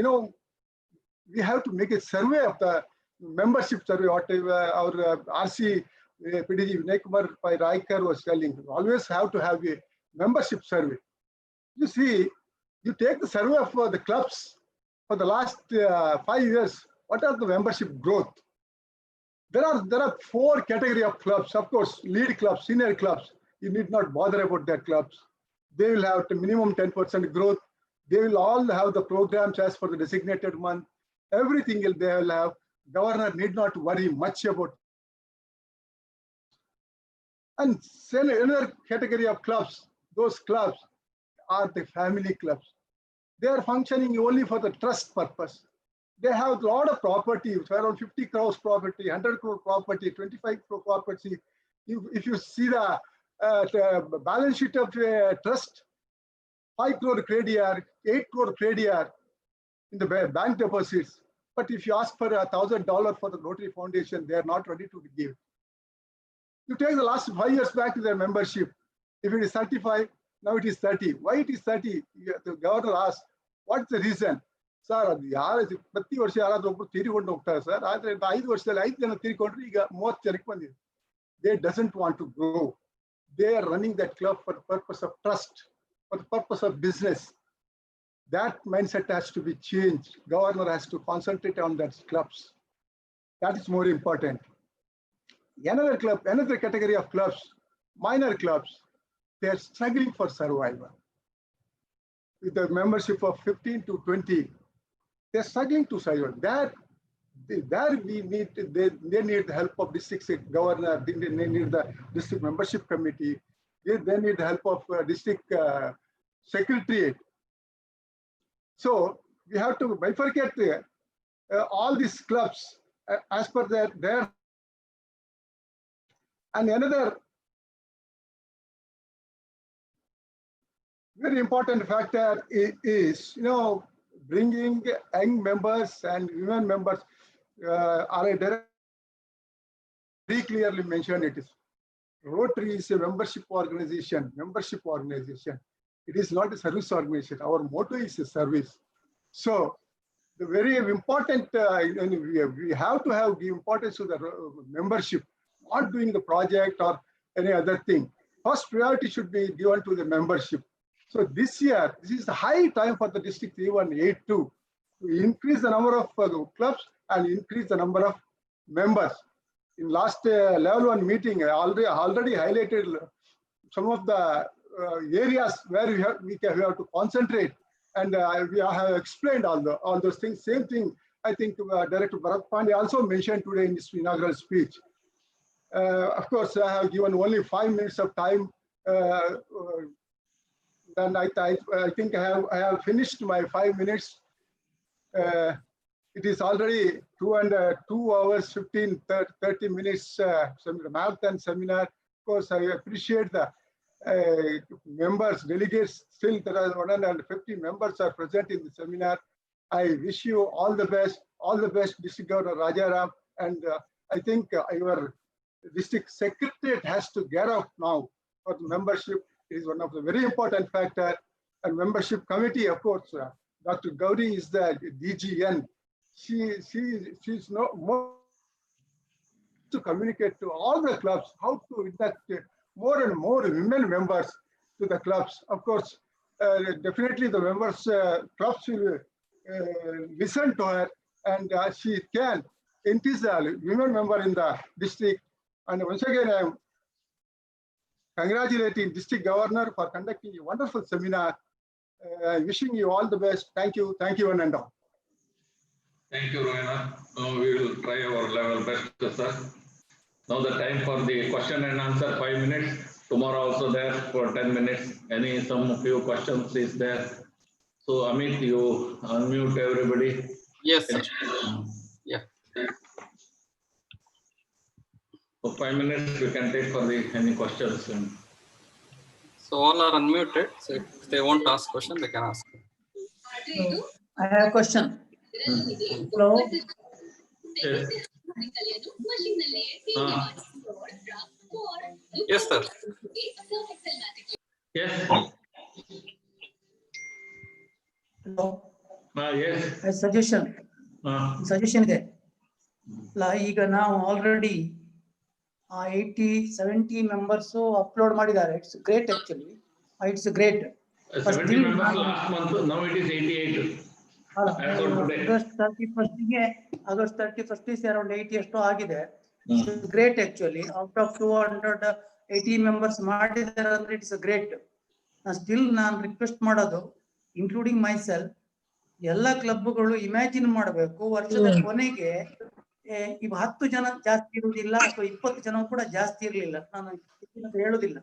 We have to make a survey of the membership survey. Whatever our RC PDG Vinay Kumar Raikar was telling, we always have to have a membership survey. You see, you take the survey for the clubs for the last 5 years. What are the membership growth? There are 4 category of clubs. Of course, lead clubs, senior clubs. You need not bother about their clubs. They will have the minimum 10% growth. They will all have the programs as for the designated month. Everything they will have. Governor need not worry much about. And another category of clubs, those clubs are the family clubs. They are functioning only for the trust purpose. They have a lot of property, around 50 crores property, 100 crore property, 25 crore property. If you see the balance sheet of trust, 5 crore credit, 8 crore credit in the bank deposits. But if you ask for $1,000 for the Rotary Foundation, they are not ready to give. You take the last 5 years back to their membership. If it is 35, now it is 30. Why it is 30? The governor asked, what's the reason? Sir, ಪ್ರತಿ ವರ್ಷ ಯಾರಾದ್ರೂ ಒಬ್ರು ತೀರಿಕೊಂಡು ಹೋಗ್ತಾರೆ sir. ಆದ್ರೆ 5 ವರ್ಷದಲ್ಲಿ 5 ಜನ ತೀರಿಕೊಂಡ್ರೆ ಈಗ 30 ಜನಕ್ಕೆ ಬಂದಿದೆ. They doesn't want to grow. They are running that club for the purpose of trust, for the purpose of business. That mindset has to be changed. Governor has to concentrate on that clubs. That is more important. Another category of clubs, minor clubs, they are struggling for survival. With the membership of 15 to 20, they're struggling to survive. There we need, they need the help of district governor, they need the district membership committee, they need the help of district secretariat. So we have to bifurcate all these clubs as per their. And another very important factor is, bringing young members and women members are very clearly mentioned. It is Rotary is a membership organization. It is not a service organization. Our motto is a service. So the very important, and we have to give importance to the membership, not doing the project or any other thing. First priority should be given to the membership. So this year, this is the high time for the district 3182 to increase the number of clubs and increase the number of members. In last level 1 meeting, I already highlighted some of the areas where we have to concentrate, and we have explained all those things. Same thing, I think Director Bharat Pandya also mentioned today in his inaugural speech. Of course, I have given only 5 minutes of time. Then I think I have finished my 5 minutes. It is already 2 hours, 30 minutes marathon seminar. Of course, I appreciate the members, delegates. Still, there are 150 members are present in the seminar. I wish you all the best, District Governor Rajaram. And I think your district secretariat has to get up now for the membership. It is one of the very important factor. And membership committee, of course, Dr. Gauri is the DGN. She's more to communicate to all the clubs how to induct more and more women members to the clubs. Of course, definitely the members, clubs will listen to her, and she can. It is a women member in the district. And once again, I am congratulating District Governor for conducting a wonderful seminar. Wishing you all the best. Thank you, one and all. Thank you, Rohina. We will try our level best, sir. Now the time for the question and answer, 5 minutes. Tomorrow also there for 10 minutes. Some few questions is there. So Amit, you unmute everybody. Yes, sir. Yeah. So 5 minutes we can take for any questions. So all are unmuted. So if they want to ask question, they can ask. So, I have a question. Hello. Yes. Yes, sir. Yes. Hello. Yes. A suggestion. Suggestion ಇದೆ. ಈಗ ನಾವು already 70 members upload ಮಾಡಿದ್ದಾರೆ. It's great actually. It's great. 70 members last month. Now it is 88. August 31st around 80 ಎಷ್ಟೋ ಆಗಿದೆ. Great actually. Out of 280 members ಮಾಡಿದ್ದಾರೆ ಅಂದ್ರೆ it's great. Still ನಾನು request ಮಾಡೋದು, ಇನ್ಕ್ಲೂಡಿಂಗ್ ಮೈ ಸೆಲ್ಫ್, ಎಲ್ಲ ಕ್ಲಬ್ಗಳು ಇಮ್ಯಾಜಿನ್ ಮಾಡಬೇಕು ವರ್ಷದ ಕೊನೆಗೆ ಇವ್ 10 ಜನ ಜಾಸ್ತಿ ಇರುವುದಿಲ್ಲ ಅಥವಾ 20 ಜನ ಕೂಡ ಜಾಸ್ತಿ ಇರಲಿಲ್ಲ, ನಾನು ಹೇಳುದಿಲ್ಲ.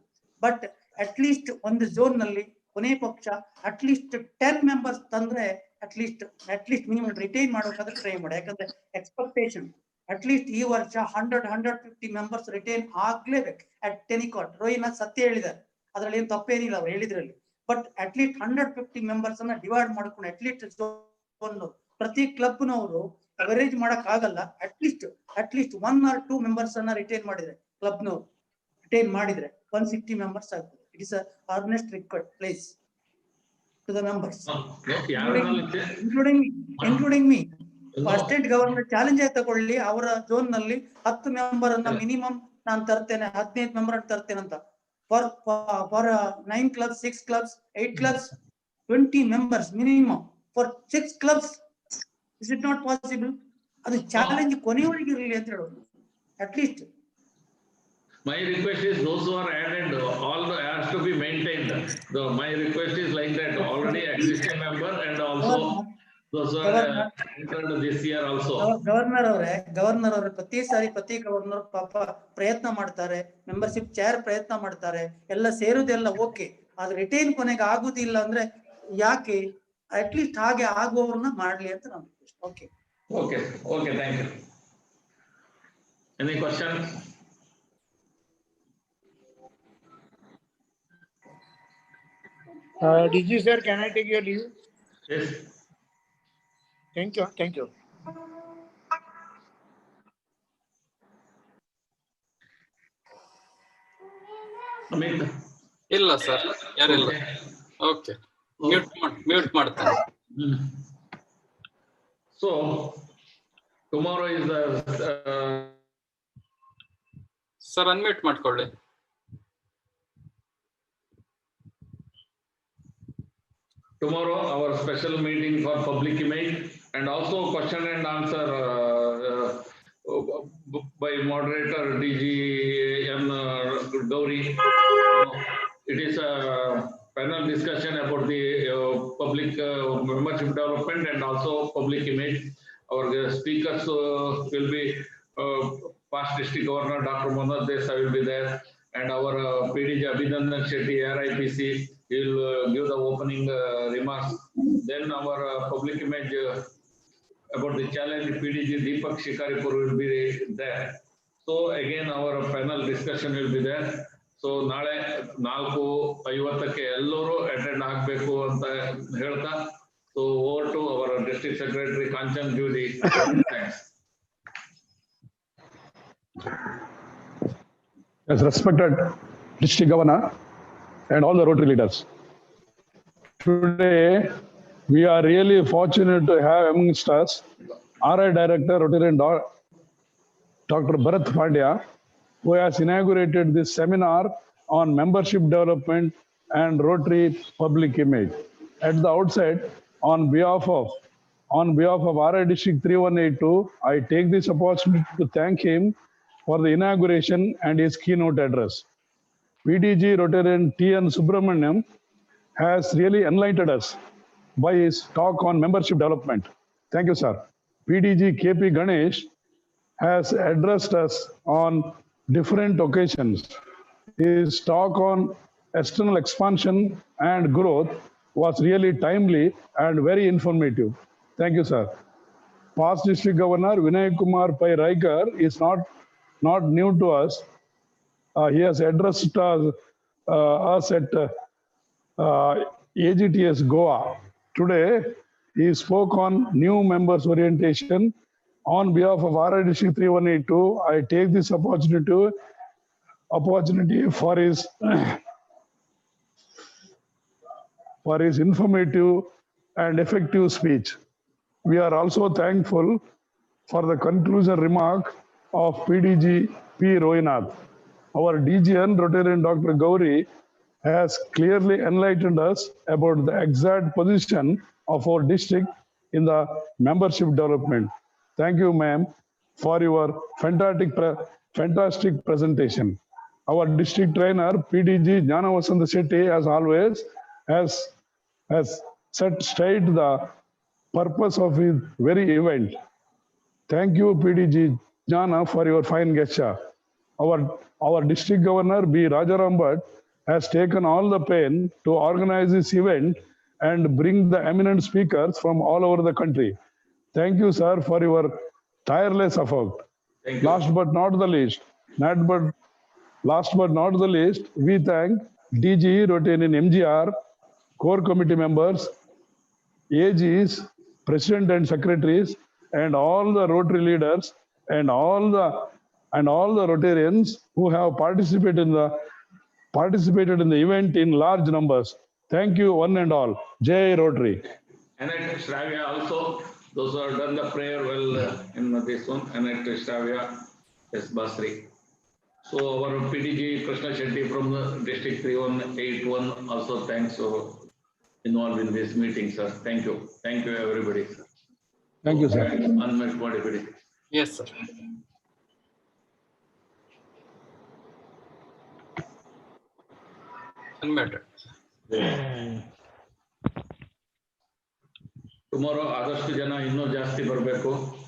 ಬಟ್ ಅಟ್ ಲೀಸ್ಟ್ ಒಂದು ಝೋನ್ ನಲ್ಲಿ ಕೊನೆ ಪಕ್ಷ ಅಟ್ ಲೀಸ್ಟ್ 10 ಮೆಂಬರ್ಸ್ ತಂದ್ರೆ ಅಟ್ ಲೀಸ್ಟ್ ಮಿನಿಮಮ್ ರಿಟೈನ್ ಮಾಡೋಕಾದ್ರೆ ಟ್ರೈ ಮಾಡಿ. ಯಾಕಂದ್ರೆ ಎಕ್ಸ್ಪೆಕ್ಟೇಷನ್ ಅಟ್ ಲೀಸ್ಟ್ ಈ ವರ್ಷ 100-150 ಮೆಂಬರ್ಸ್ ರಿಟೈನ್ ಆಗ್ಲೇಬೇಕು ಅಟ್ ಎನಿ ಕಾಸ್ಟ್. ರೋಹಿನಾಥ್ ಸತ್ಯ ಹೇಳಿದ್ದಾರೆ, ಅದ್ರಲ್ಲಿ ಏನು ತಪ್ಪೇನಿಲ್ಲ ಅವ್ರು ಹೇಳಿದ್ರಲ್ಲಿ. ಬಟ್ ಅಟ್ ಲೀಸ್ಟ್ 150 ಮೆಂಬರ್ಸ್ ಅನ್ನ ಡಿವೈಡ್ ಮಾಡ್ಕೊಂಡು ಅಟ್ ಲೀಸ್ಟ್ ಪ್ರತಿ ಕ್ಲಬ್ನವರು ಅವರೇಜ್ ಮಾಡಕ್ ಆಗಲ್ಲ. ಅಟ್ ಲೀಸ್ಟ್ 1 or 2 ಮೆಂಬರ್ಸ್ ಅನ್ನ ರಿಟೈನ್ ಮಾಡಿದ್ರೆ, ಕ್ಲಬ್ನವರು ರಿಟೈನ್ ಮಾಡಿದ್ರೆ 160 ಮೆಂಬರ್ಸ್ ಆಗ್ತದೆ. It is earnest request place to the members, including me. Assistant governor challenge ಆಗಿ ತಗೊಳ್ಳಿ, ಅವರ ಝೋನ್ ನಲ್ಲಿ 10 ಮೆಂಬರ್ ಅನ್ನ ಮಿನಿಮಮ್ ನಾನು ತರ್ತೇನೆ, 15 ಮೆಂಬರ್ ತರ್ತೇನೆ ಅಂತ. For 9 clubs, 6 clubs, 8 clubs, 20 members minimum. For 6 clubs, is it not possible? ಅದು ಚಾಲೆಂಜ್ ಕೊನೆಯವರೆಗೆ ಇರಲಿ ಅಂತ ಹೇಳೋದು. At least. My request is those who are added, all has to be maintained. My request is like that, already existing member and also those who are entered this year also. Governor ಅವರೇ ಪ್ರತಿ ಸಾರಿ ಪ್ರತಿ governor ಪಾಪ ಪ್ರಯತ್ನ ಮಾಡ್ತಾರೆ, membership chair ಪ್ರಯತ್ನ ಮಾಡ್ತಾರೆ, ಎಲ್ಲ ಸೇರುದೆಲ್ಲ okay, ಆದ್ರೆ ರಿಟೈನ್ ಕೊನೆಗೆ ಆಗುದಿಲ್ಲ ಅಂದ್ರೆ ಯಾಕೆ? ಅಟ್ ಲೀಸ್ಟ್ ಹಾಗೆ ಆಗುವವ್ರನ್ನ ಮಾಡ್ಲಿ ಅಂತ ನಾನು. Okay, thank you. Any question? DG sir, can I take your leave? Yes. Thank you. Thank you. Amit? ಇಲ್ಲ ಸರ್, ಯಾರಿಲ್ಲ. ಓಕೆ, ಮ್ಯೂಟ್ ಮಾಡ್ತೇನೆ. So tomorrow is the sir unmute ಮಾಡ್ಕೊಳ್ಳಿ. tomorrow our special meeting for public image and also question and answer by moderator DG Gauri. It is a panel discussion about the public membership development and also public image. Our speakers will be past district governor Dr. Manoj Desai will be there, and our PDG Abhinandan Shetty RIPC will give the opening remarks. Then our public image about the challenge PDG Deepak Shikaripur will be there. So again our panel discussion will be there. So ನಾಳೆ 4:50ಕ್ಕೆ ಎಲ್ಲರೂ attend ಆಗಬೇಕು ಅಂತ ಹೇಳ್ತಾ, so over to our district secretary Kanchan Judy. Thanks. As respected district governor and all the Rotary leaders, today we are really fortunate to have amongst us RI Director Rotary Dr. Bharat Pandya, who has inaugurated this seminar on membership development and Rotary public image. At the outset, on behalf of RI District 3182, I take this opportunity to thank him for the inauguration and his keynote address. PDG Rotarian T.N. Subramaniam has really enlightened us by his talk on membership development. Thank you, sir. PDG KP Ganesh has addressed us on different occasions. His talk on external expansion and growth was really timely and very informative. Thank you, sir. Past District Governor Vinay Kumar Pai Raikar is not new to us. He has addressed us at AGTS Goa. Today, he spoke on new members orientation. On behalf of RI District 3182, I take this opportunity for his informative and effective speech. We are also thankful for the conclusion remark of PDG P. Rohinath. Our DGN Rotarian Dr. Gauri has clearly enlightened us about the exact position of our district in the membership development. Thank you, ma'am, for your fantastic presentation. Our district trainer, PDG Jnana Vasanta Shetty, as always, has set straight the purpose of his very event. Thank you, PDG Jnana, for your fine gesture. Our district governor, B. Rajaram Bhatt, has taken all the pain to organize this event and bring the eminent speakers from all over the country. Thank you, sir, for your tireless effort. Last but not the least, we thank DGE Rotarian MGR, core committee members, AGs, president and secretaries, and all the Rotary leaders and all the Rotarians who have participated in the event in large numbers. Thank you, one and all. Jai Rotary. And at Shravya also, those who have done the prayer well in this one, and at Shravya, yes, Basri. So our PDG Krishna Shetty from the District 3181 also thanks for involved in this meeting, sir. Thank you. Thank you, everybody. Thank you, sir. Unmet body. Yes, sir. Unmuted. Tomorrow ಆದಷ್ಟು ಜನ ಇನ್ನೂ ಜಾಸ್ತಿ ಬರಬೇಕು.